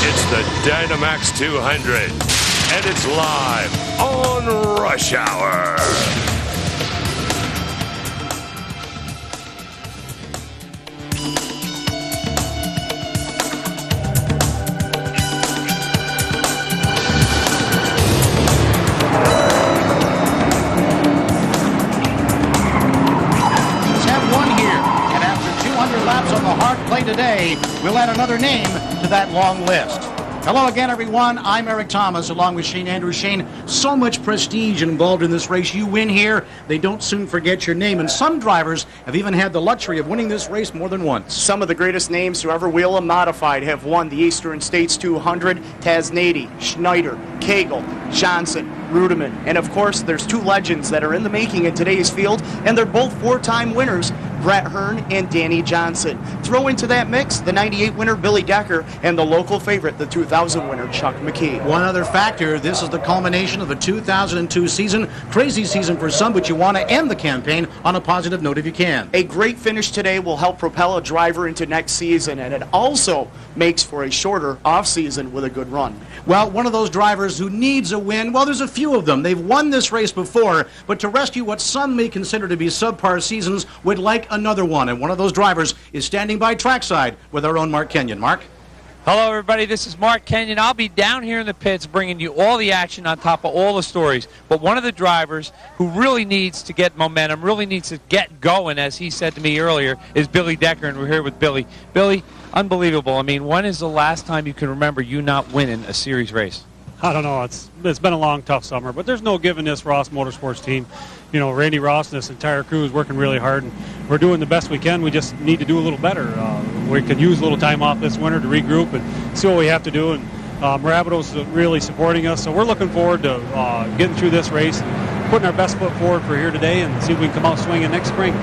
It's the DynoMAX 200, and it's live on Rush Hour. Today, we'll add another name to that long list. Hello again, everyone. I'm Eric Thomas, along with Shane Andrews. Shane, so much prestige involved in this race. You win here, they don't soon forget your name. And some drivers have even had the luxury of winning this race more than once. Some of the greatest names to ever wheel a modified have won the Eastern States 200. Tasnady, Schneider, Cagle, Johnson, Rudeman. And of course, there's two legends that are in the making in today's field, and they're both four-time winners, Brent Hearn and Danny Johnson. Throw into that mix the 98 winner Billy Decker and the local favorite, the 2000 winner Chuck McKee. One other factor, this is the culmination of the 2002 season. Crazy season for some, but you want to end the campaign on a positive note if you can. A great finish today will help propel a driver into next season, and it also makes for a shorter off-season with a good run. Well, one of those drivers who needs a win, well, there's a few of them. They've won this race before, but to rescue what some may consider to be subpar seasons would like another one. And one of those drivers is standing by trackside with our own Mark Kenyon. Mark? Hello, everybody. This is Mark Kenyon. I'll be down here in the pits bringing you all the action on top of all the stories. But one of the drivers who really needs to get momentum, really needs to get going, as he said to me earlier, is Billy Decker, and we're here with Billy. Billy, unbelievable. I mean, when is the last time you can remember you not winning a series race? I don't know. It's been a long, tough summer, but there's no giving this Ross Motorsports team. You know, Randy Ross and this entire crew is working really hard, and we're doing the best we can. We just need to do a little better. We could use a little time off this winter to regroup and see what we have to do. And Rabideau's really supporting us, so we're looking forward to getting through this race, and putting our best foot forward for here today, and see if we can come out swinging next spring.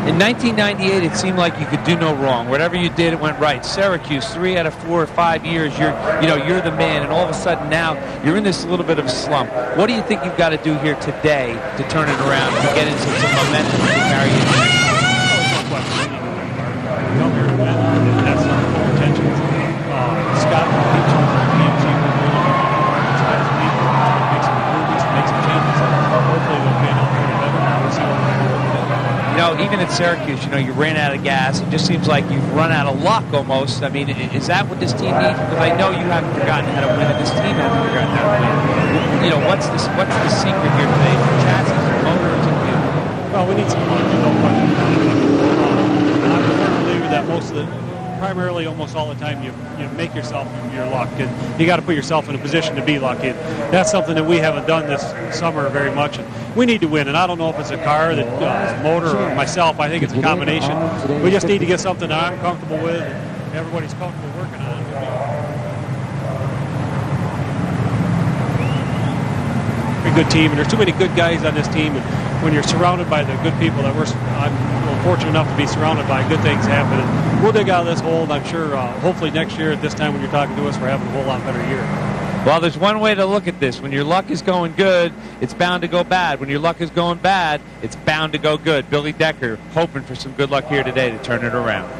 In 1998, it seemed like you could do no wrong. Whatever you did, it went right. Syracuse, 3 out of 4 or 5 years, you're the man, and all of a sudden now you're in this little bit of a slump. What do you think you've got to do here today to turn it around and get into some momentum to carry you next? Come here to win, and that's our full intention. Scott will keep charging the PMC. We're really trying to make some improvements, make some changes. Hopefully they'll pan out pretty better. We'll see what we can do today. You know, even at Syracuse, you ran out of gas. It just seems like you've run out of luck almost. I mean, is that what this team needs? Because I know you haven't forgotten how to win, and this team hasn't forgotten how to win. You know, what's the secret here today? Chassis, motor, or computer? Well, we need some luck. I'm a firm believer that primarily almost all the time you make yourself your luck, and you got to put yourself in a position to be lucky. That's something that we haven't done this summer very much. And we need to win, and I don't know if it's a car, that motor, or myself. I think it's a combination. We just need to get something that I'm comfortable with, and everybody's comfortable working on it. A good team, and there's too many good guys on this team. And when you're surrounded by the good people that I'm fortunate enough to be surrounded by, good things happen. And we'll dig out of this hole, and I'm sure hopefully next year at this time when you're talking to us, we're having a whole lot better year. Well, there's one way to look at this. When your luck is going good, it's bound to go bad. When your luck is going bad, it's bound to go good. Billy Decker hoping for some good luck here today to turn it around.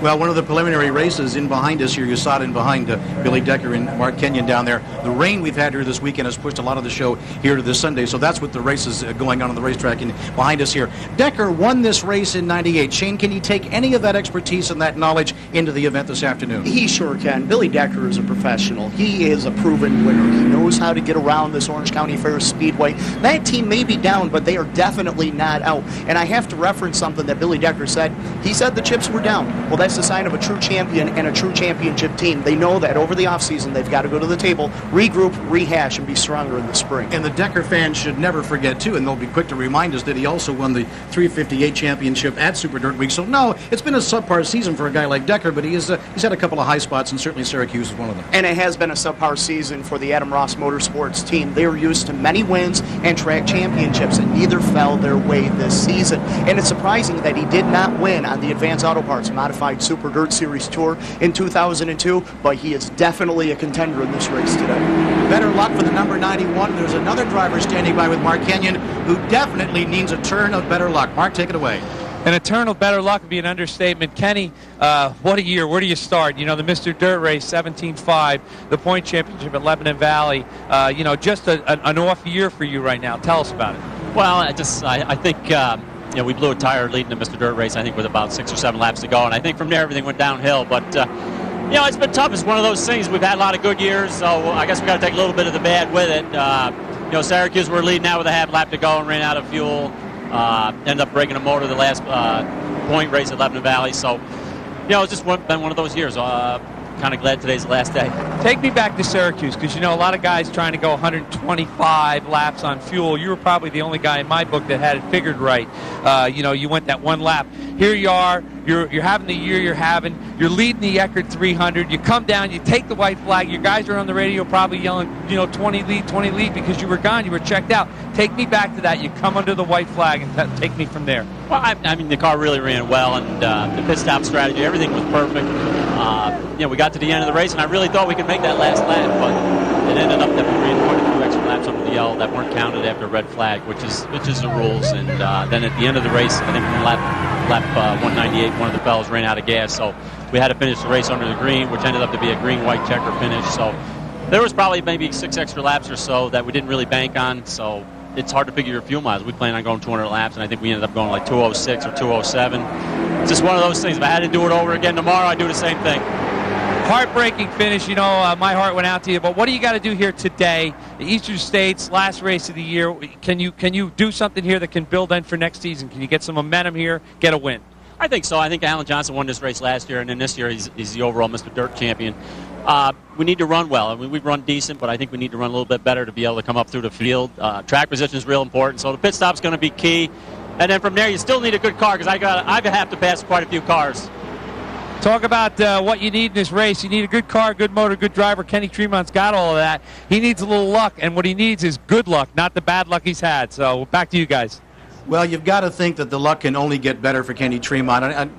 Well, one of the preliminary races in behind us here, you saw it in behind Billy Decker and Mark Kenyon down there. The rain we've had here this weekend has pushed a lot of the show here to this Sunday, so that's what the race is going on the racetrack and behind us here. Decker won this race in 98. Shane, can you take any of that expertise and that knowledge into the event this afternoon? He sure can. Billy Decker is a professional. He is a proven winner. He knows how to get around this Orange County Fair Speedway. That team may be down, but they are definitely not out. And I have to reference something that Billy Decker said. He said the chips were down. Well, that's the sign of a true champion and a true championship team. They know that over the offseason they've got to go to the table, regroup, rehash, and be stronger in the spring. And the Decker fans should never forget, too, and they'll be quick to remind us that he also won the 358 championship at Super Dirt Week. So, no, it's been a subpar season for a guy like Decker, but he's had a couple of high spots, and certainly Syracuse is one of them. And it has been a subpar season for the Adam Ross Motorsports team. They were used to many wins and track championships, and neither fell their way this season. And it's surprising that he did not win on the Advanced Auto Parts Modified Super Dirt Series Tour in 2002, but he is definitely a contender in this race today. Better luck for the number 91. There's another driver standing by with Mark Kenyon who definitely needs a turn of better luck. Mark, take it away. An eternal better luck would be an understatement. Kenny, what a year. Where do you start? You know, the Mr. Dirt Race, 17.5, the point championship at Lebanon Valley. You know, just an off year for you right now. Tell us about it. Well, I think, you know, we blew a tire leading the Mr. Dirt Race, I think, with about 6 or 7 laps to go. And I think from there everything went downhill. But, you know, it's been tough. It's one of those things. We've had a lot of good years, so I guess we got to take a little bit of the bad with it. You know, Syracuse were leading out with a half lap to go and ran out of fuel. Ended up breaking a motor the last point race at Lebanon Valley. So, you know, it's just been one of those years. Kind of glad today's the last day. Take me back to Syracuse, because you know a lot of guys trying to go 125 laps on fuel. You were probably the only guy in my book that had it figured right. You know, you went that one lap. Here you are. You're having the year you're having. You're leading the Eckerd 300. You come down. You take the white flag. Your guys are on the radio probably yelling, you know, 20 lead because you were gone. You were checked out. Take me back to that. You come under the white flag and take me from there. Well, I mean, the car really ran well, and the pit stop strategy, everything was perfect. You know, we got to the end of the race, and I really thought we could make that last lap, but it ended up that we ran quite a few extra laps under the yellow that weren't counted after a red flag, which is the rules. And then at the end of the race, I think lap 198, one of the fellows ran out of gas, so we had to finish the race under the green, which ended up to be a green-white checker finish. So there was probably maybe 6 extra laps or so that we didn't really bank on. So it's hard to figure your fuel miles. We planned on going 200 laps, and I think we ended up going like 206 or 207. It's just one of those things. If I had to do it over again tomorrow, I'd do the same thing. Heartbreaking finish. You know, my heart went out to you. But what do you got to do here today? The Eastern States, last race of the year. Can you do something here that can build in for next season? Can you get some momentum here, get a win? I think so. I think Alan Johnson won this race last year, and then this year he's the overall Mr. Dirt champion. We need to run well. I mean, we've run decent, but I think we need to run a little bit better to be able to come up through the field. Track position is real important, so the pit stop's going to be key. And then from there, you still need a good car, because I have to pass quite a few cars. Talk about what you need in this race. You need a good car, good motor, good driver. Kenny Tremont's got all of that. He needs a little luck, and what he needs is good luck, not the bad luck he's had. So back to you guys. Well, you've got to think that the luck can only get better for Kenny Tremont.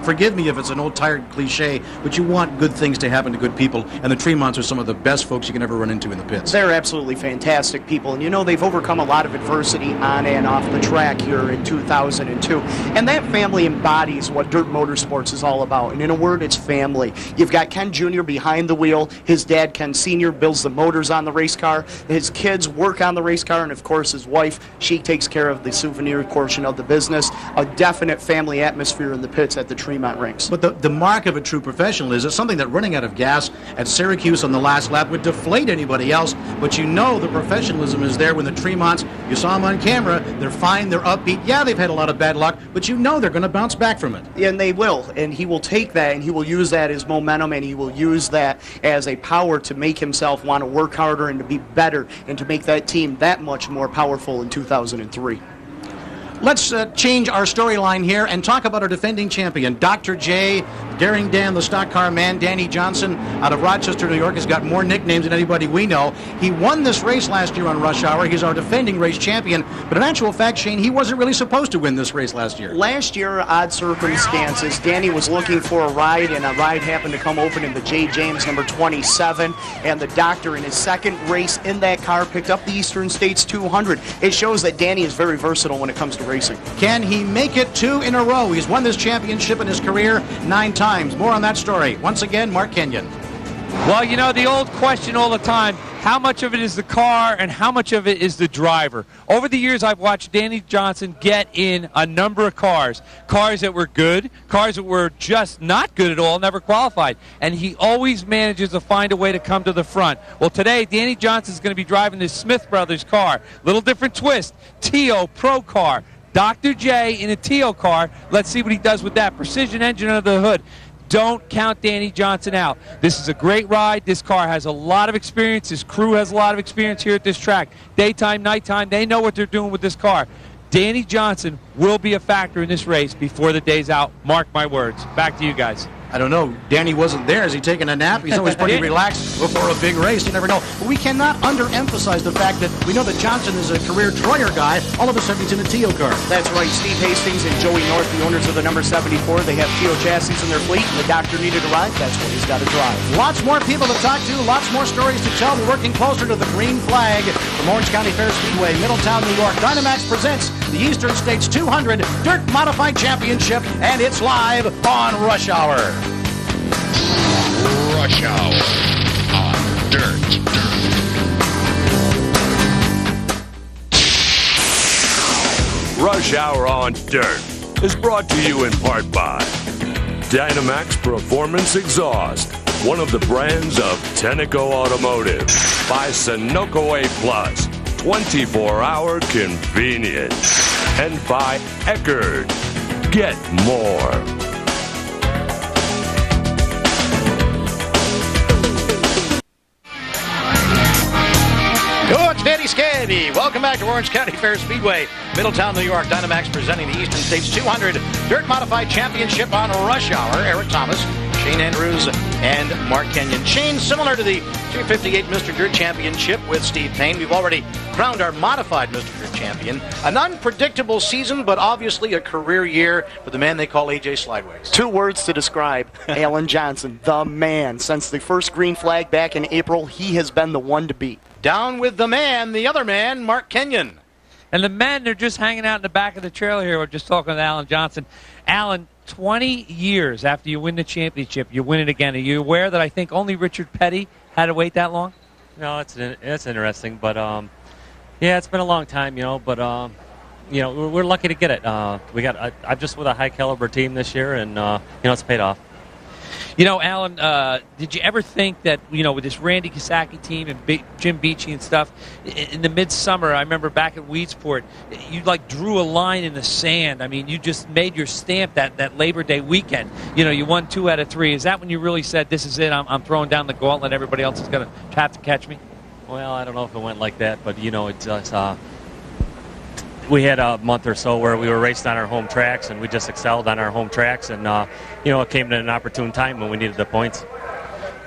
Forgive me if it's an old tired cliche, but you want good things to happen to good people, and the Tremonts are some of the best folks you can ever run into in the pits. They're absolutely fantastic people, and you know they've overcome a lot of adversity on and off the track here in 2002, and that family embodies what dirt motorsports is all about, and in a word, it's family. You've got Ken Jr. behind the wheel. His dad, Ken Sr., builds the motors on the race car. His kids work on the race car, and of course his wife, she takes care of the souvenir portion of the business. A definite family atmosphere in the pits at the Tremont rinks. But the mark of a true professional is it's something that running out of gas at Syracuse on the last lap would deflate anybody else, but you know the professionalism is there when the Tremonts, you saw them on camera, they're fine, they're upbeat. Yeah, they've had a lot of bad luck, but you know they're going to bounce back from it. And they will, and he will take that and he will use that as momentum, and he will use that as a power to make himself want to work harder and to be better and to make that team that much more powerful in 2003. Let's change our storyline here and talk about our defending champion, Dr. J, Daring Dan, the stock car man. Danny Johnson out of Rochester, New York, has got more nicknames than anybody we know. He won this race last year on Rush Hour. He's our defending race champion. But in actual fact, Shane, he wasn't really supposed to win this race last year. Last year, odd circumstances. Danny was looking for a ride, and a ride happened to come open in the J. James number 27. And the doctor, in his second race in that car, picked up the Eastern States 200. It shows that Danny is very versatile when it comes to racing. Can he make it 2 in a row? He's won this championship in his career 9 times. More on that story. Once again, Mark Kenyon. Well, you know, the old question all the time, how much of it is the car and how much of it is the driver? Over the years, I've watched Danny Johnson get in a number of cars that were good, cars that were just not good at all, never qualified, and he always manages to find a way to come to the front. Well, today, Danny Johnson's going to be driving this Smith Brothers car. Little different twist, Tio Pro car. Dr. J in a Tio car. Let's see what he does with that. Precision engine under the hood. Don't count Danny Johnson out. This is a great ride. This car has a lot of experience. His crew has a lot of experience here at this track. Daytime, nighttime, they know what they're doing with this car. Danny Johnson will be a factor in this race before the day's out. Mark my words. Back to you guys. I don't know. Danny wasn't there. Is he taking a nap? He's always pretty relaxed before a big race. You never know. But we cannot underemphasize the fact that we know that Johnson is a career Troyer guy. All of a sudden, he's in a Tio car. That's right. Steve Hastings and Joey North, the owners of the number 74, they have Tio chassis in their fleet, and the doctor needed a ride. That's what he's got to drive. Lots more people to talk to. Lots more stories to tell. We're working closer to the green flag from Orange County Fair Speedway, Middletown, New York. DynoMAX presents the Eastern States 200 Dirt Modified Championship, and it's live on Rush Hour. Rush Hour on Dirt. Rush Hour on Dirt is brought to you in part by DynoMAX Performance Exhaust, one of the brands of Tenneco Automotive, by Sunoco A+, 24-hour convenience, and by Eckerd. Get more. Oh, it's Danny Scabby. Welcome back to Orange County Fair Speedway, Middletown, New York. DynoMAX presenting the Eastern States 200 Dirt Modified Championship on Rush Hour. Eric Thomas, Shane Andrews, and Mark Kenyon. Shane, similar to the 358 Mr. Dirt Championship with Steve Payne, we've already crowned our modified Mr. Dirt champion. An unpredictable season, but obviously a career year for the man they call AJ Slideways. 2 words to describe Alan Johnson, the man. Since the first green flag back in April, he has been the one to beat. Down with the man, the other man, Mark Kenyon. And the men, they're just hanging out in the back of the trailer here. We're just talking with Alan Johnson. Alan, 20 years after you win the championship, you win it again. Are you aware that I think only Richard Petty had to wait that long? No, it's interesting, but yeah, it's been a long time, but we're lucky to get it. I'm just with a high caliber team this year, and it's paid off. Alan, did you ever think that, with this Randy Kosaki team and Jim Beachy and stuff, in the midsummer, I remember back at Weedsport, you drew a line in the sand. I mean, you just made your stamp that Labor Day weekend. You won 2 out of 3. Is that when you really said, this is it, I'm throwing down the gauntlet, everybody else is going to have to catch me? Well, I don't know if it went like that, but, it's just, we had a month or so where we were racing on our home tracks, and we just excelled on our home tracks, and it came at an opportune time when we needed the points.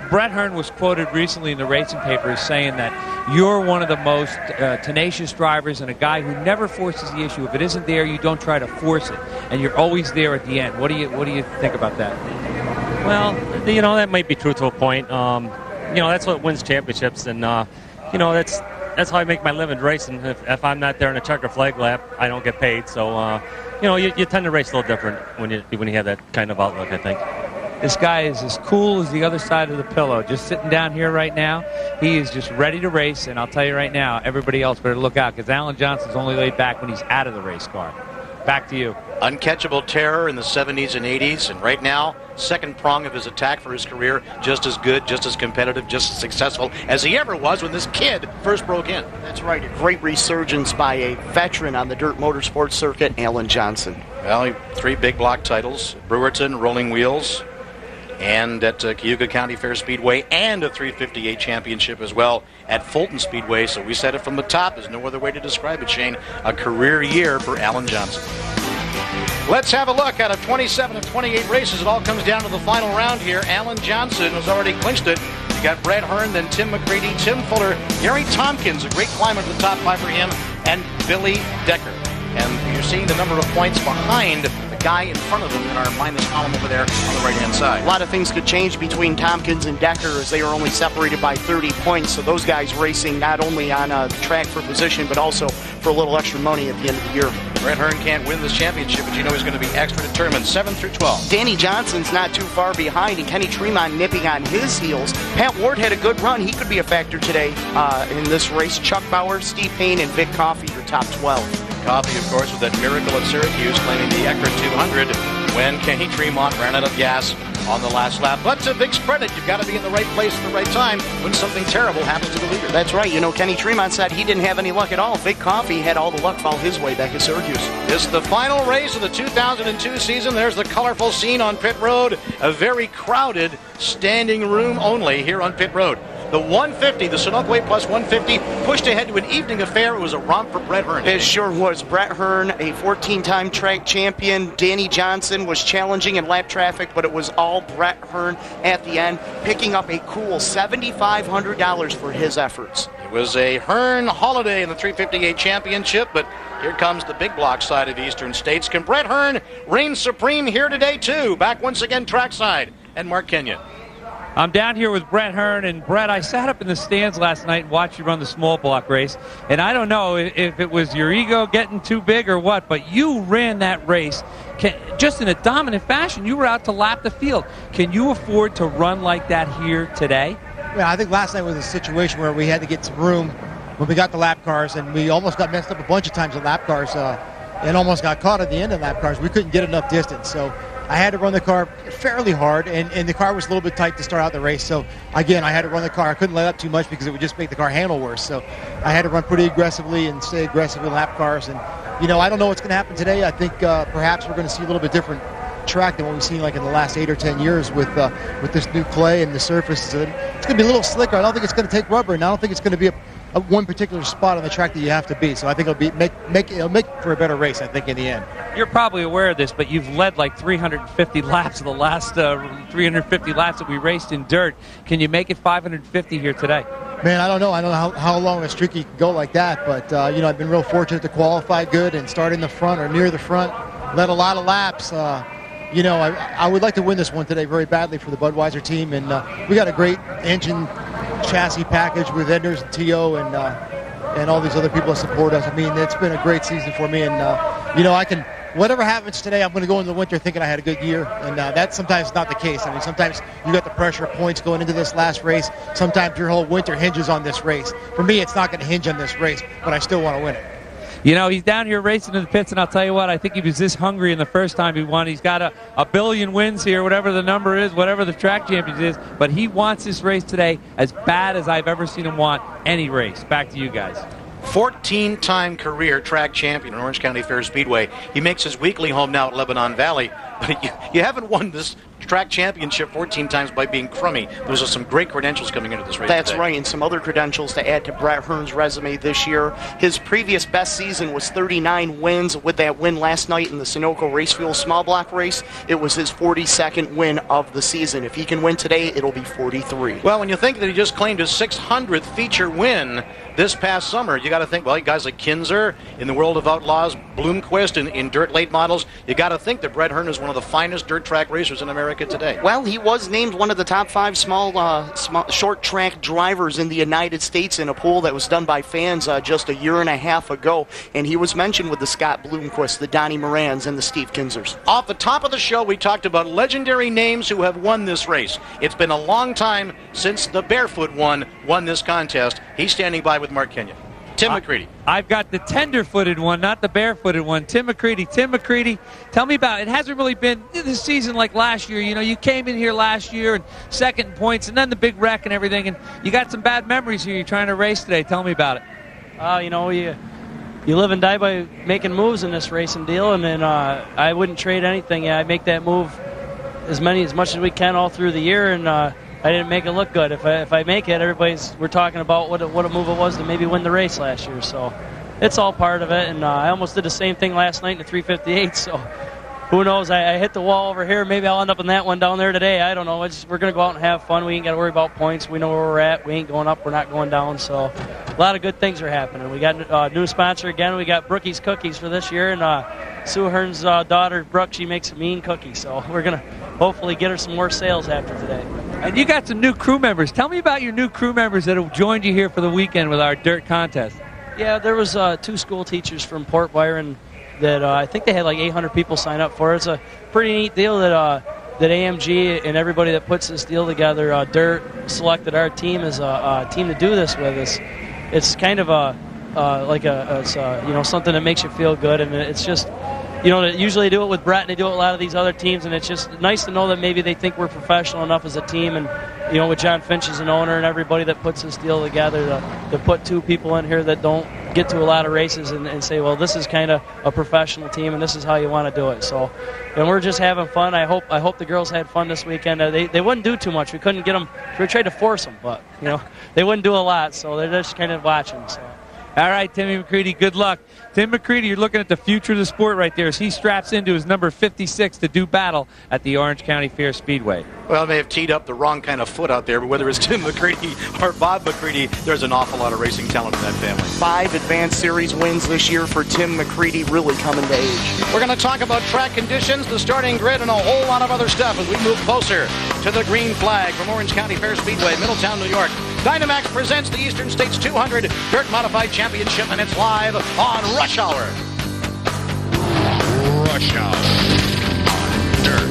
Brent Hearn was quoted recently in the racing papers saying that you're one of the most tenacious drivers and a guy who never forces the issue. If it isn't there, you don't try to force it, and you're always there at the end. What do you think about that? Well, that might be true to a point. That's what wins championships, and that's how I make my living racing. If I'm not there in a checker flag lap, I don't get paid. So, you tend to race a little different when you have that kind of outlook, I think. This guy is as cool as the other side of the pillow. Just sitting down here right now, he is just ready to race. And I'll tell you right now, everybody else better look out, because Alan Johnson's only laid back when he's out of the race car. Back to you. Uncatchable terror in the 70s and 80s, and right now, second prong of his attack for his career, just as good, just as competitive, just as successful as he ever was when this kid first broke in. That's right, a great resurgence by a veteran on the dirt motorsports circuit, Alan Johnson. Well, 3 big block titles, Brewerton, Rolling Wheels, and at Cayuga County Fair Speedway, and a 358 championship as well at Fulton Speedway. So we said it from the top. There's no other way to describe it, Shane. A career year for Alan Johnson. Let's have a look. Out of 27 of 28 races, it all comes down to the final round here. Alan Johnson has already clinched it. You got Brent Hearn, then Tim McCreadie, Tim Fuller, Gary Tompkins, a great climber to the top 5 for him, and Billy Decker. And you're seeing the number of points behind the guy in front of them in our minus column over there on the right-hand side. A lot of things could change between Tompkins and Decker, as they are only separated by 30 points. So those guys racing not only on a track for position, but also for a little extra money at the end of the year. Brent Hearn can't win this championship, but he's going to be extra determined. 7 through 12. Danny Johnson's not too far behind, and Kenny Tremont nipping on his heels. Pat Ward had a good run. He could be a factor today in this race. Chuck Bauer, Steve Payne, and Vic Coffey, your top 12. Coffey, of course, with that miracle at Syracuse, claiming the Eckerd 200 when Kenny Tremont ran out of gas on the last lap. But to Vic's credit, you've got to be in the right place at the right time when something terrible happens to the leader. That's right. Kenny Tremont said he didn't have any luck at all. Vic Coffey had all the luck fall his way back at Syracuse. This is the final race of the 2002 season. There's the colorful scene on pit road. A very crowded standing room only here on pit road. The 150, the Sunoco A+ 150, pushed ahead to an evening affair. It was a romp for Brent Hearn. It sure was. Brent Hearn, a 14-time track champion. Danny Johnson was challenging in lap traffic, but it was all Brent Hearn at the end, picking up a cool $7,500 for his efforts. It was a Hearn holiday in the 358 championship, but here comes the big block side of the Eastern States. Can Brent Hearn reign supreme here today, too? Back once again trackside, and Mark Kenyon. I'm down here with Brent Hearn, and Brett, I sat up in the stands last night and watched you run the small block race, and I don't know if it was your ego getting too big or what, but you ran that race just in a dominant fashion. You were out to lap the field. Can you afford to run like that here today? Yeah, I think last night was a situation where we had to get some room when we got the lap cars, and we almost got messed up a bunch of times in lap cars and almost got caught at the end of lap cars. We couldn't get enough distance, so I had to run the car fairly hard, and the car was a little bit tight to start out the race. So, again, I had to run the car. I couldn't let up too much because it would just make the car handle worse. So I had to run pretty aggressively and stay aggressive in lap cars. And, I don't know what's going to happen today. I think perhaps we're going to see a little bit different track than what we've seen like in the last 8 or 10 years with this new clay and the surface. It's going to be a little slicker. I don't think it's going to take rubber, and I don't think it's going to be a one particular spot on the track that you have to be. So I think it'll make for a better race, I think, in the end. You're probably aware of this, but you've led like 350 laps of the last 350 laps that we raced in dirt. Can you make it 550 here today? Man, I don't know. I don't know how long a streak you can go like that, but I've been real fortunate to qualify good and start in the front or near the front. Led a lot of laps. I would like to win this one today very badly for the Budweiser team, and we got a great engine chassis package with Enders and T.O. and all these other people that support us. I mean, it's been a great season for me, and I can, whatever happens today, I'm going to go into the winter thinking I had a good year, and that's sometimes not the case. I mean, sometimes you got the pressure of points going into this last race. Sometimes your whole winter hinges on this race. For me, it's not going to hinge on this race, but I still want to win it. He's down here racing in the pits, and I'll tell you what, I think he was this hungry in the first time he won. He's got a billion wins here, whatever the number is, whatever the track champions is, but he wants this race today as bad as I've ever seen him want any race. Back to you guys. 14-time career track champion in Orange County Fair Speedway. He makes his weekly home now at Lebanon Valley, but you haven't won this track championship 14 times by being crummy. Those are some great credentials coming into this race. That's today. right, and some other credentials to add to Brent Hearn's resume this year. His previous best season was 39 wins. With that win last night in the Sunoco Race Fuel Small Block race, it was his 42nd win of the season. If he can win today, it'll be 43. Well, when you think that he just claimed his 600th feature win this past summer, you got to think, well, guys like Kinzer in the World of Outlaws, Bloomquist in dirt late models, you got to think that Brent Hearn is one of the finest dirt track racers in America today. Well, he was named one of the top 5 small short track drivers in the United States in a poll that was done by fans just a year and a half ago, and he was mentioned with the Scott Bloomquist, the Donnie Morans, and the Steve Kinzers. Off the top of the show, we talked about legendary names who have won this race. It's been a long time since the Barefoot one won this contest. He's standing by with Mark Kenyon. Tim McCreadie. I've got the tender-footed one, not the barefooted one. Tim McCreadie. Tim McCreadie, tell me about it. It hasn't really been this season like last year. You came in here last year and second in points, and then the big wreck and everything, and you got some bad memories here. You're trying to race today. Tell me about it. You live and die by making moves in this racing deal, and then I wouldn't trade anything. Yeah, I make that move as much as we can all through the year, and I didn't make it look good. If I make it, we're talking about what a move it was to maybe win the race last year. So it's all part of it, and I almost did the same thing last night in the 358. So who knows? I hit the wall over here. Maybe I'll end up in that one down there today. I don't know. We're going to go out and have fun. We ain't got to worry about points. We know where we're at. We ain't going up. We're not going down. So a lot of good things are happening. We got a new sponsor again. We got Brookie's Cookies for this year, and Sue Hearn's daughter, Brooke, she makes a mean cookie. So we're going to hopefully get her some more sales after today. And you got some new crew members. Tell me about your new crew members that have joined you here for the weekend with our dirt contest. Yeah, there was 2 school teachers from Port Byron that I think they had like 800 people sign up for. It's a pretty neat deal that AMG and everybody that puts this deal together, Dirt selected our team as a team to do this with. It's kind of something that makes you feel good, and it's just. They usually do it with Brett, and they do it with a lot of these other teams, and it's just nice to know that maybe they think we're professional enough as a team, and, with John Finch as an owner and everybody that puts this deal together, to put 2 people in here that don't get to a lot of races and say, well, this is kind of a professional team, and this is how you want to do it. So, and we're just having fun. I hope the girls had fun this weekend. They wouldn't do too much. We couldn't get them. We tried to force them, but, they wouldn't do a lot, so they're just kind of watching. So. All right, Timmy McCreadie, good luck. Tim McCreadie, you're looking at the future of the sport right there as he straps into his number 56 to do battle at the Orange County Fair Speedway. Well, they may have teed up the wrong kind of foot out there, but whether it's Tim McCreadie or Bob McCreadie, there's an awful lot of racing talent in that family. 5 Advanced Series wins this year for Tim McCreadie, really coming to age. We're going to talk about track conditions, the starting grid, and a whole lot of other stuff as we move closer to the green flag from Orange County Fair Speedway, Middletown, New York. DynoMAX presents the Eastern States 200 Dirt Modified Championship, and it's live on Rush Hour. Rush Hour on Dirt.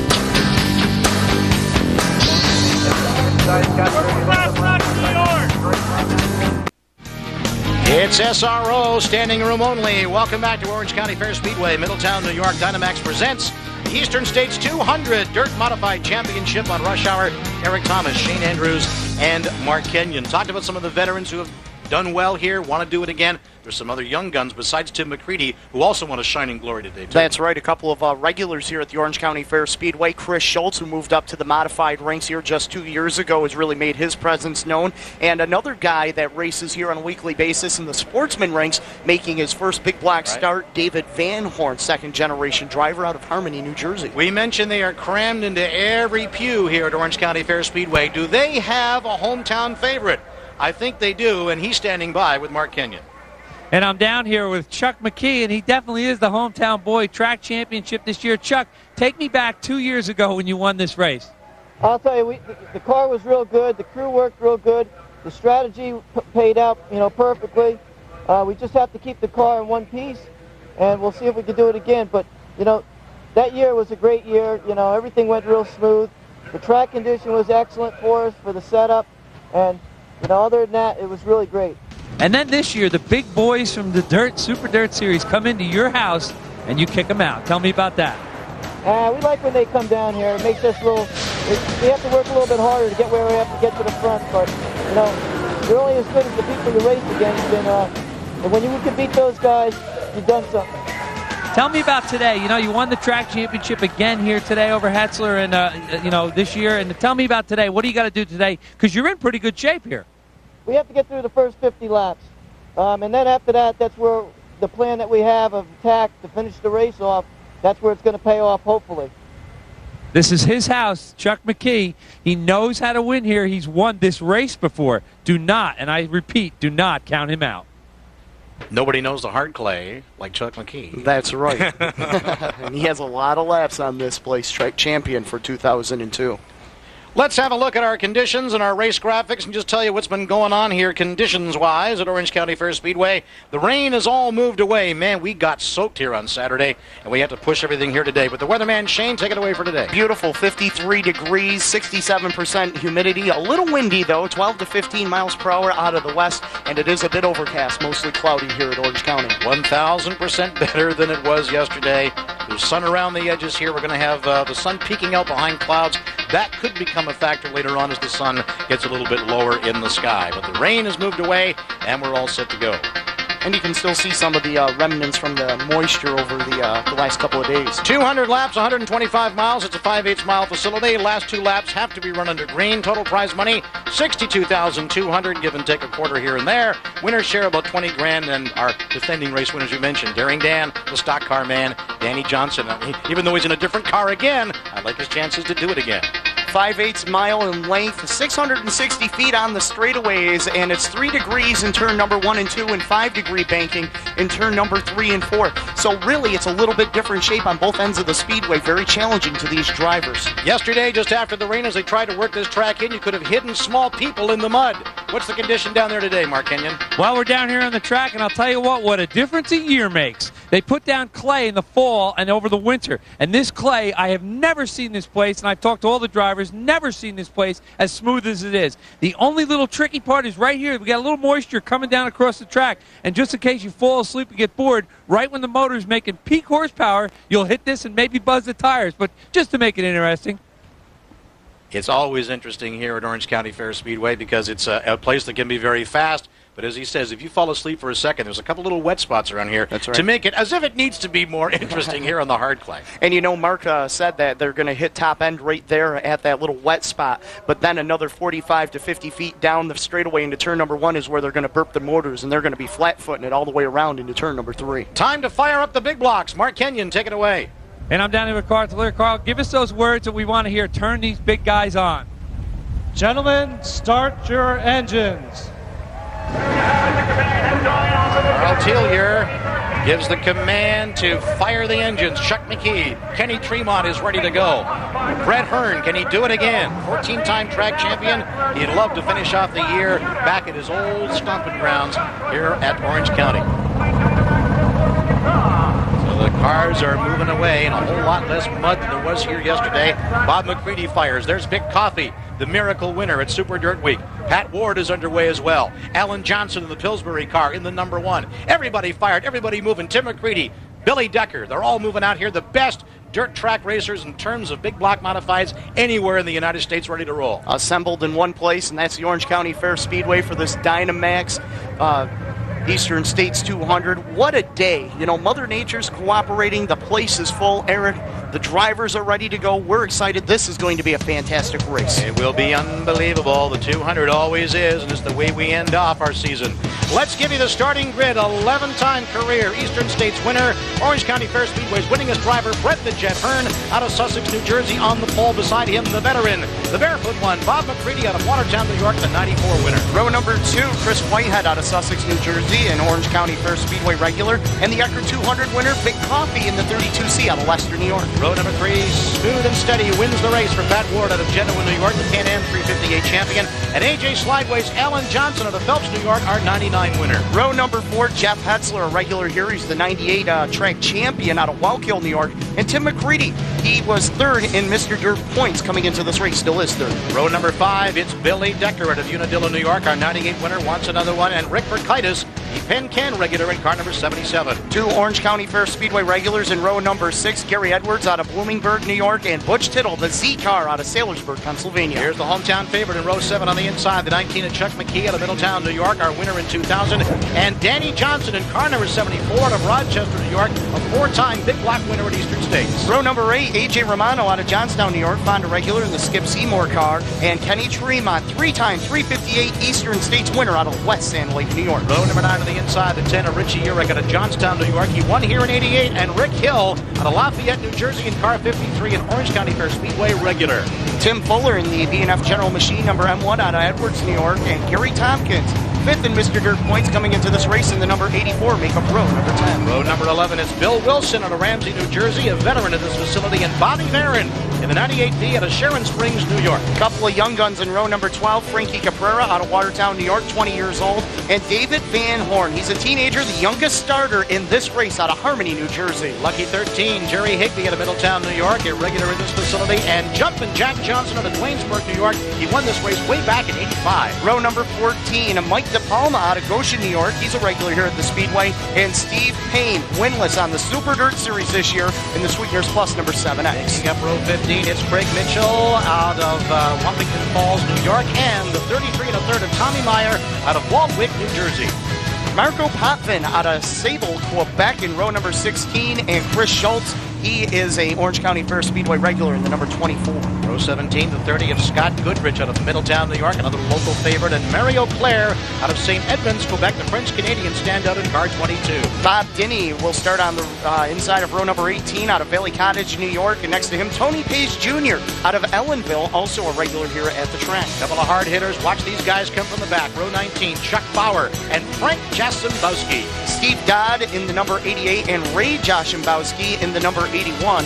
It's SRO, standing room only. Welcome back to Orange County Fair Speedway, Middletown, New York. DynoMAX presents the Eastern States 200 Dirt Modified Championship on Rush Hour. Eric Thomas, Shane Andrews, and Mark Kenyon. Talked about some of the veterans who have done well here, want to do it again. There's some other young guns besides Tim McCreadie who also want a shining glory today, too. That's right. A couple of regulars here at the Orange County Fair Speedway. Chris Schultz, who moved up to the modified ranks here just 2 years ago, has really made his presence known. And another guy that races here on a weekly basis in the sportsman ranks, making his first big block start, David Van Horn, second-generation driver out of Harmony, New Jersey. We mentioned they are crammed into every pew here at Orange County Fair Speedway. Do they have a hometown favorite? I think they do, and he's standing by with Mark Kenyon. And I'm down here with Chuck McKee, and he definitely is the hometown boy. Track championship this year. Chuck, take me back 2 years ago when you won this race. I'll tell you, the car was real good. The crew worked real good. The strategy paid out, perfectly. We just have to keep the car in one piece, and we'll see if we can do it again. But, that year was a great year. Everything went real smooth. The track condition was excellent for us for the setup, and, other than that, it was really great. And then this year, the big boys from the Super Dirt Series come into your house, and you kick them out. Tell me about that. We like when they come down here. It makes us we have to work a little bit harder to get where we have to get to the front. But, you're only as good as the people you race against. And when you can beat those guys, you've done something. Tell me about today. You won the track championship again here today over Hetzler and, this year. And tell me about today. What do you got to do today? Because you're in pretty good shape here. We have to get through the first 50 laps. And then after that, that's where the plan that we have of attack to finish the race off, that's where it's going to pay off, hopefully. This is his house, Chuck McKee. He knows how to win here. He's won this race before. Do not, and I repeat, do not count him out. Nobody knows the hard clay like Chuck McKee. That's right. And he has a lot of laps on this place, track champion for 2002. Let's have a look at our conditions and our race graphics and just tell you what's been going on here conditions-wise at Orange County Fair Speedway. The rain has all moved away. Man, we got soaked here on Saturday, and we had to push everything here today. But the weatherman, Shane, take it away for today. Beautiful, 53 degrees, 67% humidity. A little windy, though, 12 to 15 miles per hour out of the west, and it is a bit overcast, mostly cloudy here at Orange County. 1,000% better than it was yesterday. There's sun around the edges here. We're going to have the sun peeking out behind clouds. That could become a factor later on as the sun gets a little bit lower in the sky. But the rain has moved away, and we're all set to go. And you can still see some of the remnants from the moisture over the last couple of days. 200 laps, 125 miles. It's a 5/8 mile facility. Last 2 laps have to be run under green. Total prize money, $62,200. Give and take a quarter here and there. Winner's share about $20,000. And our defending race winners you mentioned, Daring Dan, the stock car man, Danny Johnson. Even though he's in a different car again, I like his chances to do it again. 5/8 mile in length, 660 feet on the straightaways, and it's 3 degrees in turn number 1 and 2 and 5-degree banking in turn number 3 and 4. So really, it's a little bit different shape on both ends of the speedway. Very challenging to these drivers. Yesterday, just after the rain, as they tried to work this track in, you could have hidden small people in the mud. What's the condition down there today, Mark Kenyon? Well, we're down here on the track, and I'll tell you what a difference a year makes. They put down clay in the fall and over the winter. And this clay, I have never seen this place, and I've talked to all the drivers, never seen this place as smooth as it is. The only little tricky part is right here. We got a little moisture coming down across the track. And just in case you fall asleep and get bored, right when the motor's making peak horsepower, you'll hit this and maybe buzz the tires. But just to make it interesting. It's always interesting here at Orange County Fair Speedway because it's a place that can be very fast, But as he says, if you fall asleep for a second, there's a couple little wet spots around here to make it as if it needs to be more interesting here on the hard clay. And Mark said that they're going to hit top end right there at that little wet spot, but then another 45 to 50 feet down the straightaway into turn number 1 is where they're going to burp the motors, and they're going to be flat-footing it all the way around into turn number 3. Time to fire up the big blocks. Mark Kenyon, take it away. And I'm down here with Carl Tiller. Carl, give us those words that we want to hear. Turn these big guys on. Gentlemen, start your engines. Carl Tiller gives the command to fire the engines. Chuck McKee, Kenny Tremont is ready to go. Brent Hearn, can he do it again? 14-time track champion. He'd love to finish off the year back at his old stomping grounds here at Orange County. So the cars are moving away and a whole lot less mud than there was here yesterday. Bob McCreadie fires. There's Big Coffee, the miracle winner at Super Dirt Week. Pat Ward is underway as well. Alan Johnson in the Pillsbury car in the number 1. Everybody fired, everybody moving. Tim McCreadie, Billy Decker, they're all moving out here. The best dirt track racers in terms of big block modifieds anywhere in the United States ready to roll. Assembled in one place, and that's the Orange County Fair Speedway for this DynoMAX Eastern States 200. What a day. Mother Nature's cooperating. The place is full. Eric, the drivers are ready to go. We're excited. This is going to be a fantastic race. It will be unbelievable. The 200 always is, and it's the way we end off our season. Let's give you the starting grid. 11-time career Eastern States winner. Orange County Fair Speedway's winningest driver, Brent the Jet Hearn, out of Sussex, New Jersey. On the pole beside him, the veteran, the barefoot one, Bob McCreadie out of Watertown, New York, the 94 winner. Row number 2, Chris Whitehead out of Sussex, New Jersey, an Orange County Fair Speedway regular, and the Eckerd 200 winner, Big Coffee in the 32C out of Leicester, New York. Row number 3, smooth and steady, wins the race for Pat Ward out of Genoa, New York, the Pan Am 358 champion, and AJ Slideway's Alan Johnson out of Phelps, New York, our 99 winner. Row number 4, Jeff Hetzler, a regular here. He's the 98 track champion out of Wallkill, New York, and Tim McCreadie. He was 3rd in Mr. Dirt points coming into this race, still is 3rd. Row number 5, it's Billy Decker out of Unadilla, New York, our 98 winner, wants another one, and Rick Burkaitis, the Penn Can regular in car number 77. 2 Orange County Fair Speedway regulars in row number 6, Gary Edwards out of Bloomingburg, New York, and Butch Tittle, the Z car out of Sailorsburg, Pennsylvania. Here's the hometown favorite in row 7 on the inside, the 19 of Chuck McKee out of Middletown, New York, our winner in 2000, and Danny Johnson in car number 74 out of Rochester, New York, a 4-time big block winner at Eastern States. Row number 8, AJ Romano out of Johnstown, New York, Fonda regular in the Skip Seymour car, and Kenny Tremont, 3-time 358 Eastern States winner out of West Sand Lake, New York. Row number 9 on the inside, the 10 of Richie Urich out of Johnstown, New York. He won here in 88, and Rick Hill out of Lafayette, New Jersey in car 53 and Orange County Fair Speedway regular. Tim Fuller in the B&F General Machine number M1 out of Edwards, New York, and Gary Tompkins, 5th in Mr. Dirt points coming into this race in the number 84 makeup row number 10. Row number 11 is Bill Wilson out of Ramsey, New Jersey, a veteran of this facility, and Bobby Barron in the 98D out of Sharon Springs, New York. A couple of young guns in row number 12, Frankie Caprera out of Watertown, New York, 20 years old, and David Van Horn. He's a teenager, the youngest starter in this race out of Harmony, New Jersey. Lucky 13, Jerry Higby out of Middletown, New York, a regular in this facility, and Jumpin' Jack Johnson out of Waynesburg, New York. He won this race way back in 85. Row number 14, Mike DePalma out of Goshen, New York. He's a regular here at the Speedway. And Steve Payne, winless on the Super Dirt Series this year in the Sweeteners Plus number 7X. Taking up row 15, it's Craig Mitchell out of Wappington Falls, New York, and the 33 1/3 of Tommy Meyer out of Waldwick, New Jersey. Marco Potvin out of Sable, Quebec in row number 16, and Chris Schultz, he is a Orange County Fair Speedway regular in the number 24. Row 17, the 30 of Scott Goodrich out of Middletown, New York, another local favorite, and Mario Claire out of St. Edmunds, Quebec, the French-Canadian standout in car 22. Bob Dinney will start on the inside of row number 18 out of Valley Cottage, New York, and next to him, Tony Page Jr. out of Ellenville, also a regular here at the track. Couple of hard hitters. Watch these guys come from the back. Row 19, Chuck Bauer and Frank Jassimbowski. Steve Dodd in the number 88 and Ray Jassimbowski in the number 81.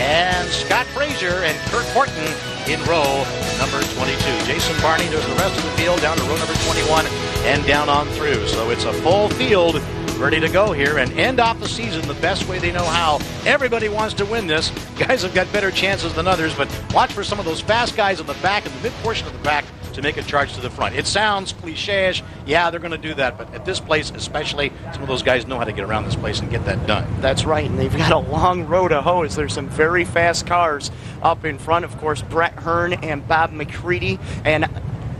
And Scott Frazier and Kurt Horton in row number 22. Jason Barney does the rest of the field down to row number 21 and down on through. So it's a full field ready to go here and end off the season the best way they know how. Everybody wants to win this. Guys have got better chances than others, but watch for some of those fast guys in the back and the mid portion of the back to make a charge to the front. It sounds cliche-ish. Yeah, they're going to do that, but at this place especially, some of those guys know how to get around this place and get that done. That's right, and they've got a long row to hose. There's some very fast cars up in front. Of course, Brent Hearn and Bob McCreadie, and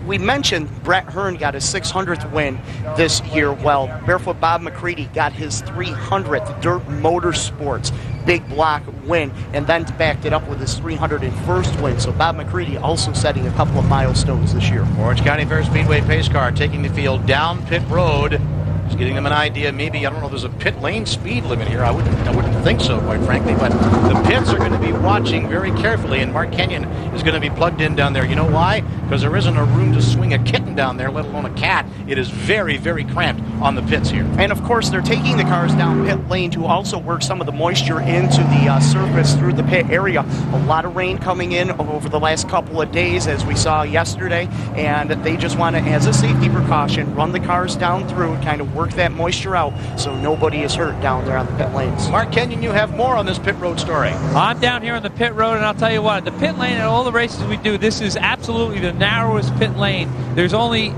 we mentioned Brent Hearn got his 600th win this year. Well, Barefoot Bob McCreadie got his 300th Dirt Motorsports big block win, and then backed it up with his 301st win. So Bob McCreadie also setting a couple of milestones this year. Orange County Fair Speedway pace car taking the field down pit road. Just getting them an idea. Maybe, I don't know if there's a pit lane speed limit here. I wouldn't think so, quite frankly. But the pits are going to be watching very carefully, and Mark Kenyon is going to be plugged in down there. You know why? Because there isn't a room to swing a kitten down there, let alone a cat. It is very, very cramped on the pits here. And of course, they're taking the cars down pit lane to also work some of the moisture into the surface through the pit area. A lot of rain coming in over the last couple of days, as we saw yesterday, and they just want to, as a safety precaution, run the cars down through, kind of work that moisture out so nobody is hurt down there on the pit lanes. Mark Kenyon, you have more on this pit road story. I'm down here on the pit road, and I'll tell you what, the pit lane at all the races we do, this is absolutely the narrowest pit lane. There's only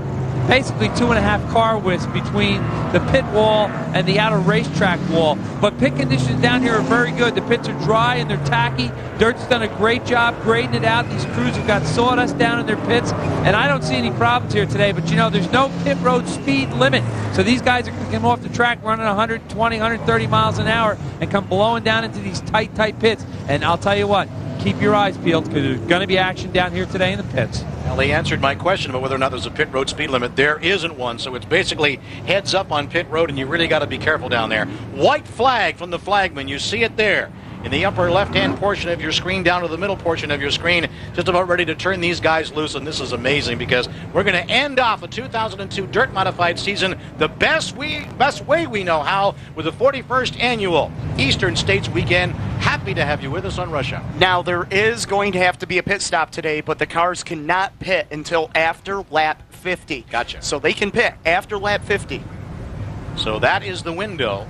basically 2.5 car widths between the pit wall and the outer racetrack wall. But pit conditions down here are very good. The pits are dry and they're tacky. Dirt's done a great job grading it out. These crews have got sawdust down in their pits, and I don't see any problems here today. But, you know, there's no pit road speed limit. So these guys are going to come off the track running 120, 130 miles an hour and come blowing down into these tight, tight pits. And I'll tell you what, keep your eyes peeled because there's going to be action down here today in the pits. Well, they answered my question about whether or not there's a pit road speed limit. There isn't one, so it's basically heads up on pit road, and you really got to be careful down there. White flag from the flagman. You see it there in the upper left-hand portion of your screen, down to the middle portion of your screen, just about ready to turn these guys loose. And this is amazing because we're going to end off a 2002 Dirt Modified season the best way we know how, with the 41st annual Eastern States Weekend. Happy to have you with us on Rush Hour. Now, there is going to have to be a pit stop today, but the cars cannot pit until after lap 50. Gotcha. So they can pit after lap 50. So that is the window.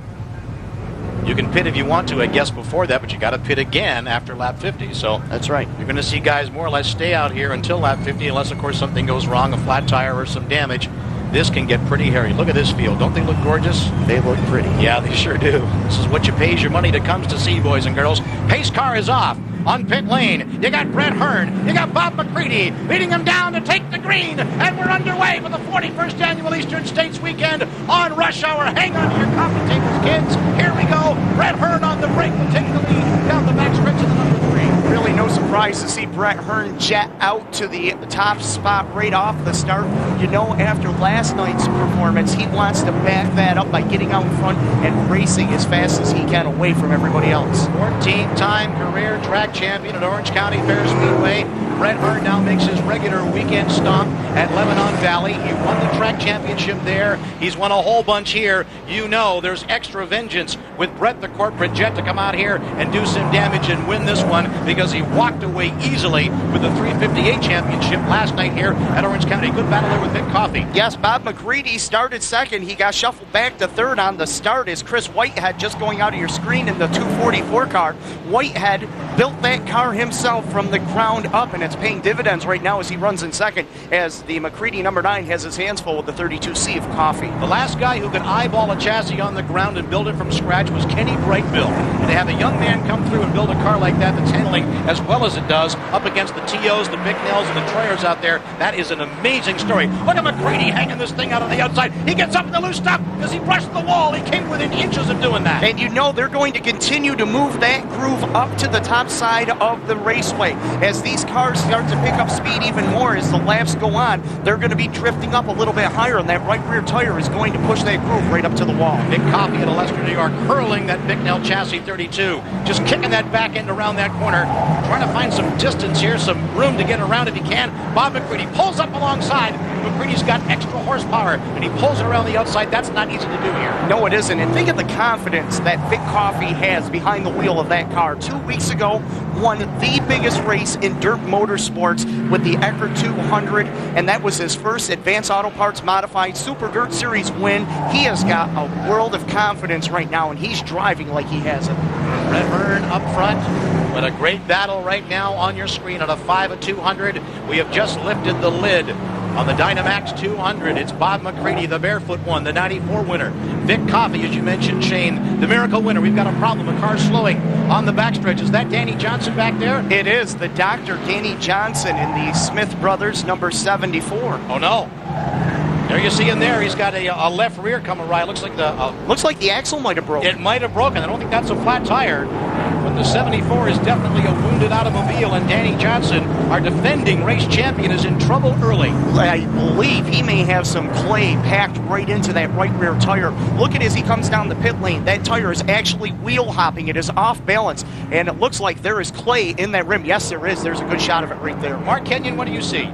You can pit if you want to, I guess, before that, but you got to pit again after lap 50. So that's right. You're going to see guys more or less stay out here until lap 50, unless, of course, something goes wrong, a flat tire or some damage. This can get pretty hairy. Look at this field. Don't they look gorgeous? They look pretty. Yeah, they sure do. This is what you pays your money to comes to see, boys and girls. Pace car is off on pit lane. You got Brent Hearn. You got Bob McCreadie leading them down to take the green. And we're underway for the 41st Annual Eastern States Weekend on Rush Hour. Hang on to your coffee tables, kids. Here we go. Brent Hearn on the brake will take the lead down the back stretch of the number 3. Really no surprise to see Brent Hearn jet out to the top spot right off the start. You know, after last night's performance, he wants to back that up by getting out in front and racing as fast as he can away from everybody else. 14-time career track champion at Orange County Fair Speedway. Brent Hearn now makes his regular weekend stop at Lebanon Valley. He won the track championship there. He's won a whole bunch here. You know there's extra vengeance with Brett the Corporate Jet to come out here and do some damage and win this one, because he walked away easily with the 358 championship last night here at Orange County. Good battle there with Mick Coffey. Yes, Bob McCreadie started second. He got shuffled back to third on the start as Chris Whitehead, just going out of your screen in the 244 car. Whitehead built that car himself from the ground up, and it's paying dividends right now as he runs in second, as the McCreadie number 9 has his hands full with the 32C of Coffey. The last guy who could eyeball a chassis on the ground and build it from scratch was Kenny Brightbill. And to have a young man come through and build a car like that that's handling as well as it does up against the TOs, the Bicknells, and the Troyers out there, that is an amazing story. Look at McCreadie hanging this thing out on the outside. He gets up in the loose stop because he brushed the wall. He came within inches of doing that. And you know they're going to continue to move that groove up to the top side of the raceway. As these cars start to pick up speed even more as the laps go on, they're going to be drifting up a little bit higher, and that right rear tire is going to push that groove right up to the wall. Big Coffey at Leicester, New York, hurling that Bicknell chassis 32. Just kicking that back end around that corner, trying to find some distance here, some room to get around if he can. Bob McCreadie pulls up alongside. McCreadie's got extra horsepower, and he pulls it around the outside. That's not easy to do here. No, it isn't. And think of the confidence that Vic Coffey has behind the wheel of that car. 2 weeks ago, won the biggest race in dirt motorsports with the Eckerd 200, and that was his first Advanced Auto Parts Modified Super Dirt Series win. He has got a world of confidence right now, and he's driving like he has it. Brent Hearn up front. What a great battle right now on your screen on a 5 of 200. We have just lifted the lid On the DynoMAX 200, it's Bob McCreadie, the barefoot one, the 94 winner. Vic Coffey, as you mentioned, Shane, the miracle winner. We've got a problem. The car's slowing on the backstretch. Is that Danny Johnson back there? It is the Dr. Danny Johnson in the Smith Brothers number 74. Oh, no. There you see him there. He's got a left rear coming right. Looks like the axle might have broken. It might have broken. I don't think that's a flat tire. But the 74 is definitely a wounded automobile, and Danny Johnson, our defending race champion, is in trouble early. I believe he may have some clay packed right into that right rear tire. Look at as he comes down the pit lane. That tire is actually wheel hopping. It is off balance, and it looks like there is clay in that rim. Yes, there is. There's a good shot of it right there. Mark Kenyon, what do you see?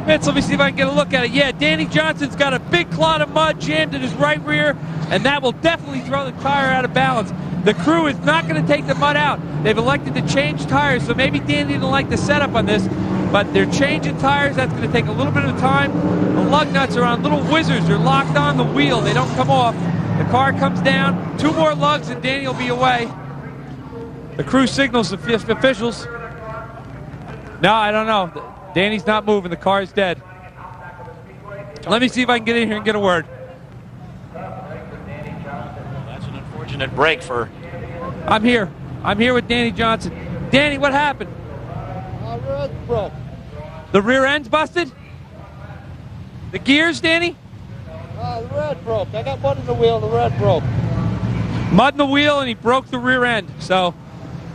Vince, let me see if I can get a look at it. Yeah, Danny Johnson's got a big clod of mud jammed in his right rear, and that will definitely throw the tire out of balance. The crew is not going to take the mud out. They've elected to change tires, so maybe Danny didn't like the setup on this, but they're changing tires. That's going to take a little bit of time. The lug nuts are on little whizzers. They're locked on the wheel. They don't come off. The car comes down. 2 more lugs, and Danny will be away. The crew signals the officials. No, I don't know. Danny's not moving. The car is dead. Let me see if I can get in here and get a word. That's an unfortunate break for... I'm here. I'm here with Danny Johnson. Danny, what happened? Rear end broke. The rear end's busted? The gears, Danny? The rear end broke. I got mud in the wheel. The rear end broke. Mud in the wheel, and he broke the rear end. So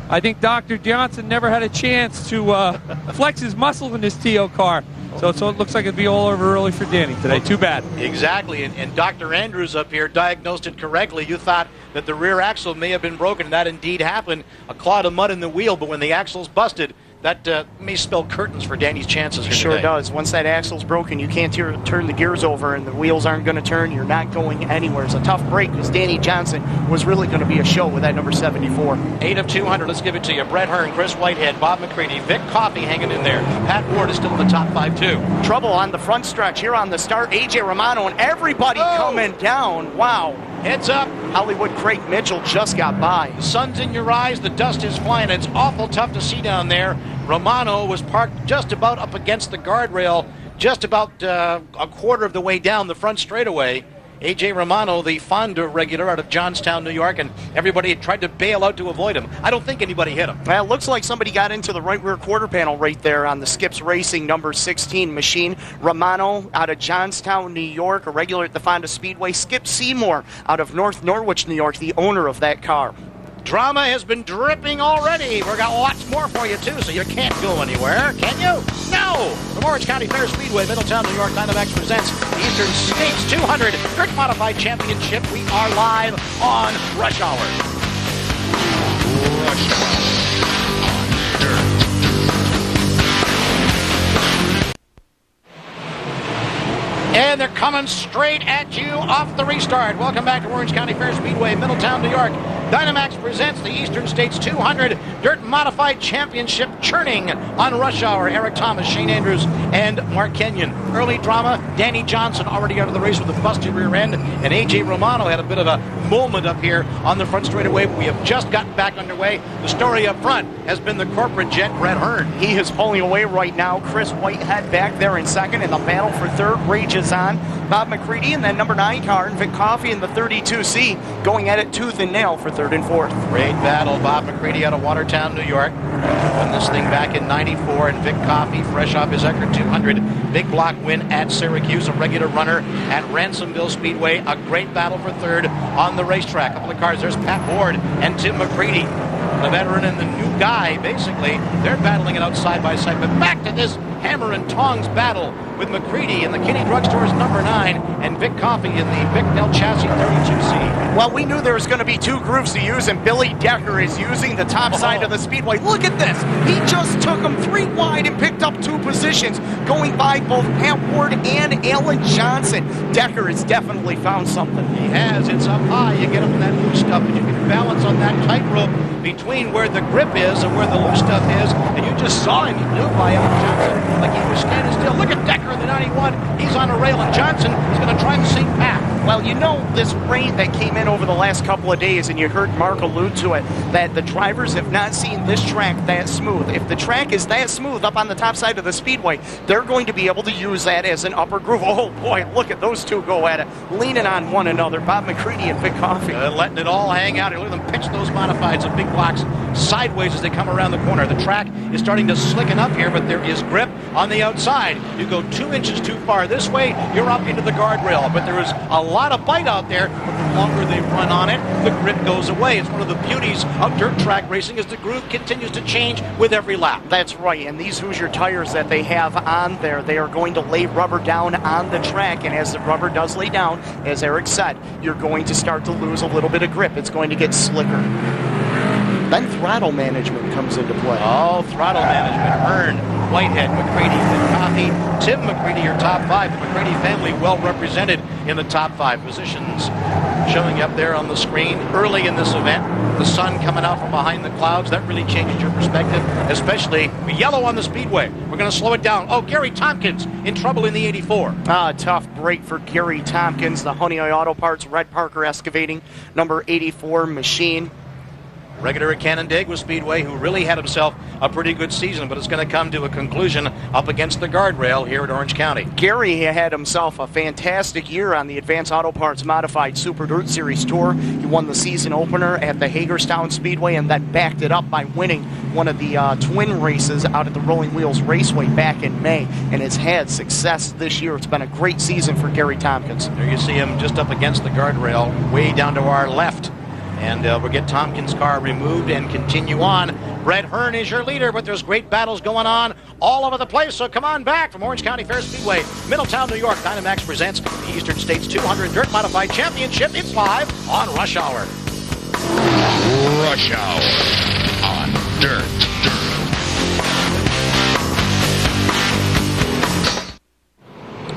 I think Dr. Johnson never had a chance to flex his muscle in his TO car. So it looks like it'd be all over early for Danny today. Too bad. Exactly. And Dr. Andrews up here diagnosed it correctly. You thought that the rear axle may have been broken, and that indeed happened. A clod of mud in the wheel, but when the axle's busted, that may spell curtains for Danny's chances here Sure today. does. Once that axle's broken, you can't turn the gears over, and the wheels aren't going to turn. You're not going anywhere. It's a tough break because Danny Johnson was really going to be a show with that number 74. 8 of 200. Let's give it to you. Brent Hearn, Chris Whitehead, Bob McCreadie, Vic Coffey hanging in there. Pat Ward is still in the top 5 too. Trouble on the front stretch here on the start. A.J. Romano and everybody coming down. Wow. Heads up. Hollywood Craig Mitchell just got by. The sun's in your eyes. The dust is flying. It's awful tough to see down there. Romano was parked just about up against the guardrail, just about a quarter of the way down the front straightaway. A.J. Romano, the Fonda regular out of Johnstown, New York, and everybody tried to bail out to avoid him. I don't think anybody hit him. Well, it looks like somebody got into the right rear quarter panel right there on the Skips Racing number 16 machine. Romano out of Johnstown, New York, a regular at the Fonda Speedway. Skip Seymour out of North Norwich, New York, the owner of that car. Drama has been dripping already. We've got lots more for you, too, so you can't go anywhere, can you? No! From Orange County Fair Speedway, Middletown, New York, DynoMAX presents the Eastern States 200 Dirt Modified Championship. We are live on Rush Hour. Rush Hour on Dirt. And they're coming straight at you off the restart. Welcome back to Orange County Fair Speedway, Middletown, New York. DynoMAX presents the Eastern States 200 Dirt Modified Championship, churning on Rush Hour. Eric Thomas, Shane Andrews, and Mark Kenyon. Early drama, Danny Johnson already out of the race with a busted rear end, and A.J. Romano had a bit of a moment up here on the front straightaway. We have just gotten back underway. The story up front has been the corporate jet, Brent Hearn. He is pulling away right now. Chris Whitehead back there in second, and the battle for third rages on. Bob McCreadie in that number 9 car, and Vic Coffey in the 32C going at it tooth and nail for third and fourth. Great battle. Bob McCreadie out of Watertown, New York. Won this thing back in '94, and Vic Coffey, fresh off his Eckerd 200 big block win at Syracuse, a regular runner at Ransomville Speedway. A great battle for third on the racetrack. A couple of cars. There's Pat Ward and Tim McCreadie, the veteran and the new guy, basically. They're battling it out side by side. But back to this hammer and tongs battle with McCreadie in the Kinney Drugstore's number 9 and Vic Coffey in the Vic El Chassis 32C. Well, we knew there was going to be 2 grooves to use, and Billy Decker is using the top side of the speedway. Look at this. He just took him 3 wide and picked up 2 positions, going by both Pat Ward and Alan Johnson. Decker has definitely found something. He has. It's up high. You get up in that loose stuff, and you can balance on that tightrope between where the grip is and where the loose stuff is. And you just saw him. He blew by Alan Johnson like he was standing still. Look at Decker in the 91. He's on a rail, and Johnson is going to try the same path. Well, you know, this rain that came in over the last couple of days, and you heard Mark allude to it, that the drivers have not seen this track that smooth. If the track is that smooth up on the top side of the Speedway, they're going to be able to use that as an upper groove. Oh, boy, look at those two go at it, leaning on one another, Bob McCreadie and Big Coffee. Letting it all hang out. Look at them pitch those modifieds of big blocks sideways as they come around the corner. The track is starting to slicken up here, but there is grip on the outside. You go 2 inches too far this way, you're up into the guardrail. But there is a lot of bite out there, but the longer they run on it, the grip goes away. It's one of the beauties of dirt track racing as the groove continues to change with every lap. That's right, and these Hoosier tires that they have on there, they are going to lay rubber down on the track, and as the rubber does lay down, as Eric said, you're going to start to lose a little bit of grip. It's going to get slicker. Then throttle management comes into play. Oh, throttle management. Hearn, Whitehead, McCreadie, and Coffee. Tim McCreadie, your top five. The McCreadie family well represented in the top five positions. Showing up there on the screen early in this event. The sun coming out from behind the clouds. That really changes your perspective, especially yellow on the Speedway. We're going to slow it down. Oh, Gary Tompkins in trouble in the 84. Tough break for Gary Tompkins, the Honey Auto Parts, Red Parker Excavating, number 84 machine. Regular at Canandaigua with Speedway, who really had himself a pretty good season, but it's going to come to a conclusion up against the guardrail here at Orange County. Gary had himself a fantastic year on the Advanced Auto Parts Modified Super Dirt Series Tour. He won the season opener at the Hagerstown Speedway and then backed it up by winning one of the twin races out at the Rolling Wheels Raceway back in May, and has had success this year. It's been a great season for Gary Tompkins. There you see him just up against the guardrail, way down to our left. And we'll get Tompkins' car removed and continue on. Brent Hearn is your leader, but there's great battles going on all over the place. So come on back from Orange County Fair Speedway, Middletown, New York. DynoMAX presents the Eastern States 200 Dirt Modified Championship. It's live on Rush Hour. Rush Hour on Dirt.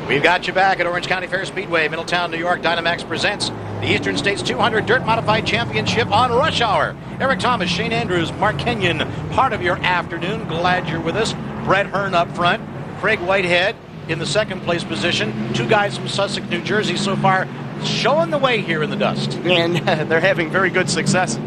We've got you back at Orange County Fair Speedway, Middletown, New York. DynoMAX presents the Eastern States 200 Dirt Modified Championship on Rush Hour. Eric Thomas, Shane Andrews, Mark Kenyon, part of your afternoon. Glad you're with us. Brent Hearn up front. Craig Whitehead in the second place position. Two guys from Sussex, New Jersey so far showing the way here in the dust. And they're having very good success.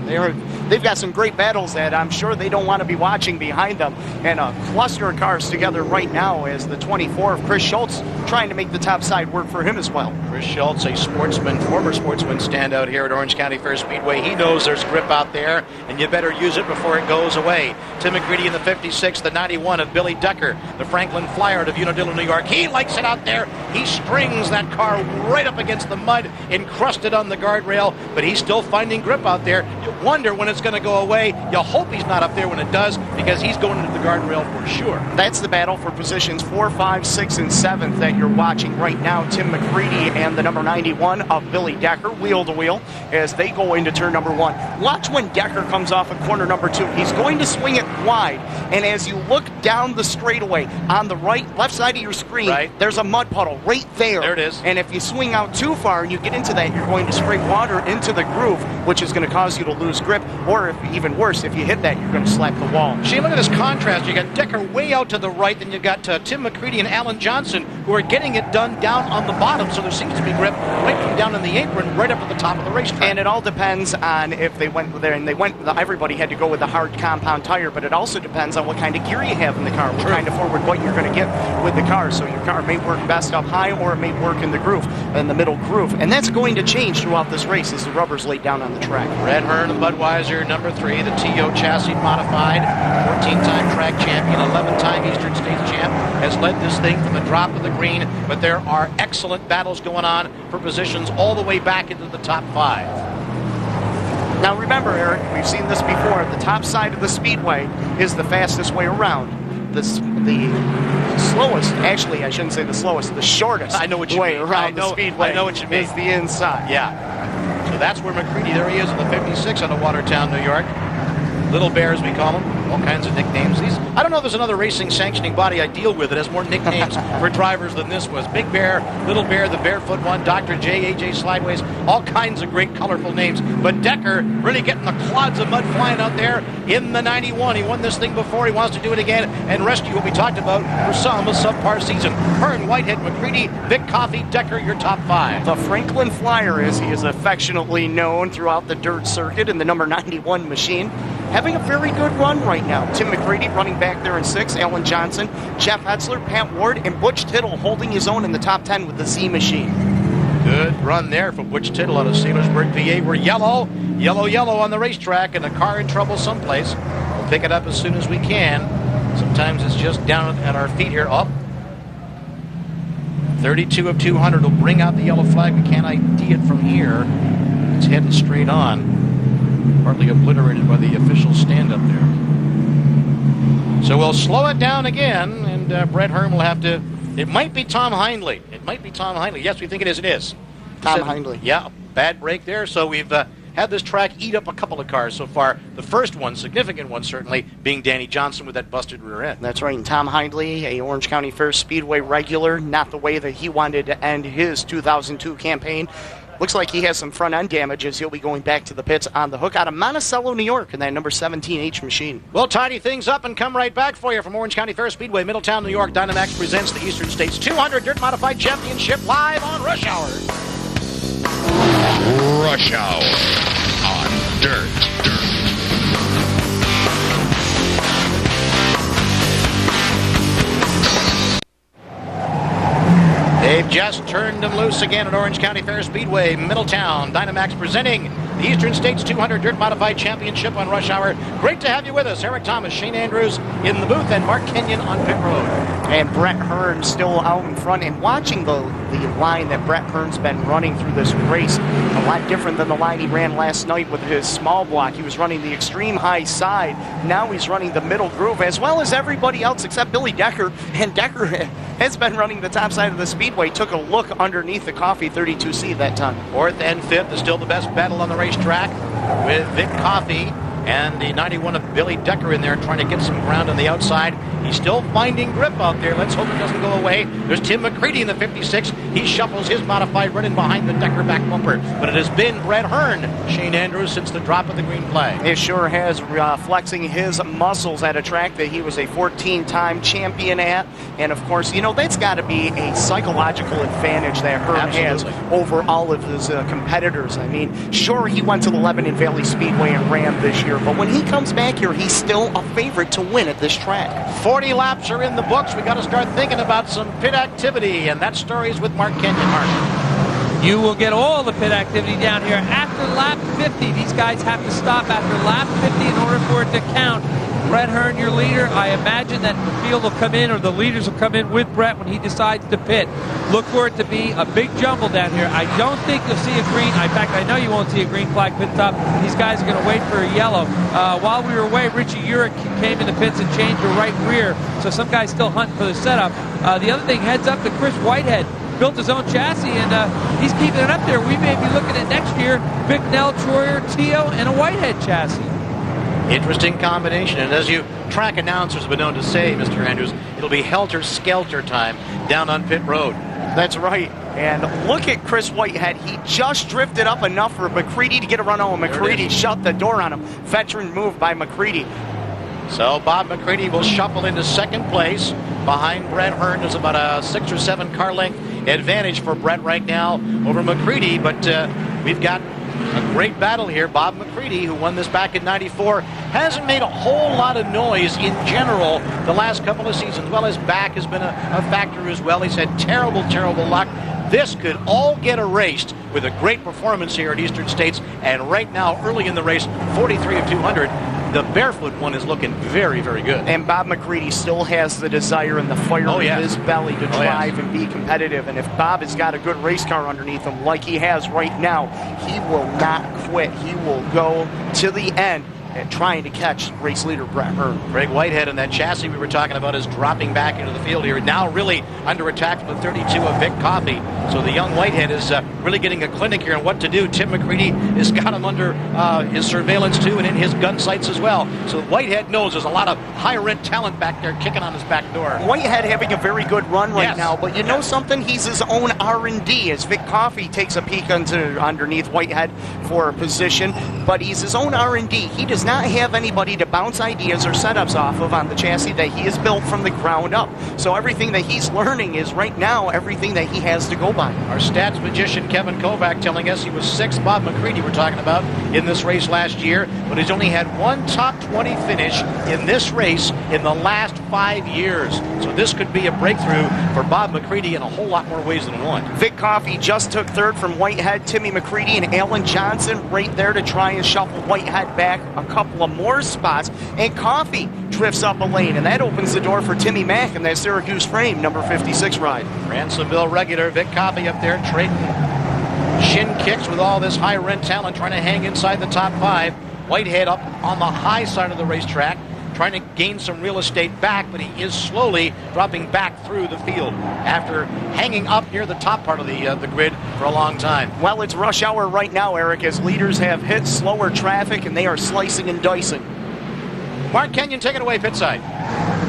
They've got some great battles that I'm sure they don't want to be watching behind them. And a cluster of cars together right now as the 24 of Chris Schultz trying to make the top side work for him as well. Chris Schultz, a sportsman, former sportsman standout here at Orange County Fair Speedway. He knows there's grip out there, and you better use it before it goes away. Tim McCreadie in the 56, the 91 of Billy Decker, the Franklin Flyer out of Unadilla, New York. He likes it out there. He strings that car right up against the mud, encrusted on the guardrail, but he's still finding grip out there. You wonder when it's going to go away. You hope he's not up there when it does, because he's going into the guardrail for sure. That's the battle for positions 4, 5, 6, and 7 that you're watching right now. Tim McCreadie and the number 91 of Billy Decker, wheel to wheel, as they go into turn number 1. Watch when Decker comes off of corner number 2. He's going to swing it wide, and as you look down the straightaway on the left side of your screen, there's a mud puddle right there. There it is. And if you swing out too far and you get into that, you're going to spray water into the groove, which is going to cause you to lose grip, or if, even worse, if you hit that, you're going to slap the wall. Shane, look at this contrast. You got Decker way out to the right, then you got Tim McCreadie and Alan Johnson, who are getting it done down on the bottom, so there seems to be grip right from down in the apron, right up at the top of the racetrack. And it all depends on if they went there, and everybody had to go with the hard compound tire, but it also depends on what kind of gear you have in the car, what kind of forward bite you're going to get with the car. So your car may work best up high, or it may work in the groove, in the middle groove. And that's going to change throughout this race as the rubber's laid down on the track. Brent Hearn, Budweiser, number 3, the TO chassis modified, 14-time track champion, 11-time Eastern States champ, has led this thing from the drop of the green, but there are excellent battles going on for positions all the way back into the top 5. Now remember, Eric, we've seen this before. The top side of the Speedway is the fastest way around. The slowest, actually, I shouldn't say the slowest, the shortest way around the Speedway. I know what you mean. Is the inside. Yeah. So that's where McCreadie, there he is in the 56 out of Watertown, New York. Little Bear, as we call him, all kinds of nicknames. I don't know if there's another racing sanctioning body I deal with that has more nicknames for drivers than this was. Big Bear, Little Bear, the Barefoot one, Dr. J, AJ Slideways, all kinds of great colorful names. But Decker really getting the clods of mud flying out there in the 91. He won this thing before. He wants to do it again and rescue what we talked about for some a subpar season. Hearn, Whitehead, McCreadie, Vic Coffey, Decker, your top 5. The Franklin Flyer, as he is affectionately known throughout the dirt circuit, in the number 91 machine. Having a very good run right now. Tim McCreadie running back there in 6, Alan Johnson, Jeff Hetzler, Pat Ward, and Butch Tittle holding his own in the top 10 with the Z machine. Good run there from Butch Tittle out of Sailorsburg, PA. We're yellow on the racetrack, and a car in trouble someplace. We'll pick it up as soon as we can. Sometimes it's just down at our feet here. Up. 32 of 200 will bring out the yellow flag. We can't ID it from here. It's heading straight on. Partly obliterated by the official stand-up there. So we'll slow it down again, and Brent Hearn will have to... It might be Tom Hindley. Yes, we think it is. It is. Tom Hindley. Yeah, bad break there. So we've had this track eat up a couple of cars so far. The first one, significant one certainly, being Danny Johnson with that busted rear end. That's right. And Tom Hindley, a Orange County Fair Speedway regular, not the way that he wanted to end his 2002 campaign. Looks like he has some front end damage as he'll be going back to the pits on the hook out of Monticello, New York, in that number 17H machine. We'll tidy things up and come right back for you from Orange County Fair Speedway, Middletown, New York. DynoMAX presents the Eastern States 200 Dirt Modified Championship live on Rush Hour. Rush Hour on Dirt. They've just turned them loose again at Orange County Fair Speedway, Middletown. DynoMAX presenting the Eastern States 200 Dirt Modified Championship on Rush Hour. Great to have you with us. Eric Thomas, Shane Andrews in the booth, and Mark Kenyon on pit road. And Brent Hearn still out in front, and watching the line that Brent Hearn's been running through this race, a lot different than the line he ran last night with his small block. He was running the extreme high side. Now he's running the middle groove, as well as everybody else except Billy Decker. And Decker has been running the top side of the speedway. Took a look underneath the Coffey 32C that time. 4th and 5th is still the best battle on the racetrack, with Vic Coffey and the 91 of Billy Decker in there trying to get some ground on the outside. He's still finding grip out there. Let's hope it doesn't go away. There's Tim McCreadie in the 56. He shuffles his modified running behind the Decker back bumper. But it has been Brent Hearn, Shane Andrews, since the drop of the green flag. It sure has, flexing his muscles at a track that he was a 14-time champion at. And, of course, you know, that's got to be a psychological advantage that Hearn has over all of his competitors. I mean, sure, he went to the Lebanon Valley Speedway and ran this year, but when he comes back here, he's still a favorite to win at this track. 40 laps are in the books. We got to start thinking about some pit activity, and that story is with Mark Kenyon. Mark. You will get all the pit activity down here after lap 50. These guys have to stop after lap 50 in order for it to count. Brent Hearn, your leader. I imagine that the field will come in, or the leaders will come in with Brett when he decides to pit. Look for it to be a big jumble down here. I don't think you'll see a green. In fact, I know you won't see a green flag pit stop. These guys are going to wait for a yellow. While we were away, Richie Urich came in the pits and changed the right rear. So some guys still hunting for the setup. The other thing, heads up to Chris Whitehead. Built his own chassis, and he's keeping it up there. We may be looking at next year, Bicknell, Troyer, Tio, and a Whitehead chassis. Interesting combination, and as you track announcers have been known to say, Mr. Andrews, it'll be helter-skelter time down on pit road. That's right. And look at Chris Whitehead. He just drifted up enough for McCreadie to get a run on. McCreadie shut the door on him. Veteran move by McCreadie. So Bob McCreadie will shuffle into second place. Behind Brent Hearn, there's about a 6 or 7 car length advantage for Brent right now over McCreadie, but we've got a great battle here. Bob McCreadie, who won this back in '94, hasn't made a whole lot of noise in general the last couple of seasons. Well, his back has been a factor as well. He's had terrible, terrible luck. This could all get erased with a great performance here at Eastern States, and right now, early in the race, 43 of 200. The barefoot one is looking very, very good. And Bob McCreadie still has the desire and the fire in his belly to drive and be competitive. And if Bob has got a good race car underneath him, like he has right now, he will not quit. He will go to the end. at trying to catch race leader Brent Hearn. Greg Whitehead and that chassis we were talking about is dropping back into the field here. Now really under attack from the 32 of Vic Coffey. So the young Whitehead is really getting a clinic here on what to do. Tim McCreadie has got him under his surveillance too and in his gun sights as well. So Whitehead knows there's a lot of higher-end talent back there kicking on his back door. Whitehead having a very good run right now, but you know Yes. something? He's his own R&D as Vic Coffey takes a peek underneath Whitehead for a position, but he's his own R&D. He does not have anybody to bounce ideas or setups off of on the chassis that he has built from the ground up. So everything that he's learning is right now everything that he has to go by. Our stats magician Kevin Kovac telling us he was 6th, Bob McCreadie we're talking about, in this race last year, but he's only had one top 20 finish in this race in the last 5 years. So this could be a breakthrough for Bob McCreadie in a whole lot more ways than one. Vic Coffey just took 3rd from Whitehead. Timmy McCreadie and Alan Johnson right there to try and shuffle Whitehead back a couple of more spots. And Coffey drifts up a lane, and that opens the door for Timmy Mack in that Syracuse frame, number 56 ride. Ransomville regular Vic Coffey up there trading shin kicks with all this high-rent talent trying to hang inside the top 5. Whitehead up on the high side of the racetrack, trying to gain some real estate back, but he is slowly dropping back through the field after hanging up near the top part of the grid for a long time. Well, it's rush hour right now, Eric, as leaders have hit slower traffic, and they are slicing and dicing. Mark Kenyon, take it away, pit side.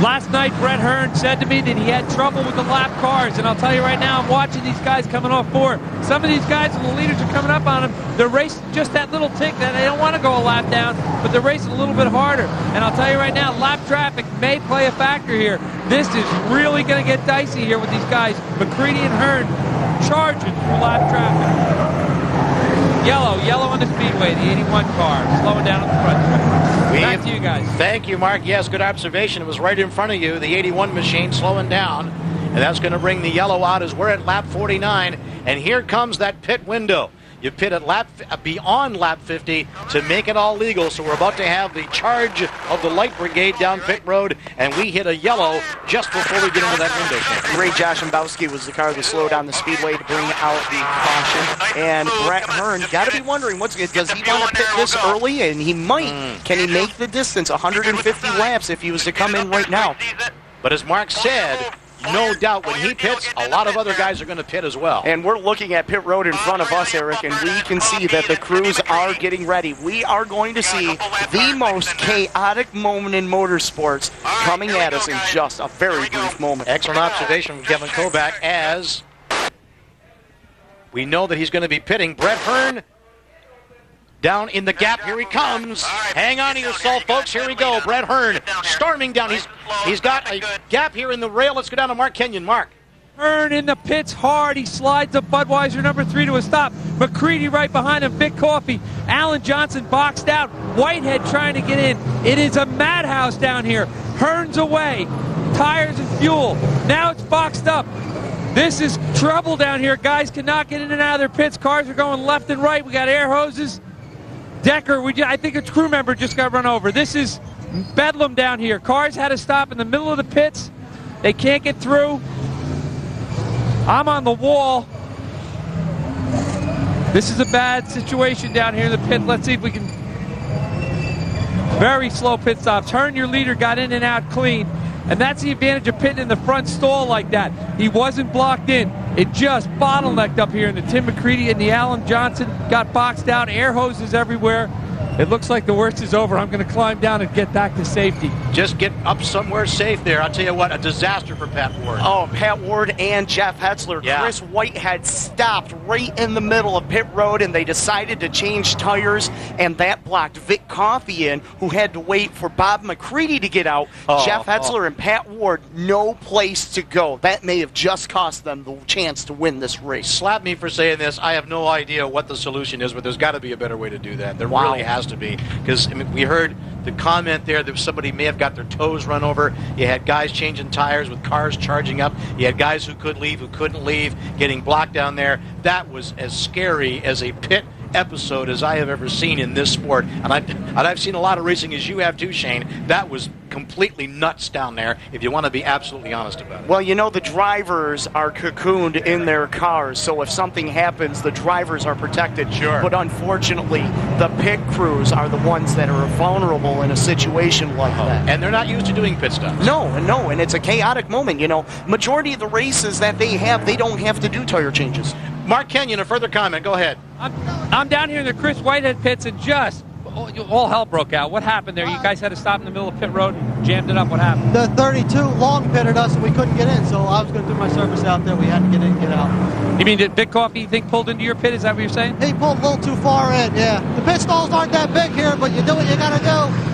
Last night, Brent Hearn said to me that he had trouble with the lap cars, and I'll tell you right now, I'm watching these guys coming off 4. Some of these guys, when the leaders are coming up on them, they're racing just that little tick that they don't want to go a lap down, but they're racing a little bit harder. And I'll tell you right now, lap traffic may play a factor here. This is really going to get dicey here with these guys, McCreadie and Hearn, charging through lap traffic. Yellow on the Speedway, the 81 car, slowing down on the front. Back to you guys. Thank you, Mark. Yes, good observation. It was right in front of you, the 81 machine slowing down, and that's going to bring the yellow out as we're at lap 49, and here comes that pit window. You pit at beyond lap 50 to make it all legal, so we're about to have the charge of the light brigade down pit road, and we hit a yellow just before we get into that window. Ray Joshimbowski was the car that slowed down the Speedway to bring out the caution, and Brent Hearn got to be wondering, does he want to pit this early? And he might. Can he make the distance, 150 laps, if he was to come in right now? But as Mark said, no doubt when he pits, a lot of other guys are going to pit as well. And we're looking at pit road in front of us, Eric, and we can see that the crews are getting ready. We are going to see the most chaotic moment in motorsports coming at us in just a very brief moment. Excellent observation from Kevin Kovac as we know that he's going to be pitting. Brent Hearn down in the gap. Here he comes. Hang on to yourself, folks. Here we go. Brent Hearn storming down. He's got a gap here in the rail. Let's go down to Mark Kenyon. Mark. Hearn in the pits hard. He slides up Budweiser number 3 to a stop. McCreadie right behind him. Vic Coffey. Alan Johnson boxed out. Whitehead trying to get in. It is a madhouse down here. Hearn's away. Tires and fuel. Now it's boxed up. This is trouble down here. Guys cannot get in and out of their pits. Cars are going left and right. We got air hoses. Decker, I think a crew member just got run over. This is bedlam down here. Cars had to stop in the middle of the pits. They can't get through. I'm on the wall. This is a bad situation down here in the pit. Let's see if we can. Very slow pit stops. Hearn, your leader, got in and out clean. And that's the advantage of pitting in the front stall like that. He wasn't blocked in. It just bottlenecked up here, and the Tim McCreadie and the Alan Johnson got boxed out. Air hoses everywhere. It looks like the worst is over. I'm going to climb down and get back to safety. Just get up somewhere safe there. I'll tell you what, a disaster for Pat Ward. Oh, Pat Ward and Jeff Hetzler. Yeah. Chris Whitehead stopped right in the middle of pit road, and they decided to change tires, and that blocked Vic Coffey in, who had to wait for Bob McCreadie to get out. Jeff Hetzler and Pat Ward, no place to go. That may have just cost them the chance to win this race. Slap me for saying this. I have no idea what the solution is, but there's got to be a better way to do that. There really has to be, because we heard the comment there that somebody may have got their toes run over. You had guys changing tires with cars charging up. You had guys who could leave, who couldn't leave, getting blocked down there. That was as scary as a pit episode as I have ever seen in this sport. And I've seen a lot of racing, as you have too, Shane. That was completely nuts down there, if you want to be absolutely honest about it. Well, you know, the drivers are cocooned in their cars, so if something happens, the drivers are protected. Sure. But unfortunately, the pit crews are the ones that are vulnerable in a situation like that. And they're not used to doing pit stops. No, and it's a chaotic moment. You know, majority of the races that they don't have to do tire changes. Mark Kenyon, a further comment. Go ahead. I'm down here in the Chris Whitehead pits, and just all hell broke out. What happened there? You guys had to stop in the middle of pit road and jammed it up. What happened? The 32 long pitted us and we couldn't get in, so I was going to do my service out there. We had to get in and get out. You mean did Big Coffee, you think, pulled into your pit? Is that what you're saying? He pulled a little too far in, yeah. The pit stalls aren't that big here, but you do what you got to do.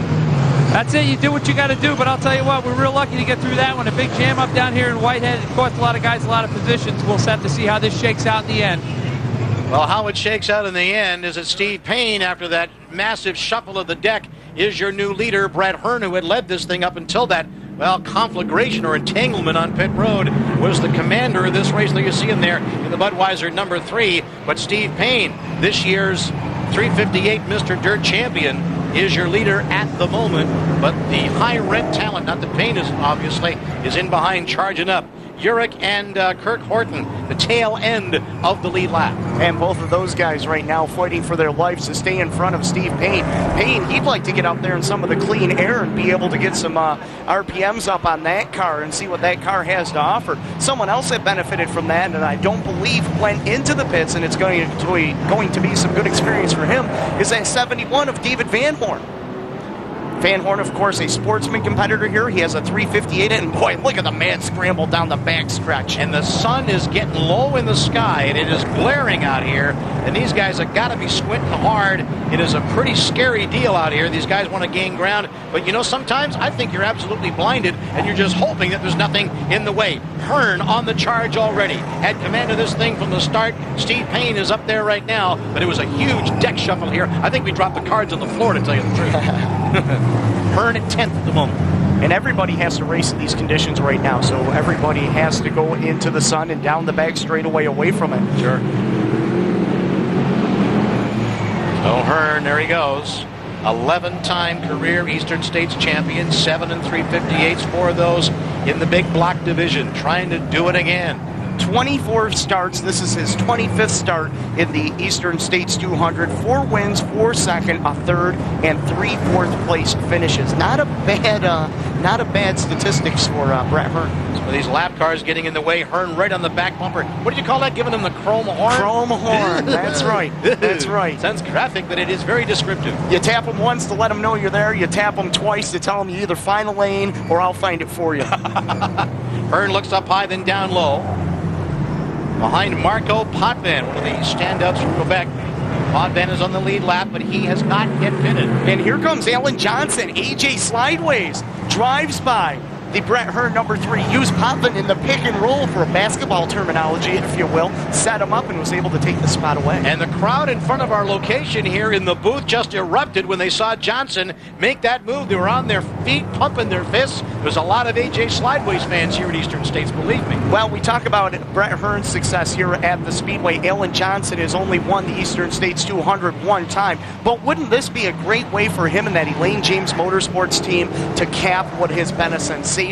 That's it. You do what you got to do, but I'll tell you what, we're real lucky to get through that one. A big jam up down here in Whitehead. It cost a lot of guys a lot of positions. We'll have to see how this shakes out in the end. Well, how it shakes out in the end is that Steve Payne, after that massive shuffle of the deck, is your new leader. Brent Hearn, who had led this thing up until that, well, conflagration or entanglement on pit road, was the commander of this race. There you see him there in the Budweiser number 3. But Steve Payne, this year's 358 Mr. Dirt champion, is your leader at the moment. But the high red talent, not the Payne is obviously, is in behind charging up. Urich and Kirk Horton, the tail end of the lead lap. And both of those guys right now fighting for their lives to stay in front of Steve Payne. Payne, he'd like to get out there in some of the clean air and be able to get some RPMs up on that car and see what that car has to offer. Someone else that benefited from that, and I don't believe went into the pits, and it's going to be some good experience for him, is that 71 of David Van Horn. Van Horn, of course, a sportsman competitor here. He has a 358, and boy, look at the mad scramble down the back stretch. And the sun is getting low in the sky, and it is glaring out here. And these guys have got to be squinting hard. It is a pretty scary deal out here. These guys want to gain ground. But, you know, sometimes I think you're absolutely blinded, and you're just hoping that there's nothing in the way. Hearn on the charge already. Had command of this thing from the start. Steve Payne is up there right now, but it was a huge deck shuffle here. I think we dropped the cards on the floor, to tell you the truth. Hearn at 10th at the moment. And everybody has to race in these conditions right now, so everybody has to go into the sun and down the back straightaway away from it. Sure. So Hearn, there he goes. 11-time career Eastern States champion, 7 and 358s, 4 of those in the big block division, trying to do it again. 24 starts. This is his 25th start in the Eastern States 200. 4 wins, 4 second, a third, and 3 fourth place finishes. Not a bad statistics for Brent Hearn. So these lap cars getting in the way. Hearn right on the back bumper. What did you call that? Giving him the chrome horn? Chrome horn. That's right. That's right. Sounds graphic, but it is very descriptive. You tap them once to let them know you're there. You tap them twice to tell them you either find a lane or I'll find it for you. Hearn looks up high, then down low. Behind Marco Potvin, one of the standouts from Quebec. Potvin is on the lead lap, but he has not yet pitted. And here comes Alan Johnson. AJ Slideways drives by the Brent Hearn number 3. Used Potvin in the pick and roll, for a basketball terminology, if you will. Set him up and was able to take the spot away. And the crowd in front of our location here in the booth just erupted when they saw Johnson make that move. They were on their feet, pumping their fists. There's a lot of AJ Slideways fans here at Eastern States, believe me. Well, we talk about Brent Hearn's success here at the Speedway. Alan Johnson has only won the Eastern States 200 one time. But wouldn't this be a great way for him and that Elaine James Motorsports team to cap what has been a sensational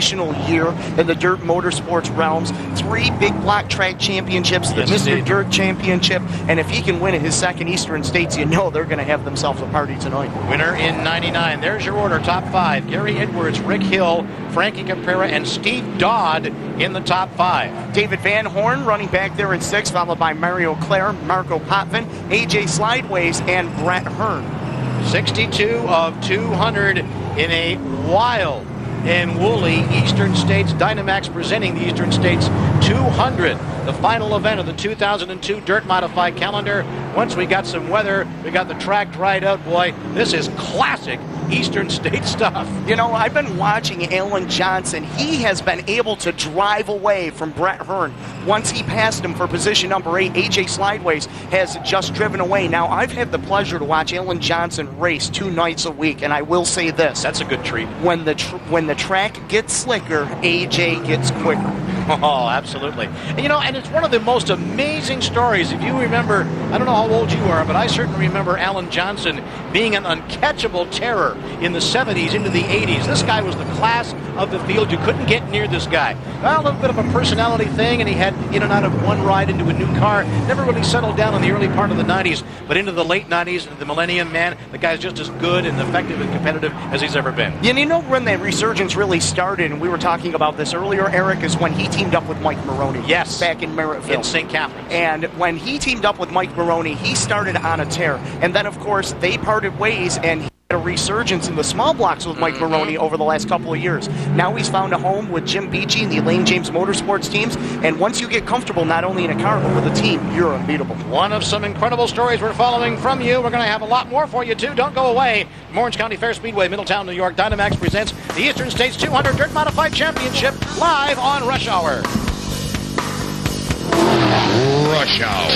year in the dirt motorsports realms? 3 big block track championships, the Mr. Dirt Championship, and if he can win in his second Eastern States, you know they're going to have themselves a party tonight. Winner in 99. There's your order, top 5. Gary Edwards, Rick Hill, Frankie Caprera, and Steve Dodd in the top 5. David Van Horn running back there in 6, followed by Mario Clare, Marco Potvin, AJ Slideways, and Brent Hearn. 62 of 200 in a wild and woolly Eastern States. DynoMAX presenting the Eastern States 200, the final event of the 2002 Dirt Modified calendar. Once we got some weather, we got the track dried out, boy. This is classic Eastern State stuff. You know, I've been watching Alan Johnson. He has been able to drive away from Brent Hearn. Once he passed him for position number 8, AJ Slideways has just driven away. Now, I've had the pleasure to watch Alan Johnson race 2 nights a week, and I will say this. That's a good treat. When the track gets slicker, AJ gets quicker. Oh, absolutely. And, you know, and it's one of the most amazing stories. If you remember, I don't know how old you are, but I certainly remember Alan Johnson being an uncatchable terror in the 70s into the 80s. This guy was the class of the field. You couldn't get near this guy. Well, a little bit of a personality thing, and he had in and out of one ride into a new car. Never really settled down in the early part of the 90s, but into the late 90s, the millennium, man, the guy's just as good and effective and competitive as he's ever been. And you know when that resurgence really started, and we were talking about this earlier, Eric, is when he teamed up with Mike Maroney. Yes. Back in Merrittville. In St. Catharines. And when he teamed up with Mike Maroney, he started on a tear. And then, of course, they parted ways, and he had a resurgence in the small blocks with Mike Maroney over the last couple of years. Now he's found a home with Jim Beachy and the Elaine James Motorsports teams. And once you get comfortable, not only in a car, but with a team, you're unbeatable. One of some incredible stories we're following from you. We're going to have a lot more for you, too. Don't go away. From Orange County Fair Speedway, Middletown, New York, DynoMAX presents the Eastern States 200 Dirt Modified Championship live on Rush Hour. Rush Hour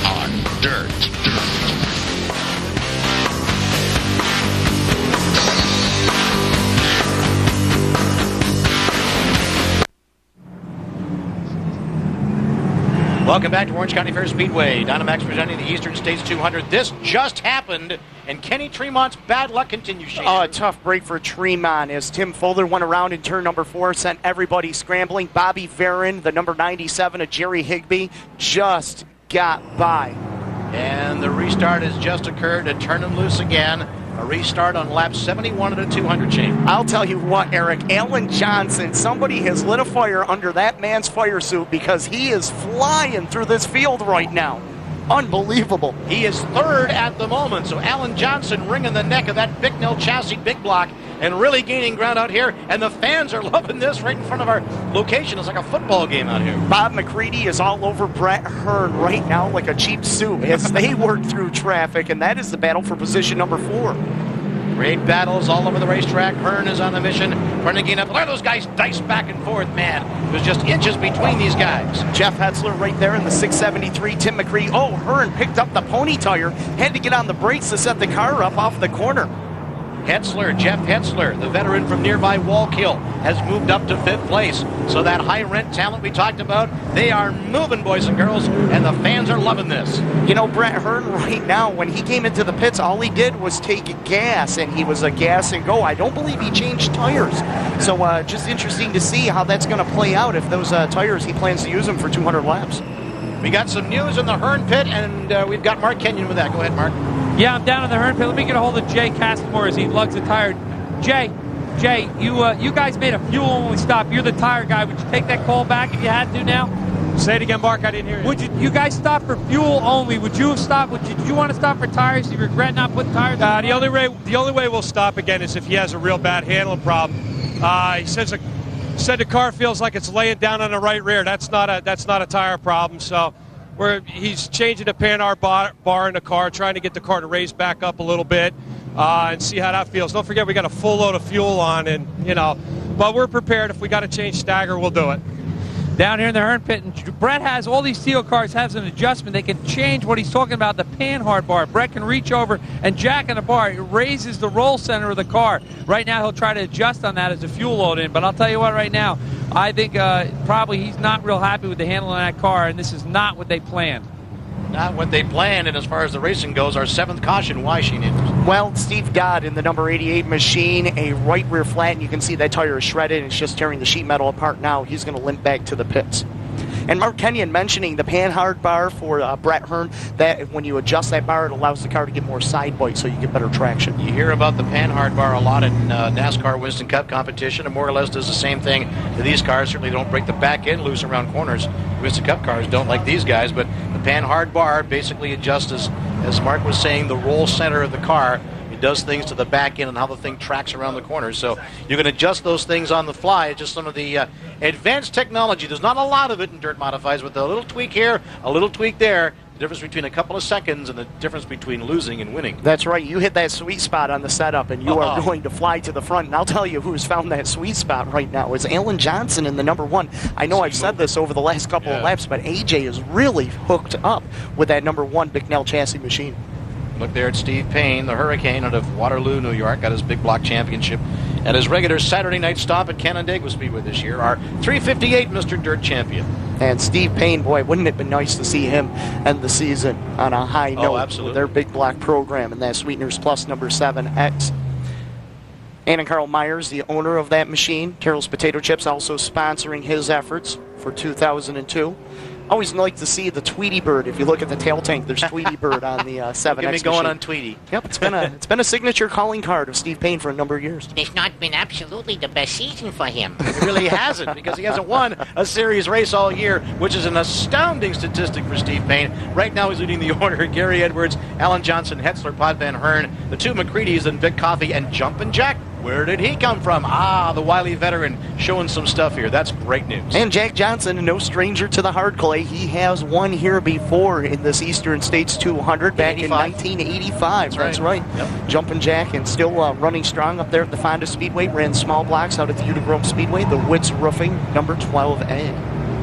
on Dirt. Welcome back to Orange County Fair Speedway. DynoMAX presenting the Eastern States 200. This just happened, and Kenny Tremont's bad luck continues. Shane. Oh, a tough break for Tremont as Tim Fuller went around in turn number 4, sent everybody scrambling. Bobby Varon, the number 97 of Jerry Higbee, just got by. And the restart has just occurred to turn him loose again. A restart on lap 71 of the 200 chain. I'll tell you what, Eric, Alan Johnson, somebody has lit a fire under that man's fire suit because he is flying through this field right now. Unbelievable. He is third at the moment, so Alan Johnson wringing the neck of that Bicknell chassis big block and really gaining ground out here, and the fans are loving this right in front of our location. It's like a football game out here. Bob McCreadie is all over Brent Hearn right now like a cheap soup as they work through traffic, and that is the battle for position number 4. Great battles all over the racetrack. Hearn is on a mission, trying to gain up. Look at those guys dice back and forth, man. There's just inches between these guys. Jeff Hetzler right there in the 673. Tim McCreadie. Oh, Hearn picked up the pony tire. Had to get on the brakes to set the car up off the corner. Hetzler, Jeff Hetzler, the veteran from nearby Wallkill, has moved up to 5th place. So that high-rent talent we talked about, they are moving, boys and girls, and the fans are loving this. You know, Brent Hearn right now, when he came into the pits, all he did was take gas, and he was a gas and go. I don't believe he changed tires. So just interesting to see how that's going to play out if those tires, he plans to use them for 200 laps. We got some news in the Hearn pit, and we've got Mark Kenyon with that. Go ahead, Mark. Yeah, I'm down in the Hearn pit. Let me get a hold of Jay Castmore as he lugs the tire. Jay, you guys made a fuel-only stop. You're the tire guy. Would you take that call back if you had to now? Say it again, Mark. I didn't hear you. Would you guys stop for fuel only? Would you have stopped? Did you want to stop for tires? Do you regret not putting tires on? The only way we'll stop again is if he has a real bad handling problem. He said the car feels like it's laying down on the right rear. That's not a tire problem. So he's changing the Panhard bar in the car, trying to get the car to raise back up a little bit and see how that feels. Don't forget we got a full load of fuel on, and but we're prepared. If we got to change stagger, we'll do it. Down here in the Hearn pit, and Brett has all these steel cars has an adjustment. They can change what he's talking about, the Panhard bar. Brett can reach over and jack on the bar. It raises the roll center of the car. Right now, he'll try to adjust on that as the fuel load in. But I'll tell you what, right now, I think probably he's not real happy with the handling of that car, and this is not what they planned. Not what they planned, and as far as the racing goes, our 7th caution. Why, Sheen? Well, Steve Dodd in the number 88 machine, a right rear flat, and you can see that tire is shredded, and it's just tearing the sheet metal apart now. He's going to limp back to the pits. And Mark Kenyon mentioning the Panhard bar for Brett Hearn, that when you adjust that bar, it allows the car to get more side bite so you get better traction. You hear about the Panhard bar a lot in NASCAR Winston Cup competition, and more or less does the same thing to these cars. Certainly don't break the back end loose around corners. Winston Cup cars don't like these guys, but the Panhard bar basically adjusts, as Mark was saying, the roll center of the car. It does things to the back end and how the thing tracks around the corners. So you can adjust those things on the fly. It's just some of the advanced technology. There's not a lot of it in dirt modifieds, but a little tweak here, a little tweak there The difference between a couple of seconds and the difference between losing and winning. That's right. You hit that sweet spot on the setup, and you are going to fly to the front. And I'll tell you who's found that sweet spot right now is Alan Johnson in the number 1. I know I've said this over the last couple of laps, but AJ is really hooked up with that number 1 Bicknell chassis machine. Look there at Steve Payne, the Hurricane out of Waterloo, New York, got his big block championship at his regular Saturday night stop at Canandaigua Speedway this year. Our 358 Mr. Dirt champion. And Steve Payne, boy, wouldn't it have been nice to see him end the season on a high note absolutely. with their big block program and that Sweeteners Plus number 7X. Anna Carl Myers, the owner of that machine, Carol's Potato Chips, also sponsoring his efforts for 2002. Always like to see the Tweety Bird. If you look at the tail tank, there's Tweety Bird on the 7X Get me going machine. on Tweety. Yep, it's been a signature calling card of Steve Payne for a number of years. It's not been absolutely the best season for him. It really hasn't, because he hasn't won a series race all year, which is an astounding statistic for Steve Payne. Right now he's leading the order. Gary Edwards, Alan Johnson, Hetzler, Pod Van Hearn, the 2 McCreadies, and Vic Coffey, and Jumpin' Jack. Where did he come from? The wily veteran showing some stuff here. That's great news. And Jack Johnson, no stranger to the hard clay. He has won here before in this Eastern States 200 back in 1985. That's right. Yep. Jumpin' Jack, and still running strong up there at the Fonda Speedway. Ran small blocks out at the Utica Speedway. The Witz Roofing, number 12A.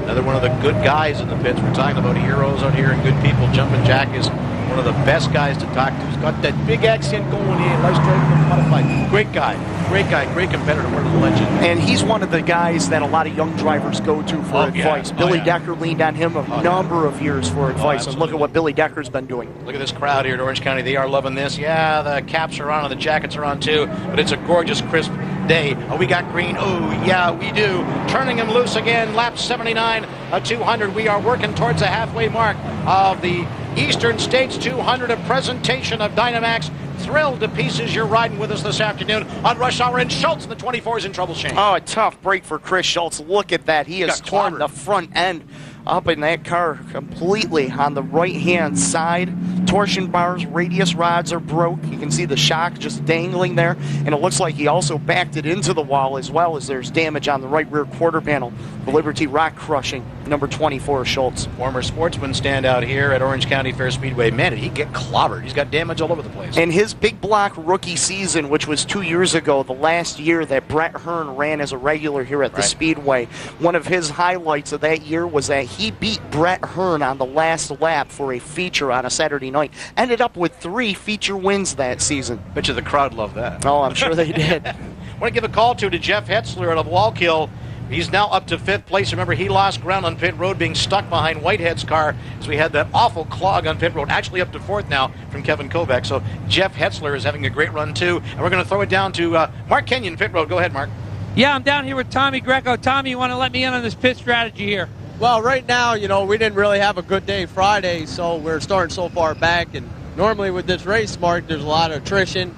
Another one of the good guys in the pits. We're talking about heroes out here and good people. Jumpin' Jack is one of the best guys to talk to. He's got that big accent going in. Let's try to modify. Great guy, great competitor, one of the legends. And he's one of the guys that a lot of young drivers go to for advice. Billy Decker leaned on him a number of years for advice, and look at what Billy Decker's been doing. Look at this crowd here at Orange County. They are loving this. Yeah, the caps are on and the jackets are on too, but it's a gorgeous, crisp day. We got green. Yeah, we do. Turning him loose again. Lap 79, 200. We are working towards the halfway mark of the Eastern States 200, a presentation of DynoMAX. Thrilled to pieces you're riding with us this afternoon on Rush Hour, and Schultz in the 24 is in trouble, Shane. A tough break for Chris Schultz. Look at that. He has torn the front end up in that car completely on the right-hand side. Torsion bars, radius rods are broke. You can see the shock just dangling there, and it looks like he also backed it into the wall as well, as there's damage on the right rear quarter panel. The Liberty rock crushing, number 24, Schultz. Former sportsman standout here at Orange County Fair Speedway. Man, did he get clobbered. He's got damage all over the place. And his big block rookie season, which was 2 years ago, the last year that Brent Hearn ran as a regular here at the Speedway, one of his highlights of that year was that he beat Brent Hearn on the last lap for a feature on a Saturday night. Ended up with 3 feature wins that season. Bet you the crowd loved that. Oh, I'm sure they did. I want to give a call to Jeff Hetzler out of Wallkill. He's now up to 5th place. Remember, he lost ground on pit road being stuck behind Whitehead's car as we had that awful clog on pit road. Actually up to 4th now from Kevin Kovac. So Jeff Hetzler is having a great run too. And we're going to throw it down to Mark Kenyon, pit road. Go ahead, Mark. Yeah, I'm down here with Tommy Greco. Tommy, you want to let me in on this pit strategy here? Well, right now, we didn't really have a good day Friday, so we're starting so far back. And normally with this race, Mark, there's a lot of attrition.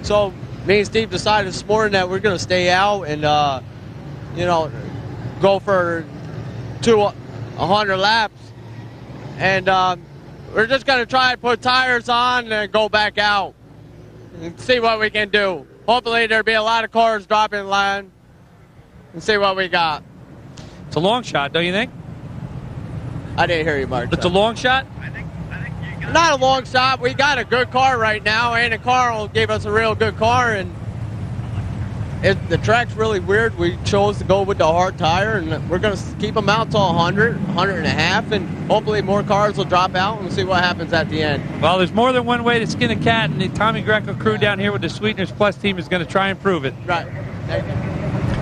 So me and Steve decided this morning that we're going to stay out and, go for 100 laps. And we're just going to try to put tires on and go back out and see what we can do. Hopefully there'll be a lot of cars dropping in line and see what we got. It's a long shot, don't you think? I didn't hear you, Mark. It's a long shot? Not a long shot. We got a good car right now, and Carl gave us a real good car, and the track's really weird. We chose to go with the hard tire, and we're going to keep them out till 100, 100 and a half, and hopefully more cars will drop out, and we'll see what happens at the end. Well, there's more than one way to skin a cat, and the Tommy Greco crew down here with the Sweeteners Plus team is going to try and prove it. Right. Thank you.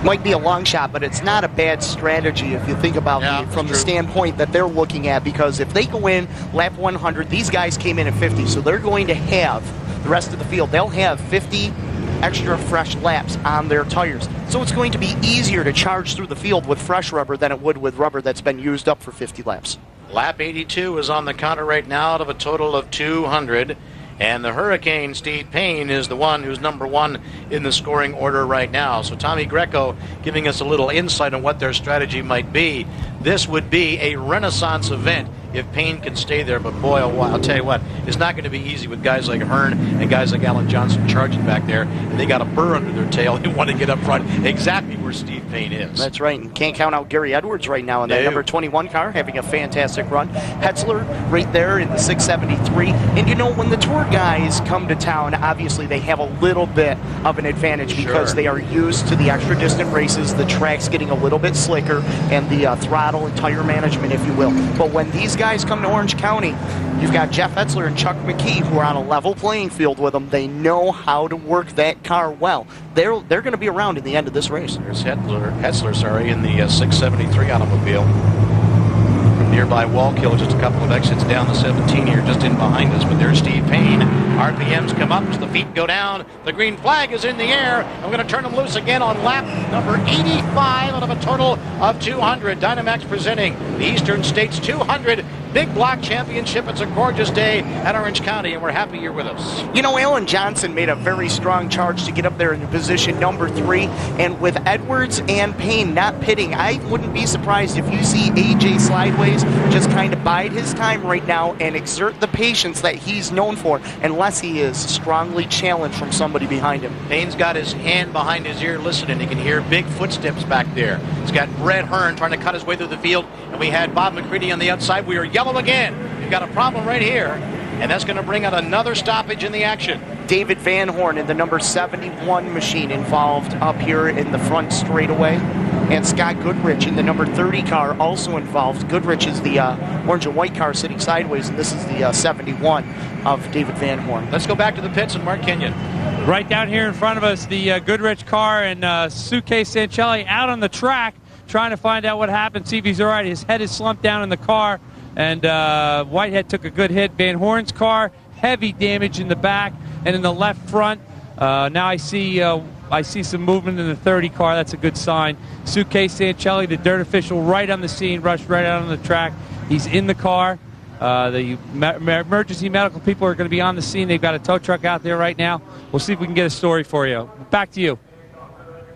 Might be a long shot, but it's not a bad strategy if you think about it from the standpoint that they're looking at, because if they go in lap 100, these guys came in at 50, so they're going to have the rest of the field. They'll have 50 extra fresh laps on their tires. So it's going to be easier to charge through the field with fresh rubber than it would with rubber that's been used up for 50 laps. Lap 82 is on the counter right now out of a total of 200. And the Hurricane, Steve Payne, is the one who's number 1 in the scoring order right now. So Tommy Greco giving us a little insight on what their strategy might be. This would be a renaissance event if Payne can stay there. But boy, I'll tell you what, it's not going to be easy with guys like Hearn and guys like Alan Johnson charging back there. And they got a burr under their tail. They want to get up front exactly where Steve Payne is. That's right. And can't count out Gary Edwards right now in that number 21 car, having a fantastic run. Hetzler right there in the 673. And you know, when the Tour guys come to town, obviously they have a little bit of an advantage because they are used to the extra distant races, the track's getting a little bit slicker, and the throttle and tire management, if you will. But when these guys come to Orange County, you've got Jeff Hetzler and Chuck McKee who are on a level playing field with them. They know how to work that car well. They're going to be around in the end of this race. There's Hetzler, in the 673 automobile. From nearby Wallkill, just a couple of exits down the 17 here, just in behind us. But there's Steve Payne. RPMs come up, the feet go down. The green flag is in the air. I'm going to turn them loose again on lap number 85 out of a total of 200. DynoMAX presenting the Eastern States 200 Big Block Championship. It's a gorgeous day at Orange County, and we're happy you're with us. You know, Alan Johnson made a very strong charge to get up there in position number 3, and with Edwards and Payne not pitting, I wouldn't be surprised if you see AJ Slideways just kind of bide his time right now and exert the patience that he's known for, unless he is strongly challenged from somebody behind him. Payne's got his hand behind his ear listening. He can hear big footsteps back there. He's got Brent Hearn trying to cut his way through the field, and we had Bob McCreadie on the outside. We are yellow again. We've got a problem right here, and that's going to bring out another stoppage in the action. David Van Horn in the number 71 machine involved up here in the front straightaway, and Scott Goodrich in the number 30 car also involved. Goodrich is the orange and white car sitting sideways, and this is the 71 of David Van Horn. Let's go back to the pits and Mark Kenyon. Right down here in front of us, the Goodrich car and Suitcase Sancelli out on the track trying to find out what happened, see if he's all right. His head is slumped down in the car, and Whitehead took a good hit. Van Horn's car, heavy damage in the back and in the left front. Now I see some movement in the 30 car. That's a good sign. Suitcase Sancelli, the dirt official, right on the scene, rushed right out on the track. He's in the car. The emergency medical people are going to be on the scene. They've got a tow truck out there right now. We'll see if we can get a story for you. Back to you.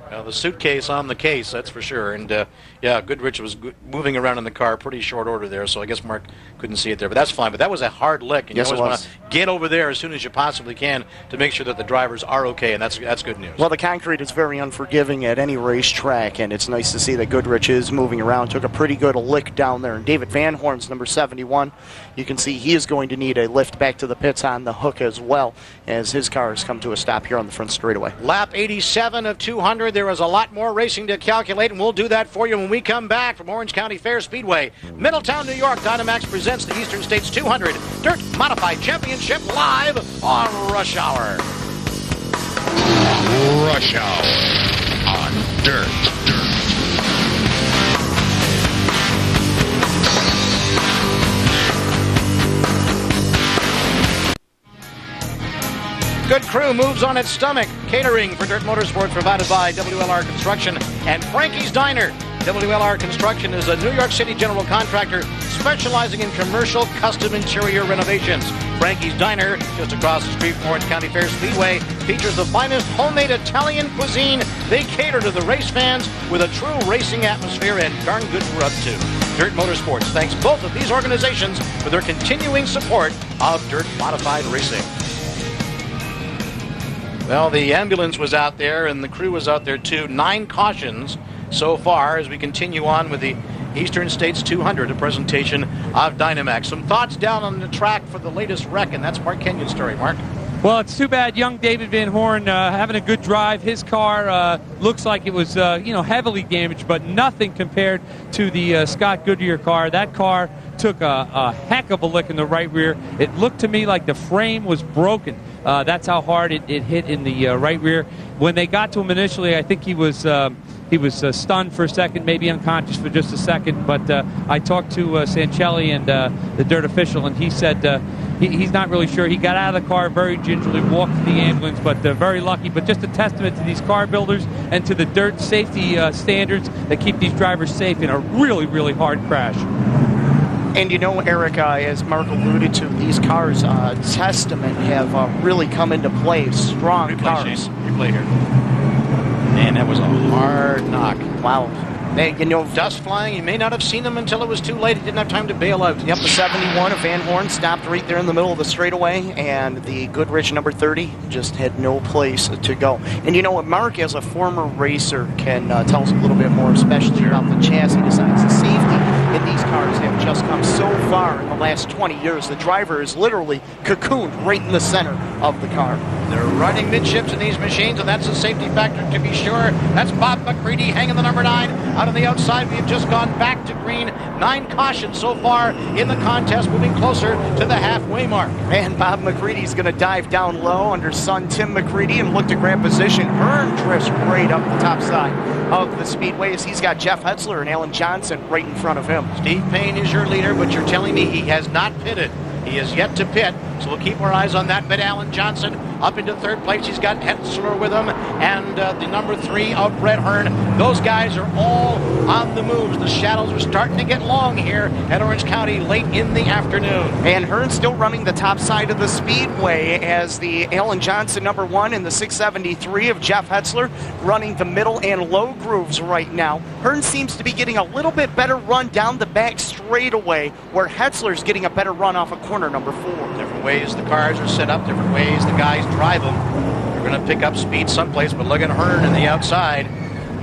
The suitcase on the case, that's for sure. And, yeah, Goodrich was moving around in the car pretty short order there, so I guess Mark couldn't see it there. But that's fine. But that was a hard lick, and you always want to get over there as soon as you possibly can to make sure that the drivers are okay, and that's good news. Well, the concrete is very unforgiving at any racetrack, and it's nice to see that Goodrich is moving around. Took a pretty good lick down there. And David Van Horn's number 71, you can see he is going to need a lift back to the pits on the hook as well, as his car has come to a stop here on the front straightaway. Lap 87 of 200. There is a lot more racing to calculate, and we'll do that for you when we come back from Orange County Fair Speedway, Middletown, New York. DynoMAX presents the Eastern States 200 Dirt Modified Championship live on Rush Hour. Rush Hour on Dirt. Good Crew moves on its stomach. Catering for Dirt Motorsports provided by WLR Construction and Frankie's Diner. WLR Construction is a New York City general contractor specializing in commercial custom interior renovations. Frankie's Diner, just across the street from Orange County Fair Speedway, features the finest homemade Italian cuisine. They cater to the race fans with a true racing atmosphere, and darn good for us too. Dirt Motorsports thanks both of these organizations for their continuing support of dirt modified racing. Well, the ambulance was out there and the crew was out there too. 9 cautions so far as we continue on with the Eastern States 200, a presentation of DynoMAX. Some thoughts down on the track for the latest wreck, and that's Mark Kenyon's story. Mark? Well, it's too bad young David Van Horn having a good drive. His car looks like it was heavily damaged, but nothing compared to the Scott Goodyear car. That car took a heck of a lick in the right rear. It looked to me like the frame was broken. That's how hard it hit in the right rear. When they got to him initially, I think he was stunned for a second, maybe unconscious for just a second. But I talked to Sancelli and the dirt official, and he said he's not really sure. He got out of the car very gingerly, walked to the ambulance, but very lucky. But just a testament to these car builders and to the dirt safety standards that keep these drivers safe in a really, really hard crash. And you know, Eric, as Mark alluded to, these cars, Testament, have really come into play. Strong cars. Replay here. Man, that was a hard knock. Wow. Dust flying. He may not have seen them until it was too late. He didn't have time to bail out. Yep, the 71 of Van Horn stopped right there in the middle of the straightaway, and the Goodrich number 30 just had no place to go. And you know what, Mark, as a former racer, can tell us a little bit more, especially about the chassis designs. The safety in these cars have just come so far in the last 20 years. The driver is literally cocooned right in the center of the car. They're running midships in these machines, and that's a safety factor to be sure. That's Bob McCreadie hanging the number 9 out on the outside. We've just gone back to green. 9 cautions so far in the contest, moving closer to the halfway mark. And Bob McCreadie's going to dive down low under son Tim McCreadie and look to grab position. Hearn drifts right up the top side of the Speedway as he's got Jeff Hetzler and Alan Johnson right in front of him. Steve Payne is your leader, but you're telling me he has not pitted. He is yet to pit, so we'll keep our eyes on that. But Alan Johnson up into third place. He's got Hetzler with him, and the number 3 of Brent Hearn. Those guys are all on the moves. The shadows are starting to get long here at Orange County late in the afternoon. And Hearn still running the top side of the Speedway as the Alan Johnson number 1 and the 673 of Jeff Hetzler running the middle and low grooves right now. Hearn seems to be getting a little bit better run down the back straightaway, where Hetzler's getting a better run off of corner number 4. Different ways the cars are set up, different ways the guys drive them. They're going to pick up speed someplace, but look at Hearn in the outside.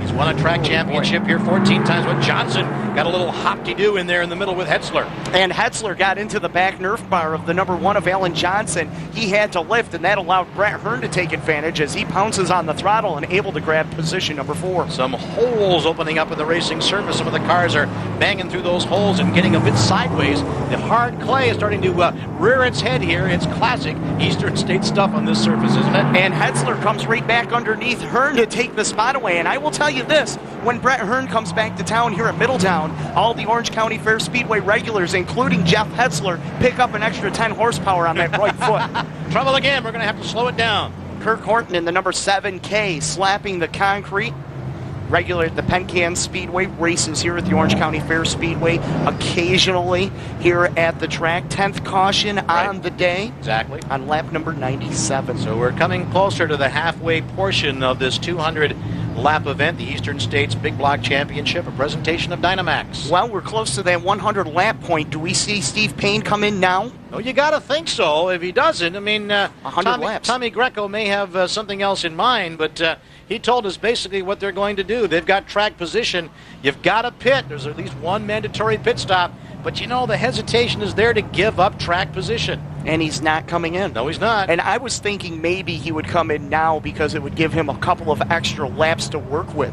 He's won a track championship here 14 times, but Johnson got a little hop-de-doo in there in the middle with Hetzler. And Hetzler got into the back Nerf bar of the number 1 of Alan Johnson. He had to lift, and that allowed Brent Hearn to take advantage as he pounces on the throttle and able to grab position number 4. Some holes opening up in the racing surface. Some of the cars are banging through those holes and getting a bit sideways. The hard clay is starting to rear its head here. It's classic Eastern State stuff on this surface, isn't it? And Hetzler comes right back underneath Hearn to take the spot away. And I will tell you this, when Brent Hearn comes back to town here at Middletown, all the Orange County Fair Speedway regulars, including Jeff Hetzler, pick up an extra 10 horsepower on that right foot. Trouble again. We're going to have to slow it down. Kirk Horton in the number 7K slapping the concrete. Regular at the Pencan Speedway, races here at the Orange County Fair Speedway, occasionally here at the track. 10th caution on the day. Exactly. On lap number 97. So we're coming closer to the halfway portion of this 200-lap event, the Eastern States Big Block Championship, a presentation of DynoMAX. Well, we're close to that 100-lap point. Do we see Steve Payne come in now? Oh, you got to think so. If he doesn't, I mean, 100 laps. Tommy Greco may have something else in mind, but he told us basically what they're going to do. They've got track position. You've got to pit. There's at least one mandatory pit stop. But, you know, the hesitation is there to give up track position. And he's not coming in. No, he's not. And I was thinking maybe he would come in now because it would give him a couple of extra laps to work with.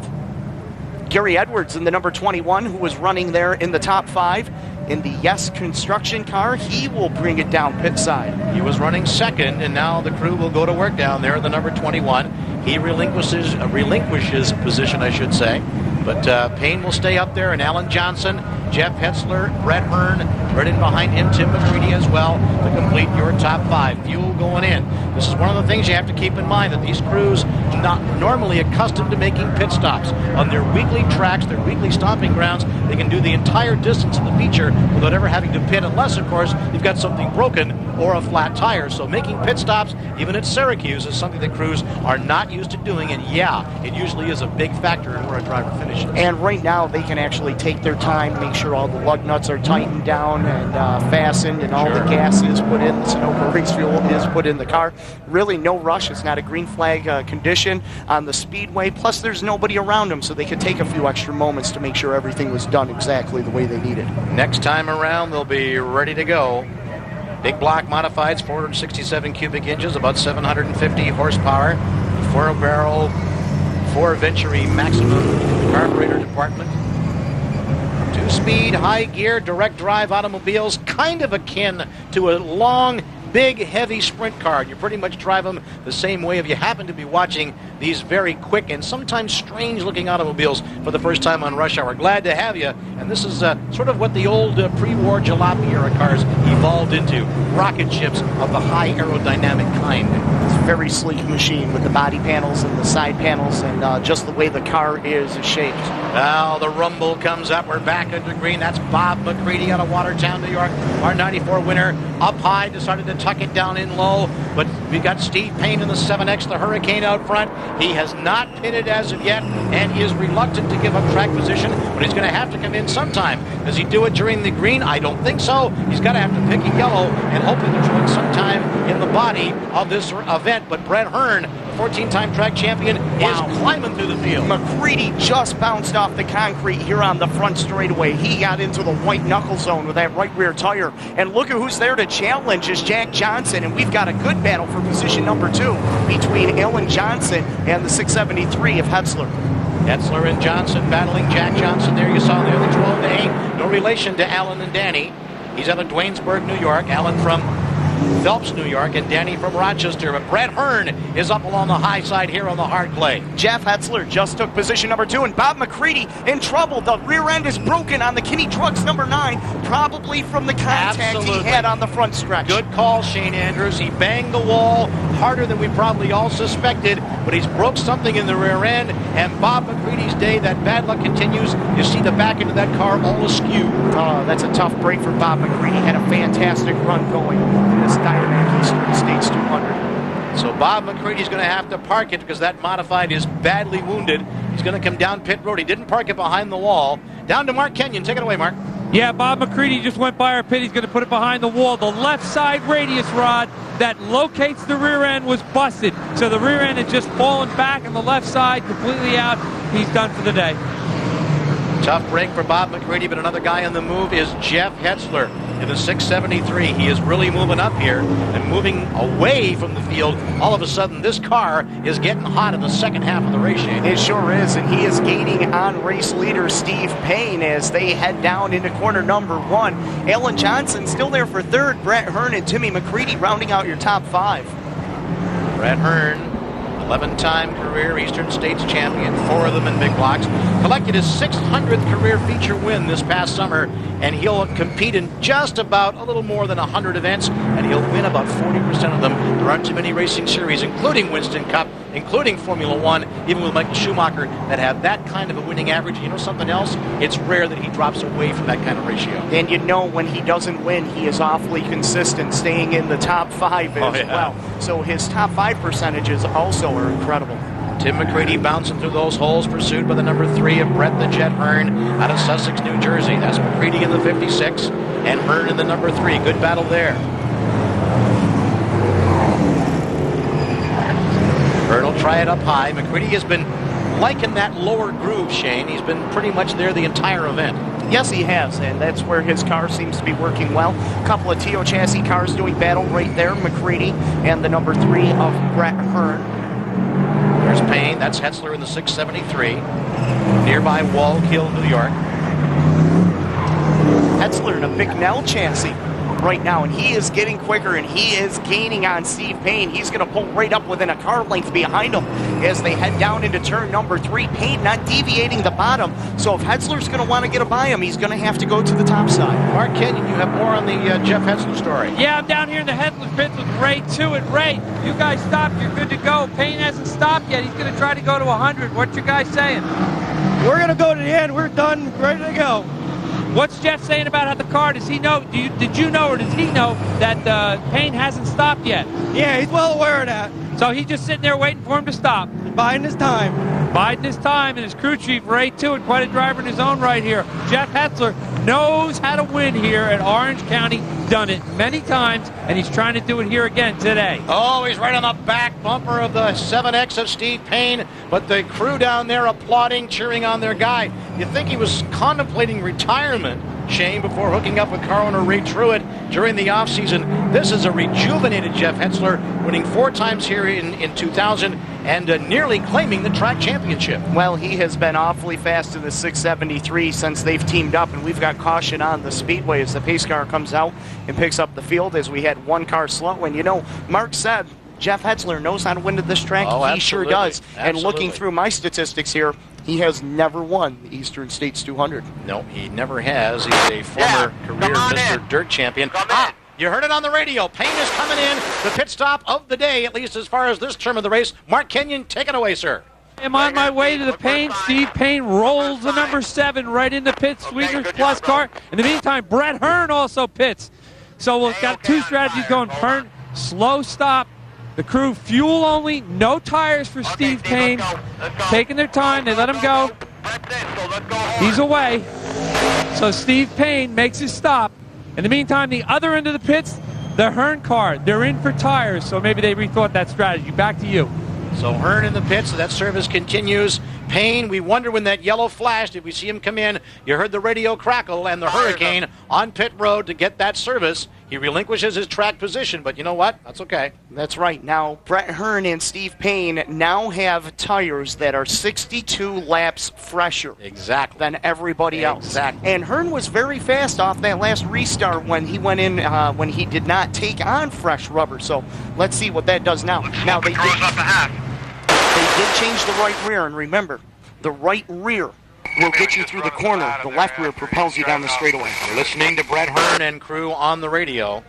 Gary Edwards in the number 21, who was running there in the top 5 in the Yes Construction car, he will bring it down pit side. He was running second, and now the crew will go to work down there in the number 21. He relinquishes position, I should say. But Payne will stay up there, and Alan Johnson, Jeff Hetzler, Brent Hearn, right in behind him, Tim McCreadie as well, to complete your top 5. Fuel going in. This is one of the things you have to keep in mind, that these crews are not normally accustomed to making pit stops. On their weekly tracks, their weekly stomping grounds, they can do the entire distance of the feature without ever having to pit, unless, of course, you've got something broken or a flat tire. So making pit stops, even at Syracuse, is something that crews are not used to doing, and yeah, it usually is a big factor in where a driver finishes. And right now, they can actually take their time, make sure all the lug nuts are tightened down and fastened, and all the gas is put in, the Sunoco race fuel is put in the car. Really no rush. It's not a green flag condition on the Speedway. Plus, there's nobody around them, so they could take a few extra moments to make sure everything was done exactly the way they needed. Next time around, they'll be ready to go. Big block modifieds, 467 cubic inches, about 750 horsepower. 4-barrel, 4-Venturi maximum carburetor department. 2-speed, high gear, direct drive automobiles, kind of akin to a long, big, heavy sprint car. You pretty much drive them the same way if you happen to be watching these very quick and sometimes strange-looking automobiles for the first time on Rush Hour. Glad to have you. And this is sort of what the old pre-war jalopy-era cars evolved into. Rocket ships of the high aerodynamic kind. It's a very sleek machine with the body panels and the side panels and just the way the car is shaped. Now the rumble comes up. We're back under green. That's Bob McCreadie out of Watertown, New York. Our 94 winner up high, decided to tuck it down in low. But we got Steve Payne in the 7X, the Hurricane out front. He has not pitted as of yet, and he is reluctant to give up track position, but he's going to have to come in sometime. Does he do it during the green? I don't think so. He's got to have to pick a yellow and hopefully to throw it sometime in the body of this event. But Brent Hearn, 14-time track champion, is climbing through the field. McCreadie just bounced off the concrete here on the front straightaway. He got into the white knuckle zone with that right rear tire. And look at who's there to challenge is Jack Johnson. And we've got a good battle for position number 2 between Alan Johnson and the 673 of Hetzler. Hetzler and Johnson battling Jack Johnson there. You saw there the 12-8. No relation to Alan and Danny. He's out of Duanesburg, New York. Alan from Phelps, New York, and Danny from Rochester. But Brent Hearn is up along the high side here on the hard clay. Jeff Hetzler just took position number 2, and Bob McCreadie in trouble. The rear end is broken on the Kinney Trucks number 9, probably from the contact he had on the front stretch. Good call, Shane Andrews. He banged the wall harder than we probably all suspected, but he's broke something in the rear end, and Bob McCreadie's day, that bad luck continues. You see the back end of that car all askew. Oh, that's a tough break for Bob McCreadie. Had a fantastic run going in this DynoMAX Eastern States 200. So Bob McCreadie's going to have to park it because that modified is badly wounded. He's going to come down pit road. He didn't park it behind the wall. Down to Mark Kenyon. Take it away, Mark. Yeah, Bob McCreadie just went by our pit. He's going to put it behind the wall. The left side radius rod that locates the rear end was busted. So the rear end had just fallen back and the left side completely out. He's done for the day. Tough break for Bob McCreadie, but another guy on the move is Jeff Hetzler in the 673. He is really moving up here and moving away from the field. All of a sudden, this car is getting hot in the second half of the race. It sure is, and he is gaining on race leader Steve Payne as they head down into corner number 1. Alan Johnson still there for 3rd. Brent Hearn and Timmy McCreadie rounding out your top 5. Brent Hearn, 11-time career Eastern States champion, 4 of them in big blocks. Collected his 600th career feature win this past summer, and he'll compete in just about a little more than 100 events, and he'll win about 40% of them. There aren't too many racing series, including Winston Cup, including Formula One, even with Michael Schumacher, that have that kind of a winning average. You know something else? It's rare that he drops away from that kind of ratio. And you know when he doesn't win, he is awfully consistent, staying in the top 5 as well. So his top 5 percentages also are incredible. Tim McCreadie bouncing through those holes, pursued by the number 3 of Brett the Jet Hearn out of Sussex, New Jersey. That's McCreadie in the 56 and Hearn in the number 3. Good battle there. Hearn will try it up high. McCreadie has been liking that lower groove, Shane. He's been pretty much there the entire event. Yes, he has, and that's where his car seems to be working well. A couple of Tio chassis cars doing battle right there, McCreadie and the number 3 of Brent Hearn. There's Payne. That's Hetzler in the 673. Nearby Wallkill, New York. Hetzler in a Bicknell chassis right now, and he is getting quicker, and he is gaining on Steve Payne. He's going to pull right up within a car length behind him as they head down into turn number 3. Payne not deviating the bottom, so if Hetzler's going to want to get by him, he's going to have to go to the top side. Mark Kenyon, you have more on the Jeff Hetzler story. Yeah, I'm down here in the Hetzler pits with Ray 2. And Ray, you guys stopped. You're good to go. Payne hasn't stopped yet. He's going to try to go to 100. What's your guy saying? We're going to go to the end. We're done, ready to go. What's Jeff saying about how the car? Does he know? Did you know, or does he know that Payne hasn't stopped yet? Yeah, he's well aware of that. So he's just sitting there waiting for him to stop. Biding his time. Biding his time, and his crew chief, Ray Tewitt, quite a driver in his own right here. Jeff Hetzler knows how to win here at Orange County. Done it many times, and he's trying to do it here again today. Oh, he's right on the back bumper of the 7X of Steve Payne, but the crew down there applauding, cheering on their guy. You think he was contemplating retirement, Shane, before hooking up with car owner Ray Truitt during the offseason. This is a rejuvenated Jeff Hetzler, winning 4 times here in 2000 and nearly claiming the track championship. Well, he has been awfully fast in the 673 since they've teamed up, and we've got caution on the Speedway as the pace car comes out and picks up the field as we had 1 car slow. And you know, Mark said Jeff Hetzler knows how to win at this track. Oh, he sure does. Absolutely. And looking through my statistics here, he has never won the Eastern States 200. No, he never has. He's a former career Mr. Dirt champion. You heard it on the radio. Payne is coming in, the pit stop of the day, at least as far as this term of the race. Mark Kenyon, take it away, sir. I'm on my way to the Payne. Steve Payne rolls the number 7 right in the pit, Sweeteners Plus car. In the meantime, Brent Hearn also pits. So we've got 2 strategies going. Hearn slow stop. The crew fuel only, no tires for Steve Payne. Taking their time, they let him go. He's away. So Steve Payne makes his stop. In the meantime, the other end of the pits, the Hearn car, they're in for tires, so maybe they rethought that strategy. Back to you. So Hearn in the pits, so that service continues. Payne, we wonder when that yellow flashed, did we see him come in? You heard the radio crackle and the Hurricane on pit road to get that service. He relinquishes his track position, but you know what? That's okay. That's right. Now, Brent Hearn and Steve Payne now have tires that are 62 laps fresher than everybody else. Exactly. And Hearn was very fast off that last restart when he went in, when he did not take on fresh rubber. So let's see what that does now. Now, they did change the right rear, and remember, the right rear will get you through the corner. The left rear propels you down the straightaway. You're listening to Brent Hearn and crew on the radio.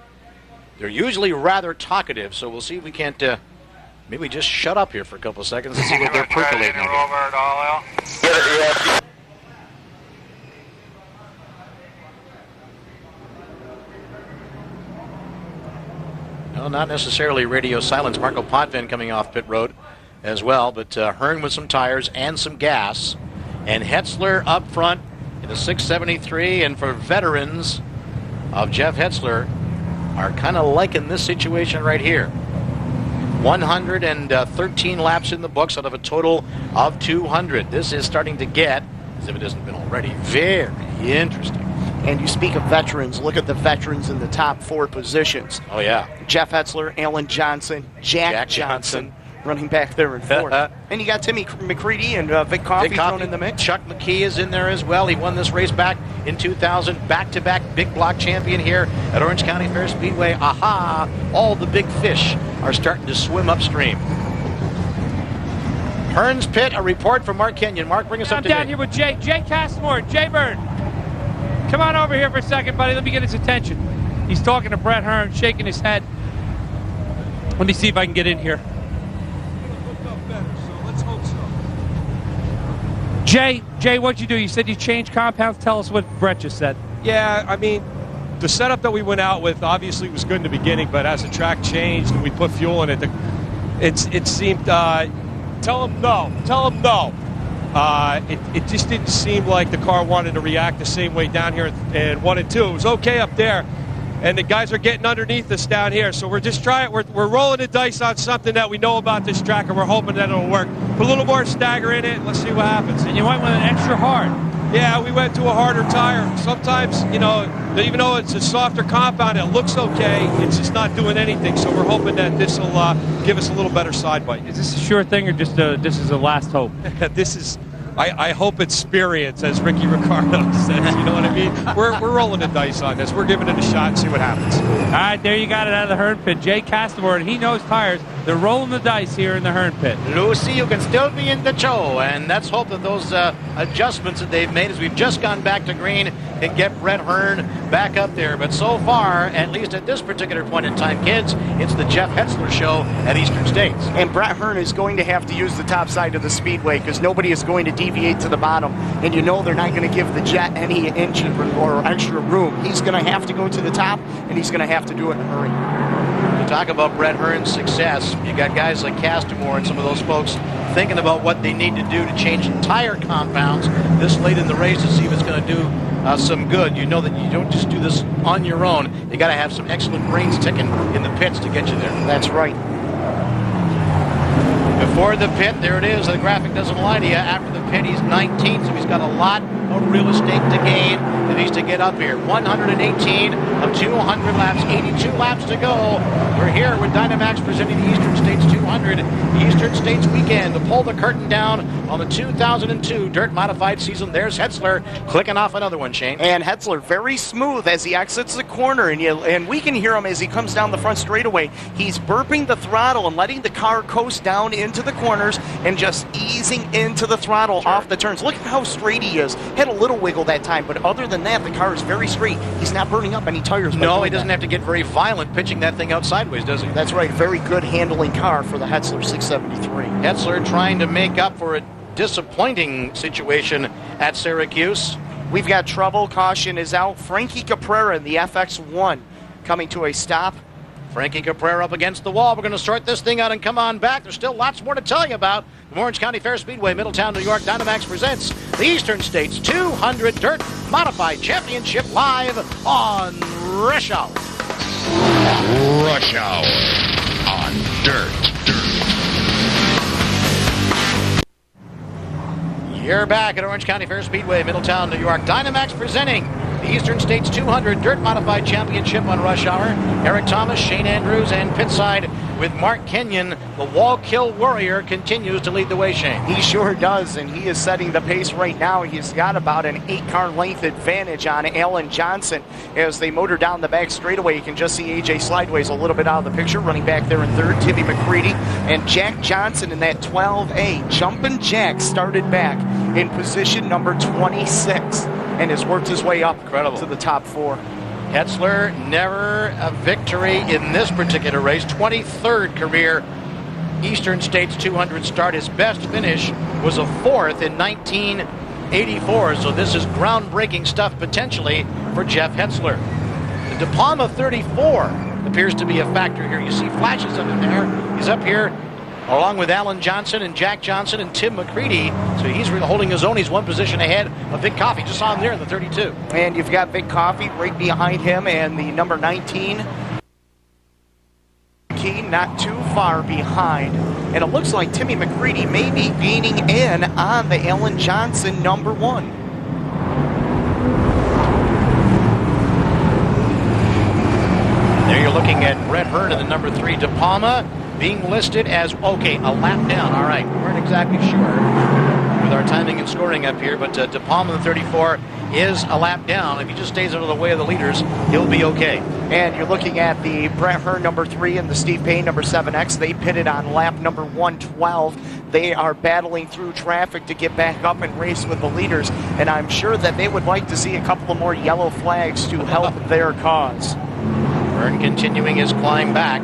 They're usually rather talkative, so we'll see if we can't maybe just shut up here for a couple of seconds and see what they're percolating on. No, not necessarily radio silence. Marco Potvin coming off pit road as well, but Hearn with some tires and some gas. And Hetzler up front in the 673, and for veterans of Jeff Hetzler are kind of liking this situation right here. 113 laps in the books out of a total of 200. This is starting to get, as if it hasn't been already, very interesting. And you speak of veterans, look at the veterans in the top 4 positions. Oh, yeah. Jeff Hetzler, Alan Johnson, Jack Johnson. Running back there in 4th. And you got Timmy McCreadie and Vic Coffey thrown in the mix. Chuck McKee is in there as well. He won this race back in 2000. Back-to-back big block champion here at Orange County Fair Speedway. Aha! All the big fish are starting to swim upstream. Hearn's pit, a report from Mark Kenyon. Mark, bring us up to date. I'm down here with Jay Castmore. Jay Bird, come on over here for a second, buddy. Let me get his attention. He's talking to Brent Hearn, shaking his head. Let me see if I can get in here. Jay, what'd you do? You said you changed compounds. Tell us what Brett just said. Yeah, I mean, the setup that we went out with obviously was good in the beginning, but as the track changed and we put fuel in it, it seemed, tell him no. It just didn't seem like the car wanted to react the same way down here in 1 and 2. It was okay up there, and the guys are getting underneath us down here. So we're just trying. We're rolling the dice on something that we know about this track, and we're hoping that it'll work. Put a little more stagger in it. Let's see what happens. And you went with an extra hard. Yeah, we went to a harder tire. Sometimes, you know, even though it's a softer compound, it looks okay. It's just not doing anything. So we're hoping that this will give us a little better side bite. Is this a sure thing, or just this is a last hope? This is. I hope experience, as Ricky Ricardo says. You know what I mean? We're rolling the dice on this. We're giving it a shot and see what happens. All right, there you got it out of the Hearn pit. Jay Castmore, and he knows tires. They're rolling the dice here in the Hearn pit. Lucy, you can still be in the show, and let's hope that those adjustments that they've made as we've just gone back to green can get Brent Hearn back up there. But so far, at least at this particular point in time, kids, it's the Jeff Hetzler show at Eastern States. And Brent Hearn is going to have to use the top side of the speedway because nobody is going to deviate to the bottom. And you know they're not going to give the jet any engine or extra room. He's going to have to go to the top, and he's going to have to do it in a hurry. To talk about Brent Hearn's success, you got guys like Castamore and some of those folks thinking about what they need to do to change tire compounds this late in the race to see if it's going to do some good. You know that you don't just do this on your own. You got to have some excellent brains ticking in the pits to get you there. That's right. Before the pit, there it is. The graphic doesn't lie to you. After the pit, he's 19th, so he's got a lot of real estate to gain that he's to get up here. 118 of 200 laps, 82 laps to go. We're here with DynoMAX presenting the Eastern States 200, the Eastern States weekend. To pull the curtain down on the 2002 Dirt Modified season, there's Hetzler clicking off another one, Shane. And Hetzler very smooth as he exits the corner, and we can hear him as he comes down the front straightaway. He's burping the throttle and letting the car coast down into the corners and just easing into the throttle off the turns. Look at how straight he is. Had a little wiggle that time, but other than that, the car is very straight. He's not burning up any tires. No, he doesn't have to get very violent pitching that thing out sideways, does he? That's right. Very good handling car for the Hetzler 673. Hetzler trying to make up for a disappointing situation at Syracuse. We've got trouble. Caution is out. Frankie Caprera in the FX1 coming to a stop Frankie Caprera up against the wall. We're going to sort this thing out and come on back. There's still lots more to tell you about. From Orange County Fair Speedway, Middletown, New York, DynoMAX presents the Eastern States 200 Dirt Modified Championship live on Rush Hour. Rush Hour on Dirt. You're back at Orange County Fair Speedway, Middletown, New York. DynoMAX presenting the Eastern States 200 Dirt Modified Championship on Rush Hour. Eric Thomas, Shane Andrews, and Pitside with Mark Kenyon. The wall kill warrior continues to lead the way, Shane. He sure does, and he is setting the pace right now. He's got about an 8-car length advantage on Alan Johnson as they motor down the back straightaway. You can just see AJ Slideways a little bit out of the picture, running back there in third. Timmy McCreadie and Jack Johnson in that 12A. Jumpin' Jack started back in position number 26 and has worked his way up to the top 4. Hetzler, never a victory in this particular race. 23rd career Eastern States 200 start. His best finish was a 4th in 1984. So this is groundbreaking stuff potentially for Jeff Hetzler. The De Palma 34 appears to be a factor here. You see flashes of him there. He's up here along with Alan Johnson and Jack Johnson and Tim McCreadie. So he's really holding his own. He's one position ahead of Vic Coffey. Just saw him there in the 32. And you've got Vic Coffey right behind him and the number 19. McKee not too far behind. And it looks like Timmy McCreadie may be gaining in on the Alan Johnson number 1. There you're looking at Brent Hearn in the number 3 De Palma, being listed as, okay, a lap down. All right, we weren't exactly sure with our timing and scoring up here, but De Palma, the 34, is a lap down. If he just stays out of the way of the leaders, he'll be okay. And you're looking at the Brent Hearn number 3 and the Steve Payne number 7X. They pitted on lap number 112. They are battling through traffic to get back up and race with the leaders, and I'm sure that they would like to see a couple of more yellow flags to help their cause. Hearn continuing his climb back.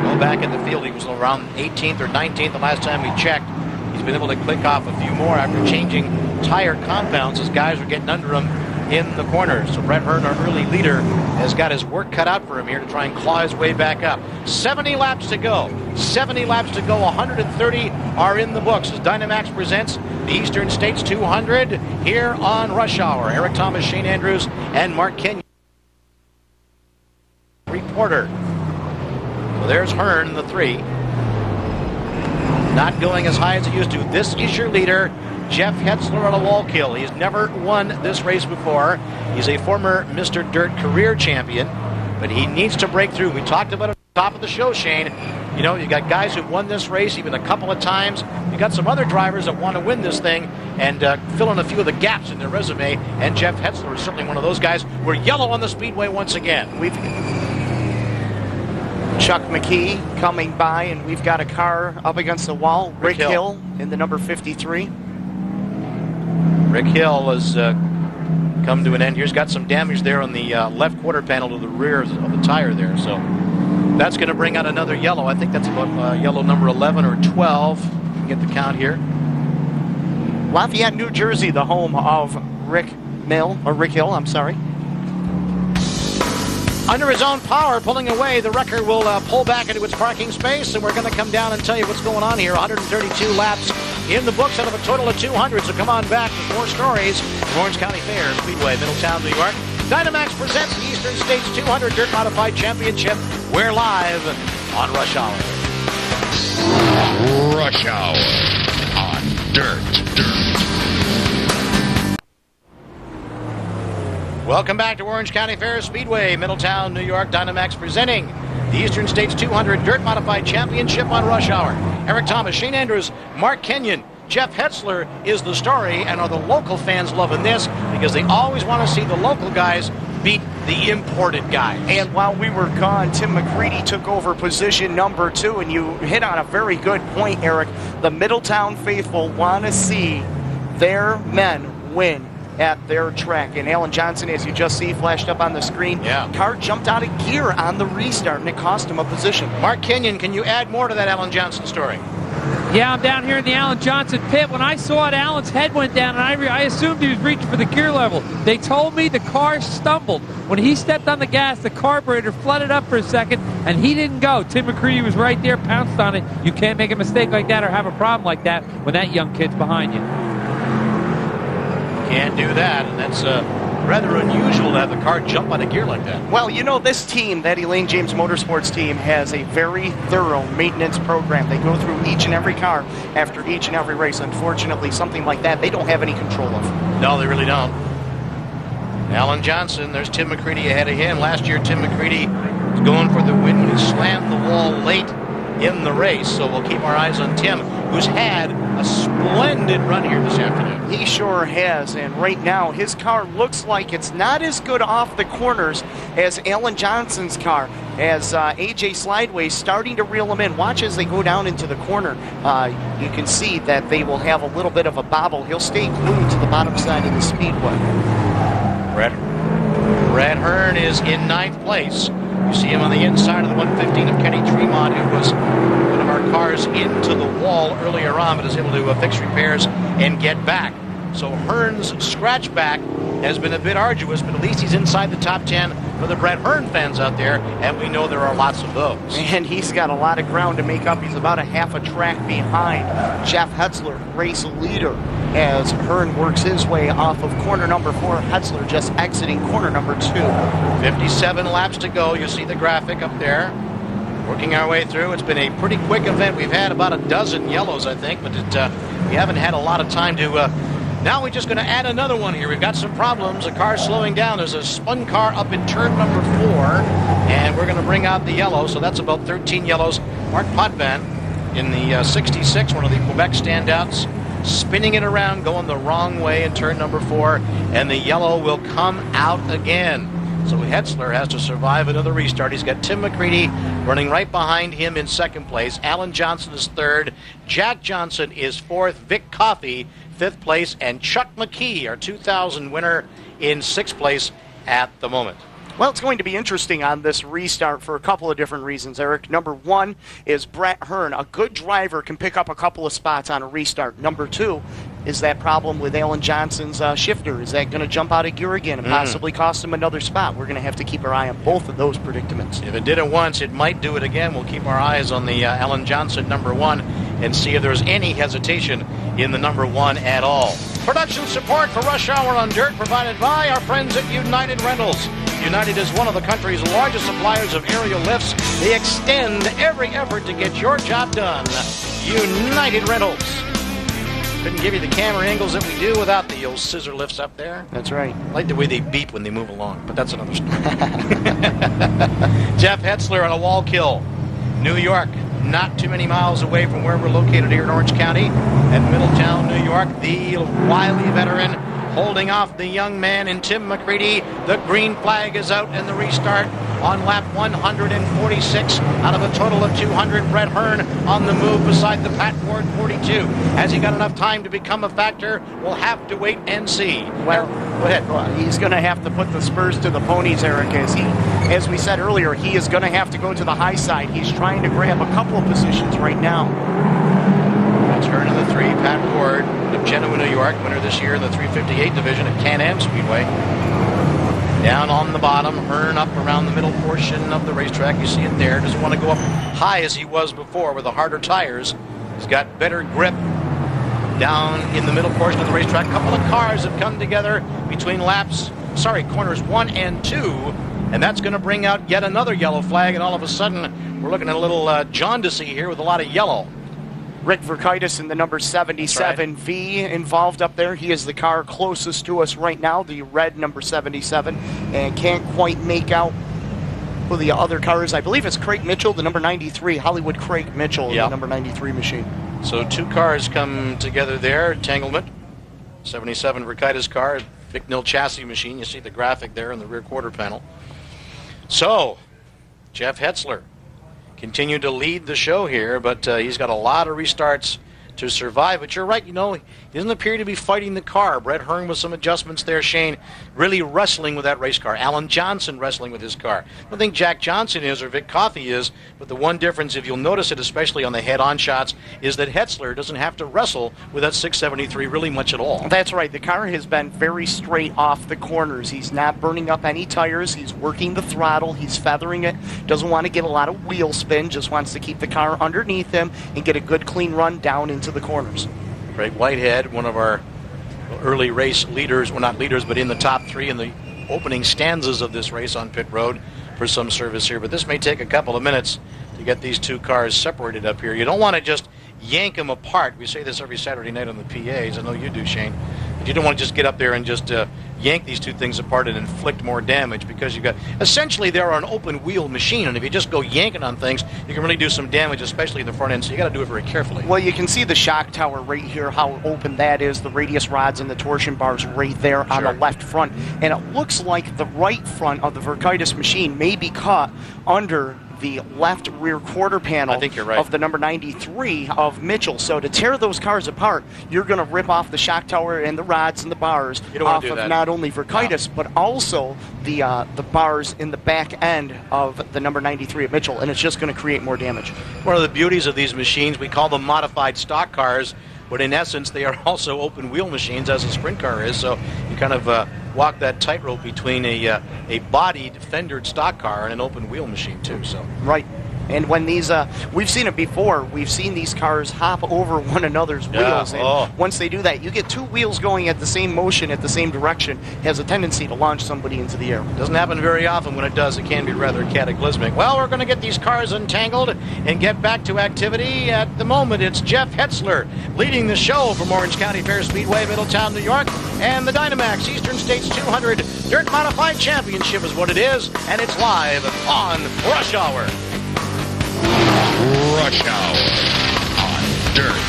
Well, back in the field, he was around 18th or 19th the last time we checked. He's been able to click off a few more after changing tire compounds as guys are getting under him in the corners. So Brent Hearn, our early leader, has got his work cut out for him here to try and claw his way back up. 70 laps to go. 70 laps to go. 130 are in the books as DynoMAX presents the Eastern States 200 here on Rush Hour. Eric Thomas, Shane Andrews, and Mark Kenyon. Reporter. So there's Hearn, the 3. Not going as high as he used to. This is your leader, Jeff Hetzler, on a wall kill. He's never won this race before. He's a former Mr. Dirt career champion, but he needs to break through. We talked about it at the top of the show, Shane. You know, you got guys who've won this race even a couple of times. You got some other drivers that want to win this thing and fill in a few of the gaps in their resume, and Jeff Hetzler is certainly one of those guys. We're yellow on the speedway once again. We've Chuck McKee coming by, and we've got a car up against the wall. Rick Hill in the number 53. Rick Hill has come to an end here. He's got some damage there on the left quarter panel to the rear of the tire there. So that's going to bring out another yellow. I think that's about yellow number 11 or 12. You can get the count here. Lafayette, New Jersey, the home of Rick Hill, I'm sorry. Under his own power, pulling away, the wrecker will pull back into its parking space, and we're going to come down and tell you what's going on here. 132 laps in the books out of a total of 200, so come on back with more stories from Orange County Fair, Speedway, Middletown, New York. DynoMAX presents the Eastern States 200 Dirt Modified Championship. We're live on Rush Hour. Rush Hour on Dirt. Welcome back to Orange County Fair Speedway, Middletown, New York. DynoMAX presenting the Eastern States 200 Dirt Modified Championship on Rush Hour. Eric Thomas, Shane Andrews, Mark Kenyon, Jeff Hetzler is the story, and are the local fans loving this because they always want to see the local guys beat the imported guys. And while we were gone, Tim McCreadie took over position number 2, and you hit on a very good point, Eric. The Middletown faithful want to see their men win at their track. And Alan Johnson, as you just see flashed up on the screen, car jumped out of gear on the restart, and it cost him a position. Mark Kenyon, can you add more to that Alan Johnson story? Yeah, I'm down here in the Alan Johnson pit. When I saw it, Alan's head went down, and I assumed he was reaching for the gear level. They told me the car stumbled. When he stepped on the gas, the carburetor flooded up for a second. and he didn't go. Tim McCreadie was right there, pounced on it. You can't make a mistake like that or have a problem like that when that young kid's behind you. Can't do that, and that's rather unusual to have the car jump on a gear like that. Well, you know, this team, that Elaine James Motorsports team, has a very thorough maintenance program. They go through each and every car after each and every race. Unfortunately, something like that, they don't have any control of. No, they really don't. Alan Johnson, there's Tim McCreadie ahead of him. Last year, Tim McCreadie was going for the win when he slammed the wall late in the race, so we'll keep our eyes on Tim, who's had a splendid run here this afternoon. He sure has, and right now his car looks like it's not as good off the corners as Alan Johnson's car, as AJ Slideway's starting to reel them in. Watch as they go down into the corner. You can see that they will have a little bit of a bobble. He'll stay glued to the bottom side of the Speedway. Brent Hearn is in ninth place. You see him on the inside of the 115 of Kenny Tremont, who was one of our cars into the wall earlier on, but is able to fix repairs and get back. So Hearn's scratch back has been a bit arduous, but at least he's inside the top 10 for the Brent Hearn fans out there, and we know there are lots of those. And he's got a lot of ground to make up. He's about a half a track behind Jeff Hetzler, race leader, as Hearn works his way off of corner number 4. Hetzler just exiting corner number 2. 57 laps to go. You see the graphic up there. Working our way through. It's been a pretty quick event. We've had about a dozen yellows, I think, but we haven't had a lot of time to... Now we're just going to add another one here. We've got some problems. The car's slowing down. There's a spun car up in turn number 4, and we're going to bring out the yellow, so that's about 13 yellows. Mark Potvin in the 66, one of the Quebec standouts, spinning it around, going the wrong way in turn number 4, and the yellow will come out again. So Hetzler has to survive another restart. He's got Tim McCreadie running right behind him in second place. Alan Johnson is third. Jack Johnson is fourth. Vic Coffey, fifth place. And Chuck McKee, our 2000 winner, in sixth place at the moment. Well, it's going to be interesting on this restart for a couple of different reasons, Eric. Number 1 is Brent Hearn. A good driver can pick up a couple of spots on a restart. Number 2 is that problem with Alan Johnson's shifter. Is that going to jump out of gear again and possibly cost him another spot? We're going to have to keep our eye on both of those predicaments. If it did it once, it might do it again. We'll keep our eyes on the Alan Johnson number 1 and see if there's any hesitation in the number 1 at all. Production support for Rush Hour on Dirt provided by our friends at United Rentals. United is one of the country's largest suppliers of aerial lifts. They extend every effort to get your job done. United Rentals. Couldn't give you the camera angles that we do without the old scissor lifts up there. That's right. I like the way they beep when they move along, but that's another story. Jeff Hetzler on a wall kill. New York, not too many miles away from where we're located here in Orange County. At Middletown, New York, the wily veteran holding off the young man in Tim McCreadie. The green flag is out in the restart on lap 146 out of a total of 200. Brent Hearn on the move beside the Pat Ward 42. Has he got enough time to become a factor? We'll have to wait and see. Well, go ahead. Well, he's going to have to put the spurs to the ponies, Eric, as we said earlier, he is going to have to go to the high side. He's trying to grab a couple of positions right now. Turn in the 3, Pat Ward of Genoa, New York, winner this year in the 358 division at Can-Am Speedway. Down on the bottom, Hearn up around the middle portion of the racetrack. You see it there. Doesn't want to go up high as he was before with the harder tires. He's got better grip down in the middle portion of the racetrack. A couple of cars have come together between corners 1 and 2, and that's going to bring out yet another yellow flag, and all of a sudden we're looking at a little jaundicey here with a lot of yellow. Rick Verkaitis in the number 77 V involved up there. He is the car closest to us right now, the red number 77, and can't quite make out who the other car is. I believe it's Craig Mitchell, the number 93, Hollywood Craig Mitchell, the number 93 machine. So 2 cars come together there, entanglement. 77 Verkaitis car, Bicknell chassis machine. You see the graphic there in the rear quarter panel. So, Jeff Hetzler continued to lead the show here, but he's got a lot of restarts to survive. But you're right, he doesn't appear to be fighting the car. Brent Hearn with some adjustments there, Shane, really wrestling with that race car. Alan Johnson wrestling with his car. I don't think Jack Johnson is or Vic Coffey is, but the one difference, if you'll notice it, especially on the head-on shots, is that Hetzler doesn't have to wrestle with that 673 really much at all. That's right. The car has been very straight off the corners. He's not burning up any tires. He's working the throttle. He's feathering it. Doesn't want to get a lot of wheel spin. Just wants to keep the car underneath him and get a good clean run down into the corners. Greg Whitehead, one of our early race leaders, well, not leaders, but in the top 3 in the opening stanzas of this race on pit road for some service here. But this may take a couple of minutes to get these two cars separated up here. You don't want to just yank them apart. We say this every Saturday night on the PAs. I know you do, Shane. But you don't want to just get up there and just yank these two things apart and inflict more damage, because you've got, essentially they're an open wheel machine, and if you just go yanking on things, you can really do some damage, especially in the front end, so you got to do it very carefully. Well, you can see the shock tower right here, how open that is, the radius rods and the torsion bars right there on the left front, and it looks like the right front of the Verkaitis machine may be caught under the left rear quarter panel, I think you're right, of the number 93 of Mitchell. So to tear those cars apart, you're going to rip off the shock tower and the rods and the bars off of not only Verkaitis, but also the bars in the back end of the number 93 of Mitchell, and it's just going to create more damage. One of the beauties of these machines, we call them modified stock cars, but in essence they are also open wheel machines, as a sprint car is. So you kind of walk that tightrope between a bodied, fendered stock car and an open wheel machine too. So right. And when these, we've seen it before, we've seen these cars hop over one another's wheels. And once they do that, you get two wheels going at the same motion, at the same direction, has a tendency to launch somebody into the air. Doesn't happen very often. When it does, it can be rather cataclysmic. Well, we're going to get these cars untangled and get back to activity. At the moment, it's Jeff Hetzler leading the show from Orange County Fair Speedway, Middletown, New York, and the DynoMAX Eastern States 200 Dirt Modified Championship is what it is, and it's live on Rush Hour. Rush Hour on Dirt.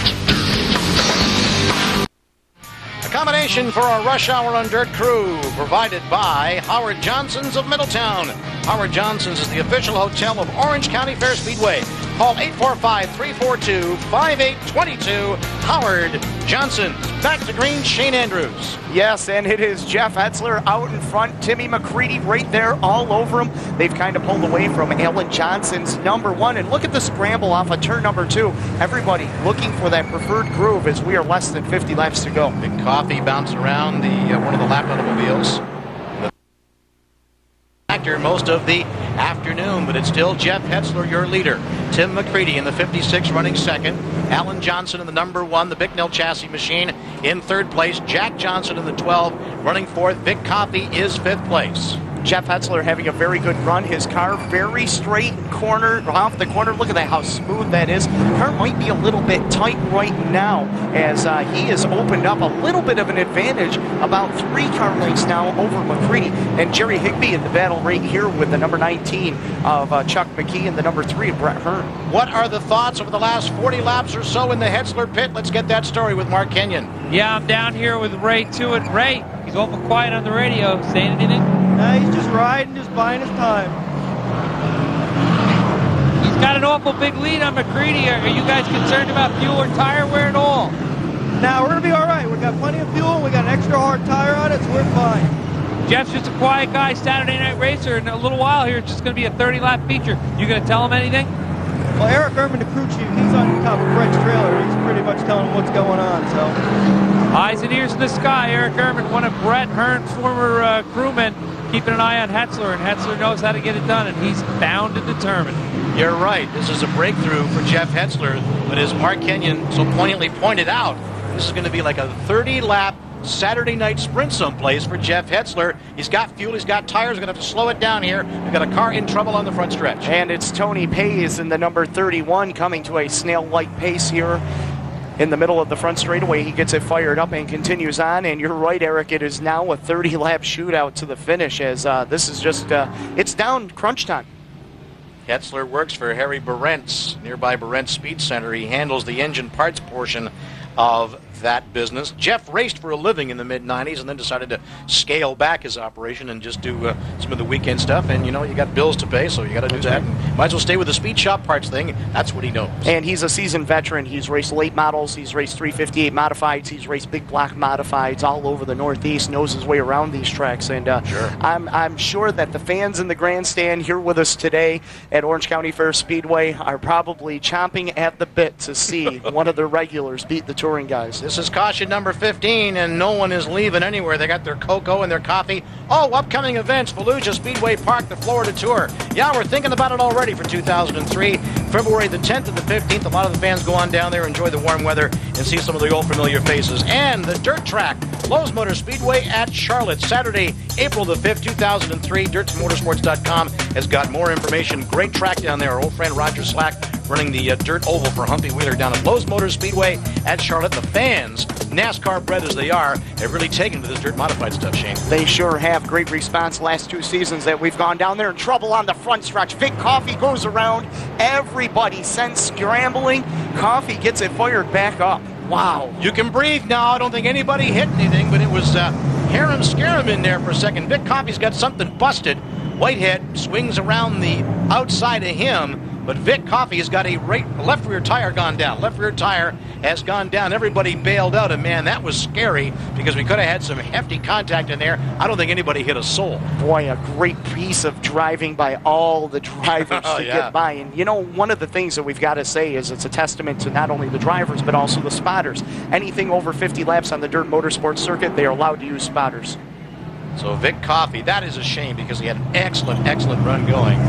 Accommodation for our Rush Hour on Dirt crew provided by Howard Johnson's of Middletown. Howard Johnson's is the official hotel of Orange County Fair Speedway. Call 845-342-5822. Howard Johnson. Back to green, Shane Andrews. Yes, and it is Jeff Hetzler out in front. Timmy McCreadie right there all over him. They've kind of pulled away from Alan Johnson's number 1. And look at the scramble off of turn number 2. Everybody looking for that preferred groove as we are less than 50 laps to go. Big Coffee bouncing around the one of the lap automobiles. Most of the afternoon, but it's still Jeff Hetzler, your leader. Tim McCreadie in the 56 running second. Alan Johnson in the number 1, the Bicknell chassis machine, in third place. Jack Johnson in the 12 running fourth. Vic Coffey is 5th place. Jeff Hetzler having a very good run. His car very straight corner, off the corner. Look at that, how smooth that is. The car might be a little bit tight right now as he has opened up a little bit of an advantage, about 3 car lengths now over McCreadie. And Jerry Higbee in the battle right here with the number 19 of Chuck McKee and the number 3 of Brent Hearn. What are the thoughts over the last 40 laps or so in the Hetzler pit? Let's get that story with Mark Kenyon. Yeah, I'm down here with Ray too. And Ray, he's awful quiet on the radio. Saying anything? He's just riding, just buying his time. He's got an awful big lead on McCreadie. Are you guys concerned about fuel or tire wear at all? Now we're going to be all right. We've got plenty of fuel. We got an extra hard tire on it, so we're fine. Jeff's just a quiet guy, Saturday night racer. In a little while here, it's just going to be a 30-lap feature. You going to tell him anything? Well, Eric Erman, the crew chief, he's on top of Brent's trailer. He's pretty much telling him what's going on, so. Eyes and ears in the sky. Eric Erman, one of Brent Hearn's former crewmen, keeping an eye on Hetzler, and Hetzler knows how to get it done, and he's bound and determined. You're right. This is a breakthrough for Jeff Hetzler, but as Mark Kenyon so poignantly pointed out, this is going to be like a 30-lap Saturday night sprint someplace for Jeff Hetzler. He's got fuel, he's got tires, going to have to slow it down here. We've got a car in trouble on the front stretch. And it's Tony Pays in the number 31 coming to a snail-like pace here in the middle of the front straightaway. He gets it fired up and continues on. And you're right, Eric, it is now a 30-lap shootout to the finish as this is just, it's down crunch time. Hetzler works for Harry Barentz, nearby Barentz Speed Center. He handles the engine parts portion of that business. Jeff raced for a living in the mid-'90s and then decided to scale back his operation and just do some of the weekend stuff. And, you got bills to pay, so you got to do that. And might as well stay with the speed shop parts thing. That's what he knows. And he's a seasoned veteran. He's raced late models. He's raced 358 modifieds. He's raced big block modifieds all over the Northeast, knows his way around these tracks. And sure. I'm sure that the fans in the grandstand here with us today at Orange County Fair Speedway are probably chomping at the bit to see one of their regulars beat the touring guys. This is caution number 15, and no one is leaving anywhere. They got their cocoa and their coffee. Oh, upcoming events, Fallujah, Speedway Park, the Florida Tour. Yeah, we're thinking about it already for 2003. February the 10th and the 15th, a lot of the fans go on down there, enjoy the warm weather, and see some of the old familiar faces. And the dirt track, Lowe's Motor Speedway at Charlotte, Saturday, April the 5th, 2003. DirtMotorsports.com has got more information. Great track down there. Our old friend Roger Slack running the dirt oval for Humpy Wheeler down at Lowe's Motor Speedway at Charlotte. The fans, NASCAR bred as they are, have really taken to this dirt modified stuff, Shane. They sure have. Great response last 2 seasons that we've gone down there. In trouble on the front stretch. Vic Coffey goes around. Everybody sends scrambling. Coffey gets it fired back up. Wow. You can breathe now. I don't think anybody hit anything, but it was Harem scare him in there for a second. Vic Coffey's got something busted. Whitehead swings around the outside of him, but Vic Coffey has got a left rear tire gone down. Left rear tire has gone down. Everybody bailed out, and man, that was scary because we could have had some hefty contact in there. I don't think anybody hit a soul. Boy, a great piece of driving by all the drivers to get by. And one of the things that we've got to say is it's a testament to not only the drivers but also the spotters. Anything over 50 laps on the dirt motorsports circuit, they are allowed to use spotters. So Vic Coffey, that is a shame because he had an excellent, excellent run going.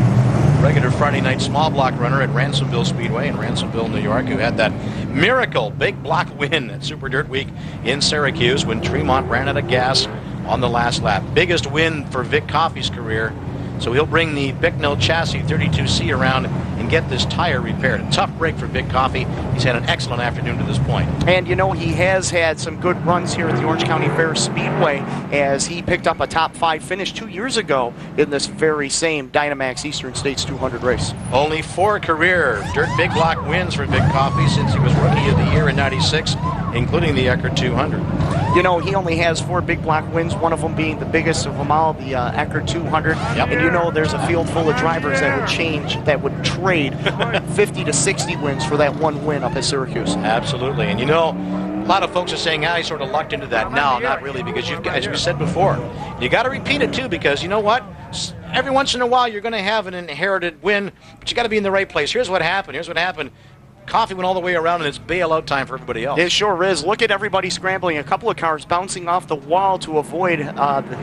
Regular Friday night small block runner at Ransomville Speedway in Ransomville, New York, who had that miracle big block win at Super Dirt Week in Syracuse when Tremont ran out of gas on the last lap. Biggest win for Vic Coffey's career. So he'll bring the Bicknell chassis 32C around and get this tire repaired. A tough break for Vic Coffey. He's had an excellent afternoon to this point. And he has had some good runs here at the Orange County Fair Speedway as he picked up a top 5 finish 2 years ago in this very same DynoMAX Eastern States 200 race. Only 4 career dirt big block wins for Vic Coffey since he was Rookie of the Year in '96, including the Eckerd 200. He only has 4 big block wins, one of them being the biggest of them all, the Eckerd 200. Yep. And there's a field full of drivers that would trade 50 to 60 wins for that one win up at Syracuse. Absolutely. And a lot of folks are saying, he sort of lucked into that. No, not really, because as we said before, you got to repeat it too, because you know what? Every once in a while you're going to have an inherited win, but you got to be in the right place. Here's what happened. Coffey went all the way around, and it's bailout time for everybody else. It sure is. Look at everybody scrambling. A couple of cars bouncing off the wall to avoid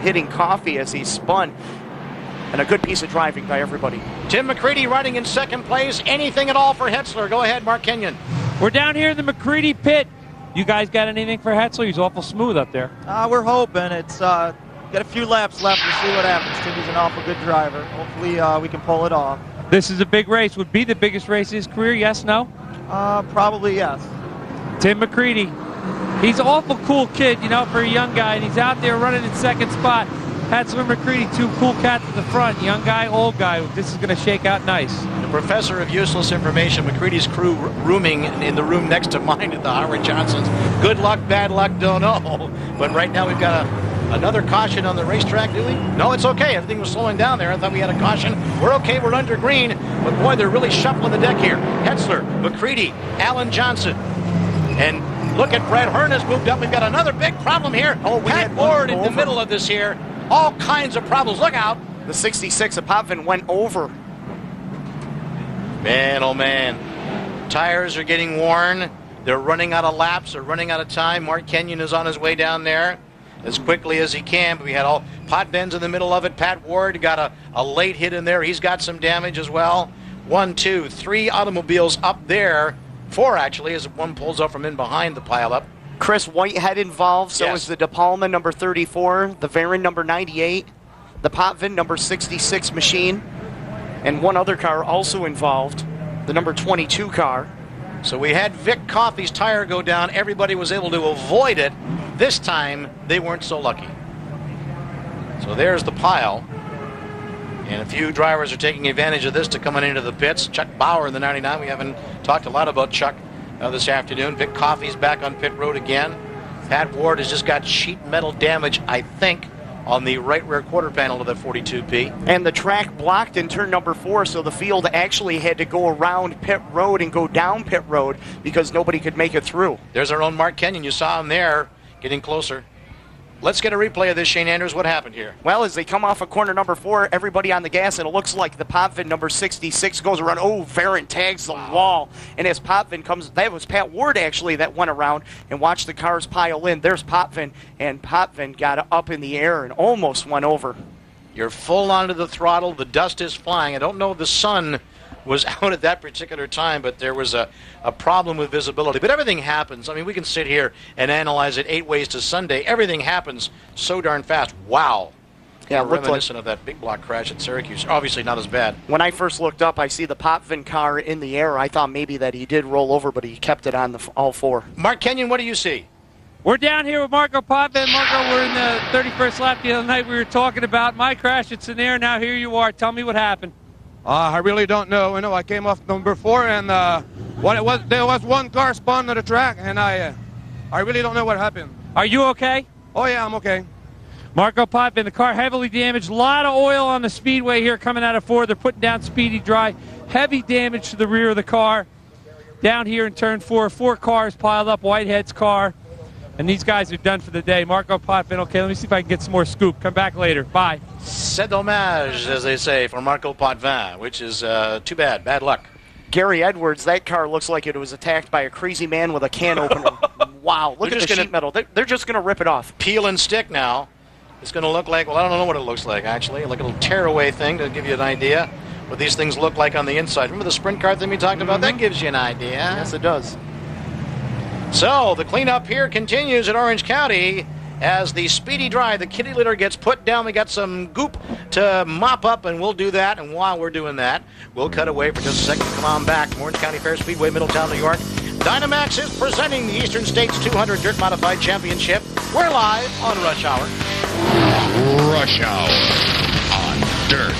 hitting Coffey as he spun. And a good piece of driving by everybody. Tim McCreadie riding in second place. Anything at all for Hetzler? Go ahead, Mark Kenyon. We're down here in the McCreadie pit. You guys got anything for Hetzler? He's awful smooth up there. We're hoping. It's got a few laps left to see what happens. Timmy's an awful good driver. Hopefully we can pull it off. This is a big race. Would be the biggest race of his career, yes, no? Probably yes. Tim McCreadie. He's an awful cool kid, for a young guy, and he's out there running in second spot. Hetzler and McCreadie, 2 cool cats at the front. Young guy, old guy. This is going to shake out nice. The professor of useless information, McCreadie's crew rooming in the room next to mine at the Howard Johnson's. Good luck, bad luck, don't know. But right now we've got another caution on the racetrack, do we? No, it's okay. Everything was slowing down there. I thought we had a caution. We're okay. We're under green. But boy, they're really shuffling the deck here. Hetzler, McCreadie, Alan Johnson. And look at Brent Hearn has moved up. We've got another big problem here. Pat Ward in the middle of this here. All kinds of problems. Look out. The 66 of Potvin went over. Man, oh man. Tires are getting worn. They're running out of laps. They're running out of time. Mark Kenyon is on his way down there as quickly as he can. But we had all Potvin's in the middle of it. Pat Ward got a late hit in there. He's got some damage as well. 1, 2, 3 automobiles up there. 4 actually, as one pulls up from in behind the pileup. Chris Whitehead involved, so Yes. is the De Palma number 34, the Varon number 98, the Potvin number 66 machine, and one other car also involved, the number 22 car. So we had Vic Coffey's tire go down. Everybody was able to avoid it. This time, they weren't so lucky. So there's the pile. And a few drivers are taking advantage of this to coming into the pits. Chuck Bauer in the 99. We haven't talked a lot about Chuck this afternoon. Vic Coffey's back on pit road again. Pat Ward has just got sheet metal damage, I think, on the right rear quarter panel of the 42P. And the track blocked in turn number 4, so the field actually had to go around pit road and go down pit road because nobody could make it through. There's our own Mark Kenyon. You saw him there, getting closer. Let's get a replay of this, Shane Andrews. What happened here? Well, as they come off of corner number 4, everybody on the gas, and it looks like the Potvin number 66 goes around. Oh, Varon tags the wall. And as Potvin comes, that was Pat Ward actually that went around and watched the cars pile in. There's Potvin, and Potvin got up in the air and almost went over. You're full onto the throttle. The dust is flying. I don't know if the sun was out at that particular time, but there was a problem with visibility. But everything happens. I mean, we can sit here and analyze it 8 ways to Sunday. Everything happens so darn fast. Wow. Yeah, reminiscent of that big block crash at Syracuse. Obviously not as bad. When I first looked up, I see the Potvin car in the air. I thought maybe that he did roll over, but he kept it on all 4. Mark Kenyon, what do you see? We're down here with Marco Potvin. Marco, we're in the 31st lap the other night we were talking about. My crash at Scenair. Now here you are. Tell me what happened. I really don't know. You know, I came off number 4, and there was one car spun to the track, and I really don't know what happened. Are you okay? Oh yeah, I'm okay. Marco Potvin, the car heavily damaged. A lot of oil on the speedway here coming out of 4. They're putting down Speedy Dry. Heavy damage to the rear of the car. Down here in turn 4, 4 cars piled up. Whitehead's car. And these guys are done for the day. Marco Potvin, okay, let me see if I can get some more scoop. Come back later. Bye. C'est dommage, as they say, for Marco Potvin, which is too bad. Bad luck. Gary Edwards, that car looks like it was attacked by a crazy man with a can opener. Wow, look at the sheet metal. They're just going to rip it off. Peel and stick now. It's going to look like, well, I don't know what it looks like, actually. Like a little tearaway thing to give you an idea what these things look like on the inside. Remember the sprint car thing we talked about? That gives you an idea. Yes, it does. So the cleanup here continues at Orange County as the Speedy Dry, the kitty litter, gets put down. We got some goop to mop up, and we'll do that. And while we're doing that, we'll cut away for just a second. Come on back. Orange County Fair Speedway, Middletown, New York. DynoMAX is presenting the Eastern States 200 Dirt Modified Championship. We're live on Rush Hour. Rush Hour on Dirt.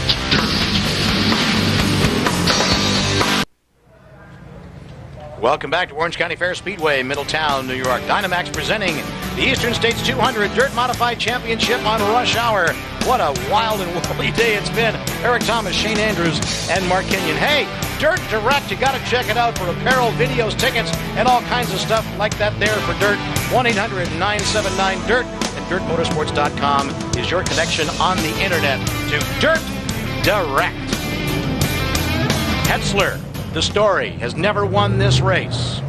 Welcome back to Orange County Fair Speedway, Middletown, New York. DynoMAX presenting the Eastern States 200 Dirt Modified Championship on Rush Hour. What a wild and woolly day it's been. Eric Thomas, Shane Andrews, and Mark Kenyon. Hey, Dirt Direct, you got to check it out for apparel, videos, tickets, and all kinds of stuff like that there for Dirt. 1-800-979-DIRT, and DirtMotorsports.com is your connection on the internet to Dirt Direct. Hetzler, the story, has never won this race.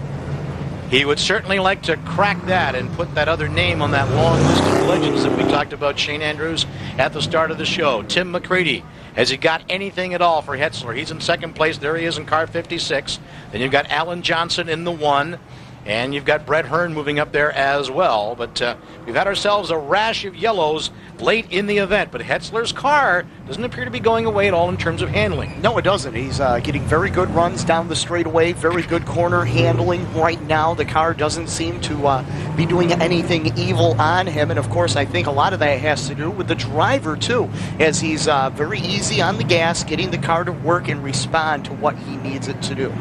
He would certainly like to crack that and put that other name on that long list of legends that we talked about, Shane Andrews, at the start of the show. Tim McCreadie, has he got anything at all for Hetzler? He's in second place. There he is in car 56. Then you've got Alan Johnson in the 1. And you've got Brent Hearn moving up there as well. But we've had ourselves a rash of yellows late in the event. But Hetzler's car doesn't appear to be going away at all in terms of handling. No, it doesn't. He's getting very good runs down the straightaway, very good corner handling. Right now, the car doesn't seem to be doing anything evil on him. And, of course, I think a lot of that has to do with the driver, too, as he's very easy on the gas, getting the car to work and respond to what he needs it to do.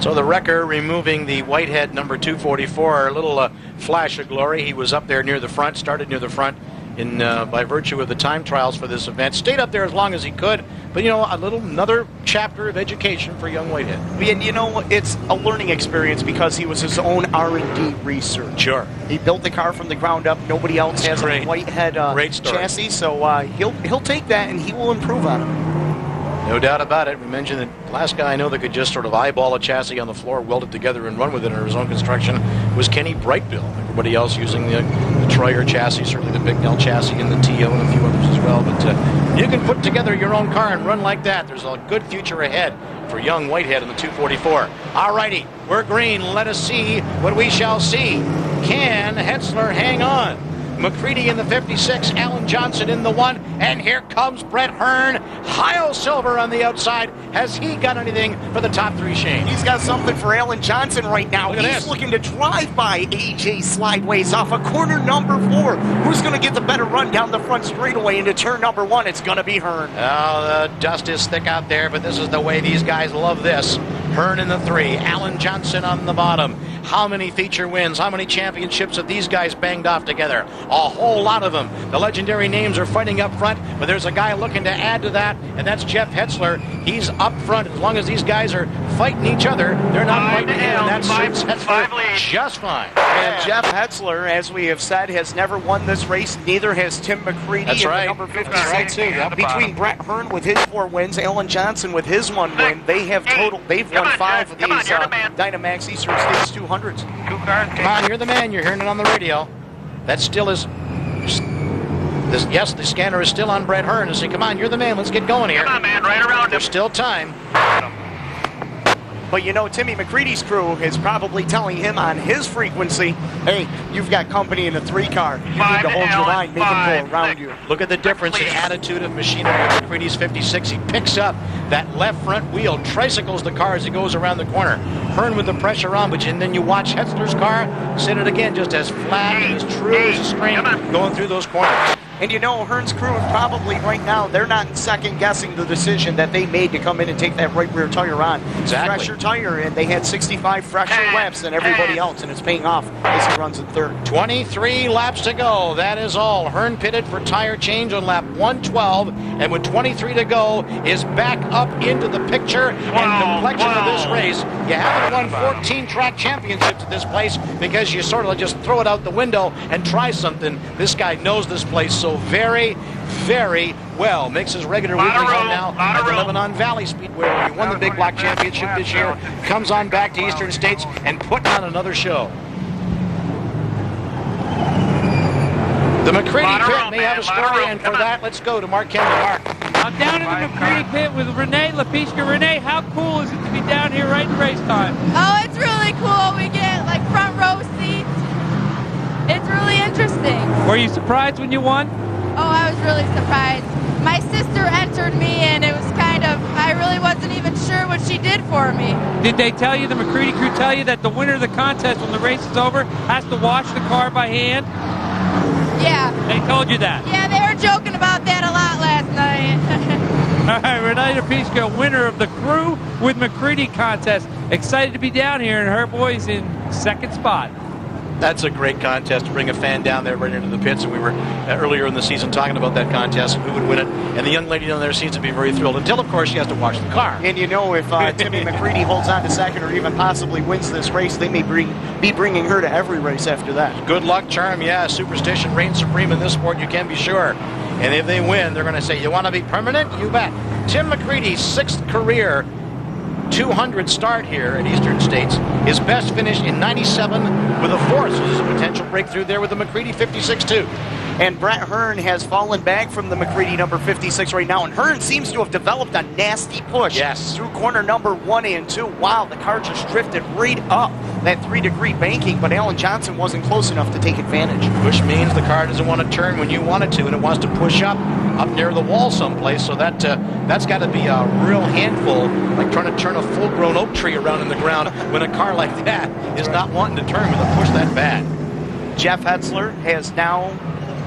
So the wrecker removing the Whitehead number 244, a little flash of glory. He was up there near the front, started near the front in by virtue of the time trials for this event. Stayed up there as long as he could, but you know, another chapter of education for young Whitehead. And you know, it's a learning experience because he was his own R&D research. Sure. He built the car from the ground up. Nobody else has a Whitehead chassis, so he'll take that and he will improve on it. No doubt about it. We mentioned that the last guy I know that could just sort of eyeball a chassis on the floor, weld it together, and run with it under his own construction was Kenny Brightbill. Everybody else using the Troyer chassis, certainly the Bignell chassis and the TO and a few others as well. But you can put together your own car and run like that. There's a good future ahead for young Whitehead in the 244. All righty, we're green. Let us see what we shall see. Can Hetzler hang on? McCreadie in the 56, Alan Johnson in the 1, and here comes Brent Hearn. Heil Silver on the outside. Has he got anything for the top 3, Shane? He's got something for Alan Johnson right now. He's looking to drive by AJ Slideways off of corner number 4. Who's going to get the better run down the front straightaway into turn number 1? It's going to be Hearn. Oh, the dust is thick out there, but this is the way these guys love this. Hearn in the 3, Alan Johnson on the bottom. How many feature wins, how many championships have these guys banged off together? A whole lot of them. The legendary names are fighting up front, but there's a guy looking to add to that, and that's Jeff Hetzler. He's up front. As long as these guys are fighting each other, they're not fighting him, and that suits Hetzler just fine. And Jeff Hetzler, as we have said, has never won this race. Neither has Tim McCreadie. That's right. Number 56. Between Brent Hearn with his 4 wins, Alan Johnson with his 1 win, they've won 5 of these DynoMAX Eastern States 200s. Come on, you're the man. You're hearing it on the radio. That still is. Yes, the scanner is still on Brent Hearn. Say, come on, you're the man. Let's get going here. Come on, man. Right around him. There's still time. But you know, Timmy McCreadie's crew is probably telling him on his frequency, hey, you've got company in a 3-car. You need to hold your line, make them go around you. Look at the difference in attitude of machinery. McCreadie's 56. He picks up that left front wheel, tricycles the car as he goes around the corner. Hearn with the pressure on, and then you watch Hetzler's car sit it again, just as flat and as true as a string going through those corners. And you know, Hearn's crew probably right now, they're not second guessing the decision that they made to come in and take that right rear tire on. Exactly. Fresher tire, and they had 65 fresher laps than everybody else, and it's paying off as he runs in third. 23 laps to go. That is all. Hearn pitted for tire change on lap 112, and with 23 to go, is back up into the picture and complexion of this race. You haven't won 14 track championships at this place because you sort of just throw it out the window and try something. This guy knows this place so very, very well. Makes his regular weekly home now at the Lebanon Valley Speedway, where he won the Big Block Championship this year. Comes on back to Eastern States and putting on another show. The McCreadie pit may have a story, and for that, let's go to Mark Kenyon. Mark. I'm down in the McCreadie pit with Renee Lapishka. Renee, how cool is it to be down here right in race time? Oh, it's really cool. We get like front row seats. It's really interesting. Were you surprised when you won? Oh, I was really surprised. My sister entered me, and it was kind of, I really wasn't even sure what she did for me. Did they tell you, the McCreadie crew tell you that the winner of the contest when the race is over has to wash the car by hand? Yeah. They told you that? Yeah, they were joking about that a lot last night. All right, Renee Lapishka, winner of the Crew with McCreadie contest. Excited to be down here, and her boys in second spot. That's a great contest to bring a fan down there right into the pits, and we were earlier in the season talking about that contest and who would win it, and the young lady down there seems to be very thrilled until, of course, she has to wash the car. And you know, if Timmy McCreadie holds on to second or even possibly wins this race, they may be bringing her to every race after that. Good luck charm, yeah, superstition reigns supreme in this sport, you can be sure. And if they win, they're going to say, you want to be permanent? You bet. Tim McCreadie's 6th career 200 start here at Eastern States. His best finish in 97 with a 4th. So there's a potential breakthrough there with the McCreadie 56 too. And Brent Hearn has fallen back from the McCreadie number 56 right now. And Hearn seems to have developed a nasty push through corner number 1 and 2. Wow, the car just drifted right up that 3-degree banking, but Alan Johnson wasn't close enough to take advantage. Push means the car doesn't want to turn when you want it to, and it wants to push up near the wall someplace. So that's got to be a real handful, like trying to turn a full-grown oak tree around in the ground when a car like that is not wanting to turn with a push that bad. Jeff Hetzler has now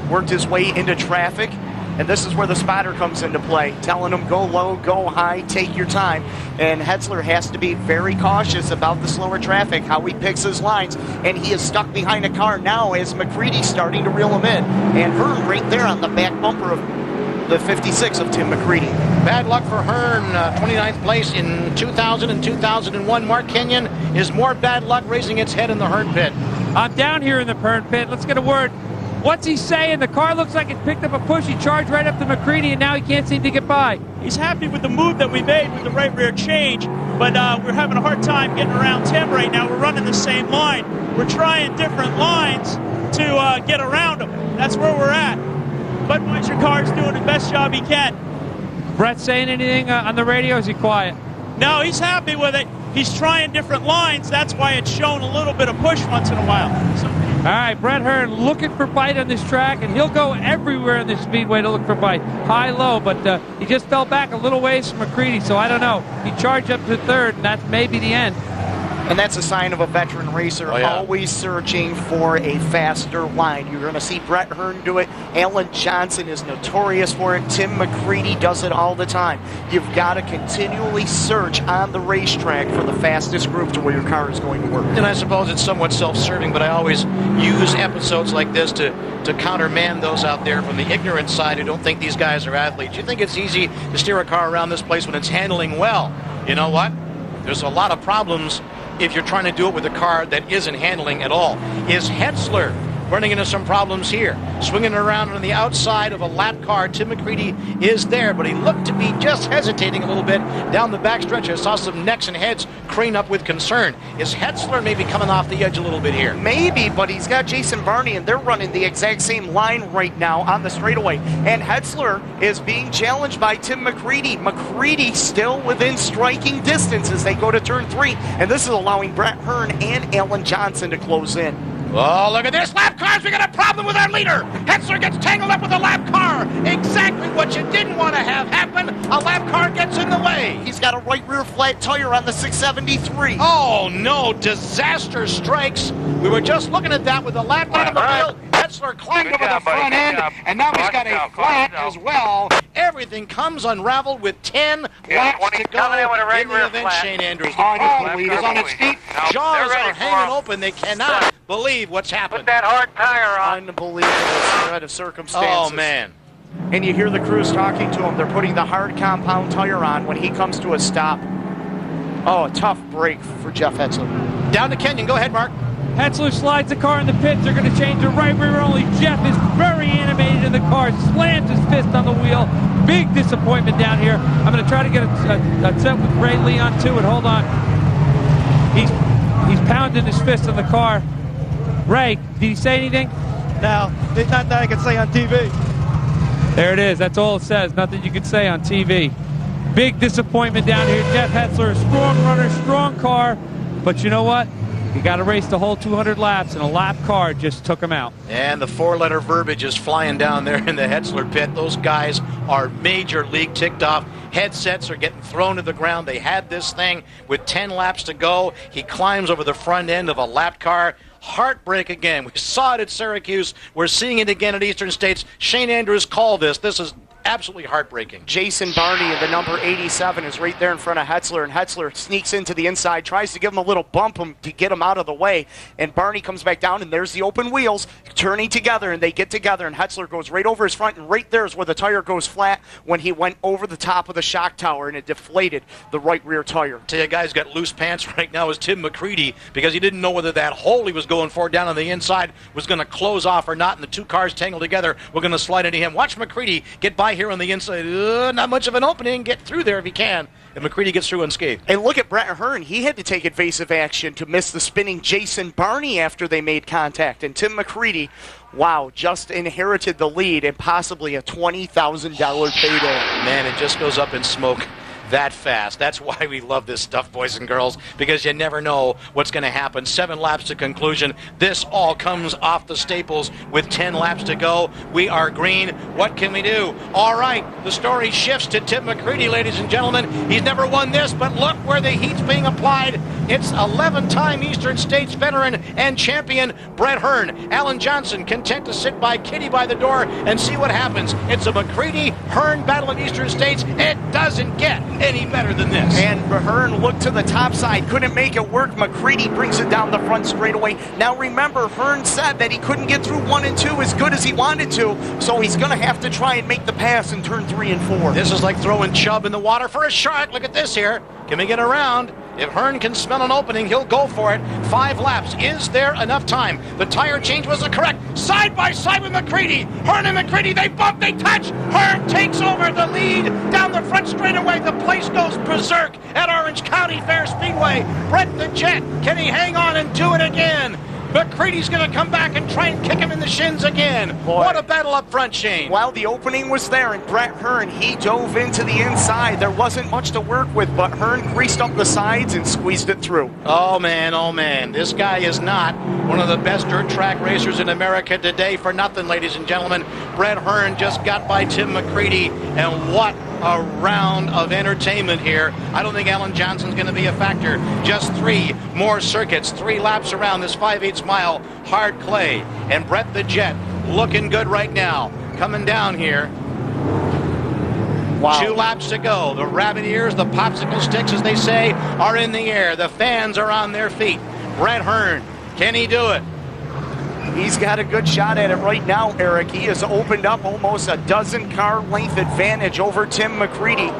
worked his way into traffic, and this is where the spotter comes into play, telling him go low, go high, take your time. And Hetzler has to be very cautious about the slower traffic, how he picks his lines, and he is stuck behind a car now as McCreadie's starting to reel him in. And Hearn right there on the back bumper of the 56 of Tim McCreadie. Bad luck for Hearn, 29th place in 2000 and 2001. Mark Kenyon is more bad luck raising its head in the Hearn pit. I'm down here in the Hearn pit. Let's get a word. What's he saying? The car looks like it picked up a push. He charged right up to McCreadie, and now he can't seem to get by. He's happy with the move that we made with the right rear change, but we're having a hard time getting around Tim right now. We're running the same line. We're trying different lines to get around him. That's where we're at. Budweiser car's doing the best job he can. Brett saying anything on the radio? Is he quiet? No, he's happy with it. He's trying different lines. That's why it's shown a little bit of push once in a while. So, all right, Brent Hearn looking for bite on this track, and he'll go everywhere in this speedway to look for bite. High, low, but he just fell back a little ways from McCreadie, so I don't know. He charged up to 3rd, and that may be the end. And that's a sign of a veteran racer, always searching for a faster line. You're going to see Brent Hearn do it. Alan Johnson is notorious for it. Tim McCreadie does it all the time. You've got to continually search on the racetrack for the fastest group to where your car is going to work. And I suppose it's somewhat self-serving, but I always use episodes like this to countermand those out there from the ignorant side who don't think these guys are athletes. You think it's easy to steer a car around this place when it's handling well. You know what? There's a lot of problems if you're trying to do it with a car that isn't handling at all. Is Hetzler running into some problems here? Swinging around on the outside of a lap car. Tim McCreadie is there, but he looked to be just hesitating a little bit down the backstretch. I saw some necks and heads crane up with concern. Is Hetzler maybe coming off the edge a little bit here? Maybe, but he's got Jason Barney, and they're running the exact same line right now on the straightaway. And Hetzler is being challenged by Tim McCreadie. McCreadie still within striking distance as they go to turn 3, and this is allowing Brent Hearn and Alan Johnson to close in. Oh, look at this. Lap cars, we got a problem with our leader. Hetzler gets tangled up with a lap car. Exactly what you didn't want to have happen. A lap car gets in the way. He's got a right rear flat tire on the 673. Oh, no. Disaster strikes. We were just looking at that with the lap on the wheel. Hetzler climbed over the front end, and now he's got a flat as well. Everything comes unraveled with 10 laps to go in the event, Shane Andrews. The car is on its feet. Jaws are hanging open. They cannot believe what's happened. Put that hard tire on. Unbelievable spread of circumstances. Oh, man. And you hear the crews talking to him. They're putting the hard compound tire on when he comes to a stop. Oh, a tough break for Jeff Hetzler. Down to Kenyon. Go ahead, Mark. Hetzler slides the car in the pits. They're going to change the right rear only. Jeff is very animated in the car. Slams his fist on the wheel. Big disappointment down here. I'm going to try to get a set with Ray Leon too. And hold on. He's pounding his fist on the car. Ray, did he say anything? No, there's nothing I can say on TV. There it is. That's all it says. Nothing you can say on TV. Big disappointment down here. Jeff Hetzler, strong runner, strong car. But you know what? You got to race the whole 200 laps, and a lap car just took him out. And the four-letter verbiage is flying down there in the Hetzler pit. Those guys are major league ticked off. Headsets are getting thrown to the ground. They had this thing with 10 laps to go. He climbs over the front end of a lap car. Heartbreak again. We saw it at Syracuse. We're seeing it again at Eastern States. Shane Andrews called this. This is absolutely heartbreaking. Jason Barney, the number 87, is right there in front of Hetzler, and Hetzler sneaks into the inside, tries to give him a little bump to get him out of the way, and Barney comes back down, and there's the open wheels turning together, and they get together, and Hetzler goes right over his front, and right there is where the tire goes flat when he went over the top of the shock tower, and it deflated the right rear tire. Tell you, guys got loose pants right now is Tim McCreadie, because he didn't know whether that hole he was going for down on the inside was going to close off or not, and the two cars tangled together were going to slide into him. Watch McCreadie get by here on the inside. Not much of an opening. Get through there if he can. And McCreadie gets through unscathed. And look at Brent Hearn. He had to take evasive action to miss the spinning Jason Barney after they made contact. And Tim McCreadie, wow, just inherited the lead and possibly a $20,000 payday. Man, it just goes up in smoke that fast. That's why we love this stuff, boys and girls, because you never know what's going to happen. 7 laps to conclusion. This all comes off the staples with 10 laps to go. We are green. What can we do? All right, the story shifts to Tim McCreadie, ladies and gentlemen. He's never won this, but look where the heat's being applied. It's 11-time Eastern States veteran and champion Brent Hearn. Alan Johnson content to sit by Kitty by the door and see what happens. It's a McCreadie-Hearn battle in Eastern States. It doesn't get any better than this. And Hearn looked to the top side, couldn't make it work. McCreadie brings it down the front straightaway. Now remember, Hearn said that he couldn't get through 1 and 2 as good as he wanted to, so he's going to have to try and make the pass in turn 3 and 4. This is like throwing Chubb in the water for a shark. Look at this here. Can we get around? If Hearn can smell an opening, he'll go for it. 5 laps. Is there enough time? The tire change was correct. Side by side with McCreadie. Hearn and McCreadie, they bump, they touch. Hearn takes over the lead down the front straightaway. The place goes berserk at Orange County Fair Speedway. Brent the Jet, can he hang on and do it again? McCreadie's going to come back and try and kick him in the shins again. Boy. What a battle up front, Shane. Well, the opening was there, and Brent Hearn, he dove into the inside. There wasn't much to work with, but Hearn greased up the sides and squeezed it through. Oh, man. This guy is not one of the best dirt track racers in America today for nothing, ladies and gentlemen. Brent Hearn just got by Tim McCreadie, and what a round of entertainment here. I don't think Alan Johnson's going to be a factor. Just 3 more circuits, 3 laps around this 5/8 mile hard clay. And Brett the Jet looking good right now. Coming down here. Wow. 2 laps to go. The rabbit ears, the popsicle sticks, as they say, are in the air. The fans are on their feet. Brent Hearn, can he do it? He's got a good shot at it right now, Eric. He has opened up almost a dozen-car length advantage over Tim McCreadie.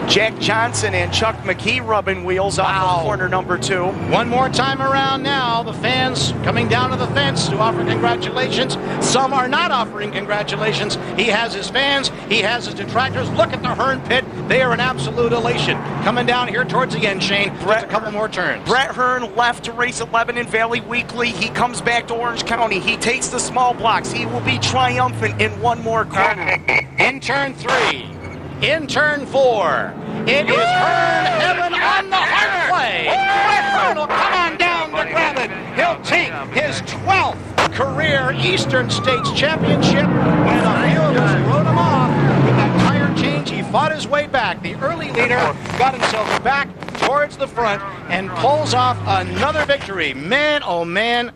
Jack Johnson and Chuck McKee rubbing wheels off of corner number 2. One more time around now. The fans coming down to the fence to offer congratulations. Some are not offering congratulations. He has his fans. He has his detractors. Look at the Hearn pit. They are in absolute elation. Coming down here towards the end, Shane. Just a couple more turns. Brent Hearn left to race at Lebanon Valley Weekly. He comes back to Orange County. He takes the small blocks. He will be triumphant in one more corner. In turn 3. In turn 4, it is Hearn heaven on the hard play. Brent Hearn will come on down to grab it. He'll take his 12th career Eastern States Championship when the field just wrote him off with that tire change. He fought his way back. The early leader got himself back towards the front and pulls off another victory. Man, oh man,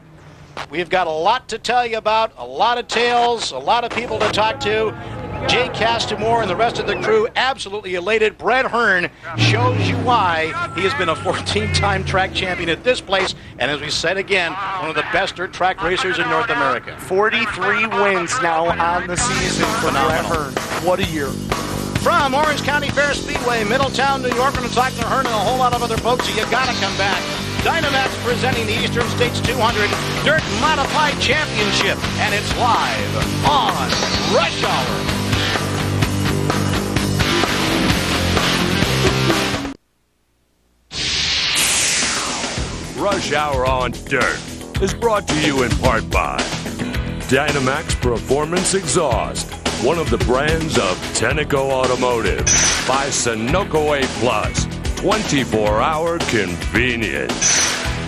we've got a lot to tell you about, a lot of tales, a lot of people to talk to. Jay Castamore and the rest of the crew absolutely elated. Brent Hearn shows you why he has been a 14-time track champion at this place, and as we said again, one of the best dirt track racers in North America. 43 wins now on the season for Brent Hearn. What a year. From Orange County Fair Speedway, Middletown, New York, we're going to talk to Hearn and a whole lot of other folks, so you got to come back. DynoMAX presenting the Eastern States 200 Dirt Modified Championship, and it's live on Rush Hour. Rush Hour on Dirt is brought to you in part by DynoMAX Performance Exhaust, one of the brands of Tenneco Automotive, by Sunoco A+, 24-hour convenience.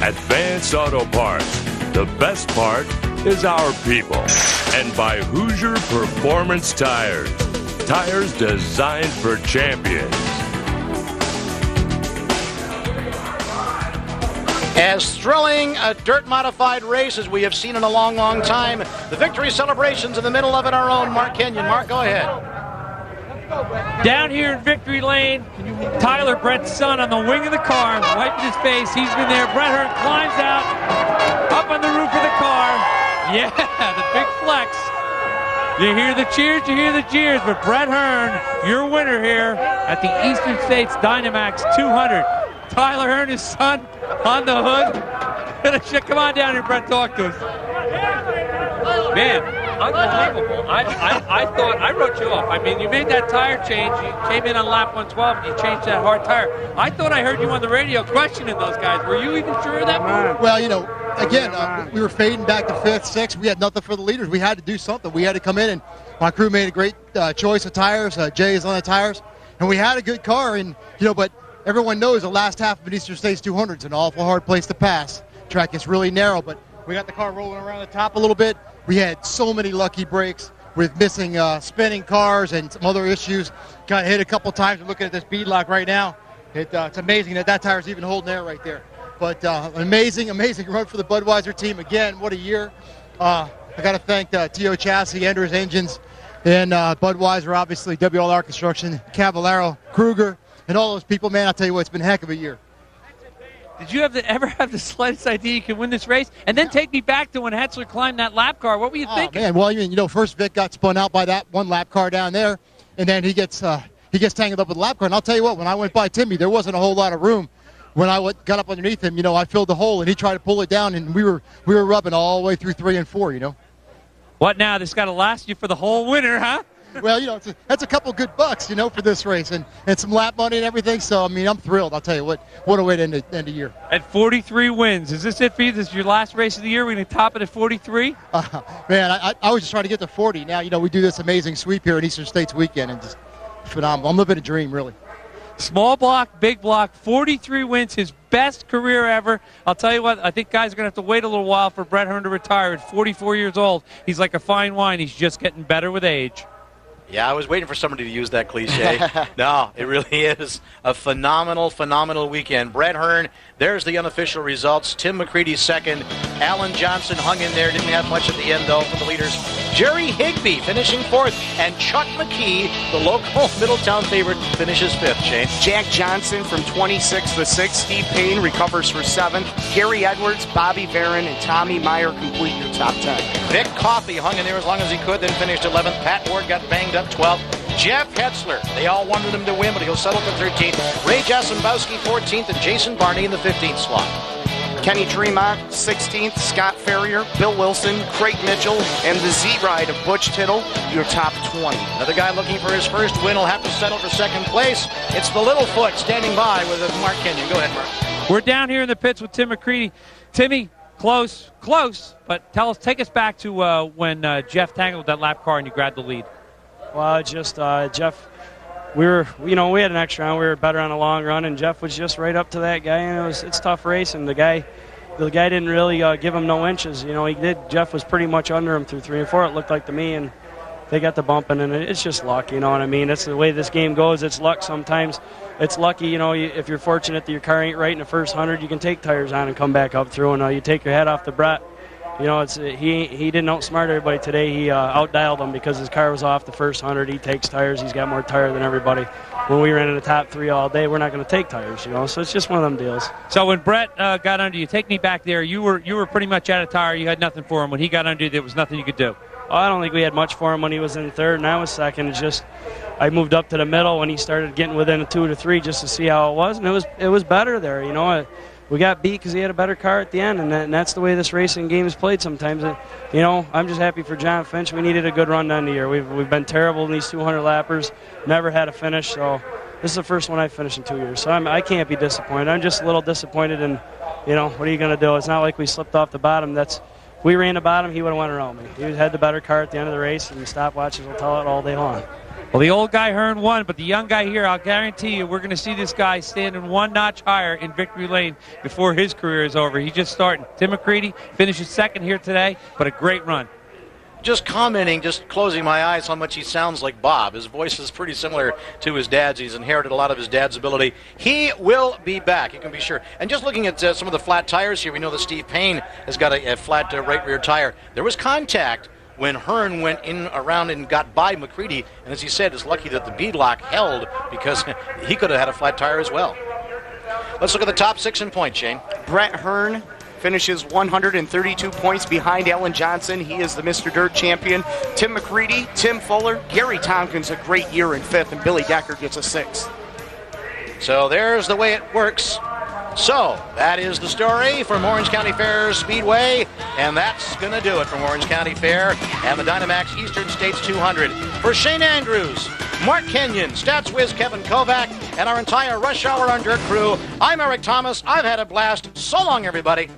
Advanced Auto Parts, the best part is our people. And by Hoosier Performance Tires, tires designed for champions. As thrilling a dirt-modified race as we have seen in a long, long time. The victory celebrations in the middle of it, our own Mark Kenyon. Mark, go ahead. Down here in Victory Lane, Tyler, Brent's son, on the wing of the car, wiping his face. He's been there. Brent Hearn climbs out, up on the roof of the car. Yeah, the big flex. You hear the cheers, you hear the jeers, but Brent Hearn, your winner here at the Eastern States DynoMAX 200. Tyler Hearn, his son, on the hood. Come on down here, Brent, talk to us. Man, unbelievable. I thought, I wrote you off. I mean, you made that tire change. You came in on lap 112 and you changed that hard tire. I thought I heard you on the radio questioning those guys. Were you even sure of that move? Well, you know, again, we were fading back to 5th, 6th. We had nothing for the leaders. We had to do something. We had to come in, and my crew made a great choice of tires. Jay is on the tires. And we had a good car, and, you know, but everyone knows the last half of an Eastern States 200 is an awful hard place to pass. Track is really narrow, but we got the car rolling around the top a little bit. We had so many lucky breaks with missing spinning cars and some other issues. Got hit a couple times. We're looking at this bead lock right now. It's amazing that tire's even holding there right there. But amazing run for the Budweiser team. Again, what a year. I got to thank T.O. Chassis, Andrews Engines, and Budweiser, obviously, WLR Construction, Cavallaro, Kruger, and all those people. Man, I'll tell you what, it's been a heck of a year. Did you ever have the slightest idea you could win this race? And then take me back to when Hetzler climbed that lap car. What were you thinking? Man, well, you know, first Vic got spun out by that one lap car down there, and then he gets tangled up with the lap car. And I'll tell you what, when I went by Timmy, there wasn't a whole lot of room. When I got up underneath him, you know, I filled the hole, and he tried to pull it down, and we were rubbing all the way through 3 and 4, you know. What now? This got to last you for the whole winter, huh? Well, you know, that's a couple good bucks, you know, for this race, and some lap money and everything. So, I mean, I'm thrilled. I'll tell you what a way to end the year. At 43 wins, is this it for you? This is your last race of the year? We're going to top it at 43? Man, I was just trying to get to 40. Now, you know, we do this amazing sweep here at Eastern States weekend, and just phenomenal. I'm living a dream, really. Small block, big block, 43 wins, his best career ever. I'll tell you what, I think guys are going to have to wait a little while for Brent Hearn to retire at 44 years old. He's like a fine wine. He's just getting better with age. Yeah, I was waiting for somebody to use that cliche. No, it really is a phenomenal, phenomenal weekend. Brent Hearn, there's the unofficial results. Tim McCreadie second. Alan Johnson hung in there, didn't have much at the end, though, for the leaders. Jerry Higbee finishing fourth, and Chuck McKee, the local Middletown favorite, finishes fifth, Shane. Jack Johnson from 26th to 6th. Steve Payne recovers for 7th. Gary Edwards, Bobby Barron, and Tommy Meyer complete your top 10. Vic Coffey hung in there as long as he could, then finished 11th. Pat Ward got banged up 12th. Jeff Hetzler, they all wanted him to win, but he'll settle for 13th. Ray Jasenbowski 14th, and Jason Barney in the 15th slot. Kenny Tremont, 16th. Scott Ferrier, Bill Wilson, Craig Mitchell, and the Z-Ride of Butch Tittle, your top 20. Another guy looking for his first win will have to settle for second place. It's the Littlefoot standing by with Mark Kenyon. Go ahead, Mark. We're down here in the pits with Tim McCreadie. Timmy, close, but take us back to when Jeff tangled that lap car and you grabbed the lead. Well, just Jeff, we had an extra round. We were better on a long run, and Jeff was just right up to that guy, and it's tough racing. The guy didn't really give him no inches. Jeff was pretty much under him through 3 and 4. It looked like to me, and they got the bumping, and it's just luck. You know what I mean? It's the way this game goes. It's luck sometimes. It's lucky, if you're fortunate that your car ain't right in the first 100, you can take tires on and come back up through, and you take your head off the Brett. He didn't outsmart everybody today. He outdialed them because his car was off the first 100. He takes tires. He's got more tire than everybody. When we ran in the top 3 all day, we're not going to take tires, So it's just one of them deals. So when Brett got under you, take me back there. You were pretty much out of tire. You had nothing for him. When he got under you, there was nothing you could do. Oh, I don't think we had much for him when he was in third, and I was second. It's just I moved up to the middle when he started getting within a 2 to 3 just to see how it was, and it was better there. We got beat because he had a better car at the end, and that's the way this racing game is played sometimes. I'm just happy for John Finch. We needed a good run down the year. We've been terrible in these 200 lappers, never had a finish, so this is the first one I've finished in 2 years. So I can't be disappointed. I'm just a little disappointed, and what are you going to do? It's not like we slipped off the bottom. We ran the bottom, he would have went around me. He had the better car at the end of the race, and stopwatches will tell it all day long. Well, the old guy Hearn won, but the young guy here, I'll guarantee you, we're going to see this guy standing one notch higher in victory lane before his career is over. He's just starting. Tim McCreadie finishes second here today, but a great run. Just closing my eyes how much he sounds like Bob. His voice is pretty similar to his dad's. He's inherited a lot of his dad's ability. He will be back, you can be sure. And just looking at some of the flat tires here, we know that Steve Payne has got a flat right rear tire. There was contact when Hearn went in around and got by McCreadie, and as he said, it's lucky that the beadlock held because he could have had a flat tire as well. Let's look at the top 6 in points, Shane. Brent Hearn finishes 132 points behind Alan Johnson. He is the Mr. Dirt champion. Tim McCreadie, Tim Fuller, Gary Tompkins a great year in 5th, and Billy Decker gets a 6th. So there's the way it works. So that is the story from Orange County Fair Speedway, and that's going to do it from Orange County Fair and the DynoMAX Eastern States 200. For Shane Andrews, Mark Kenyon, Stats Whiz Kevin Kovac, and our entire Rush Hour on Dirt crew, I'm Eric Thomas. I've had a blast. So long, everybody.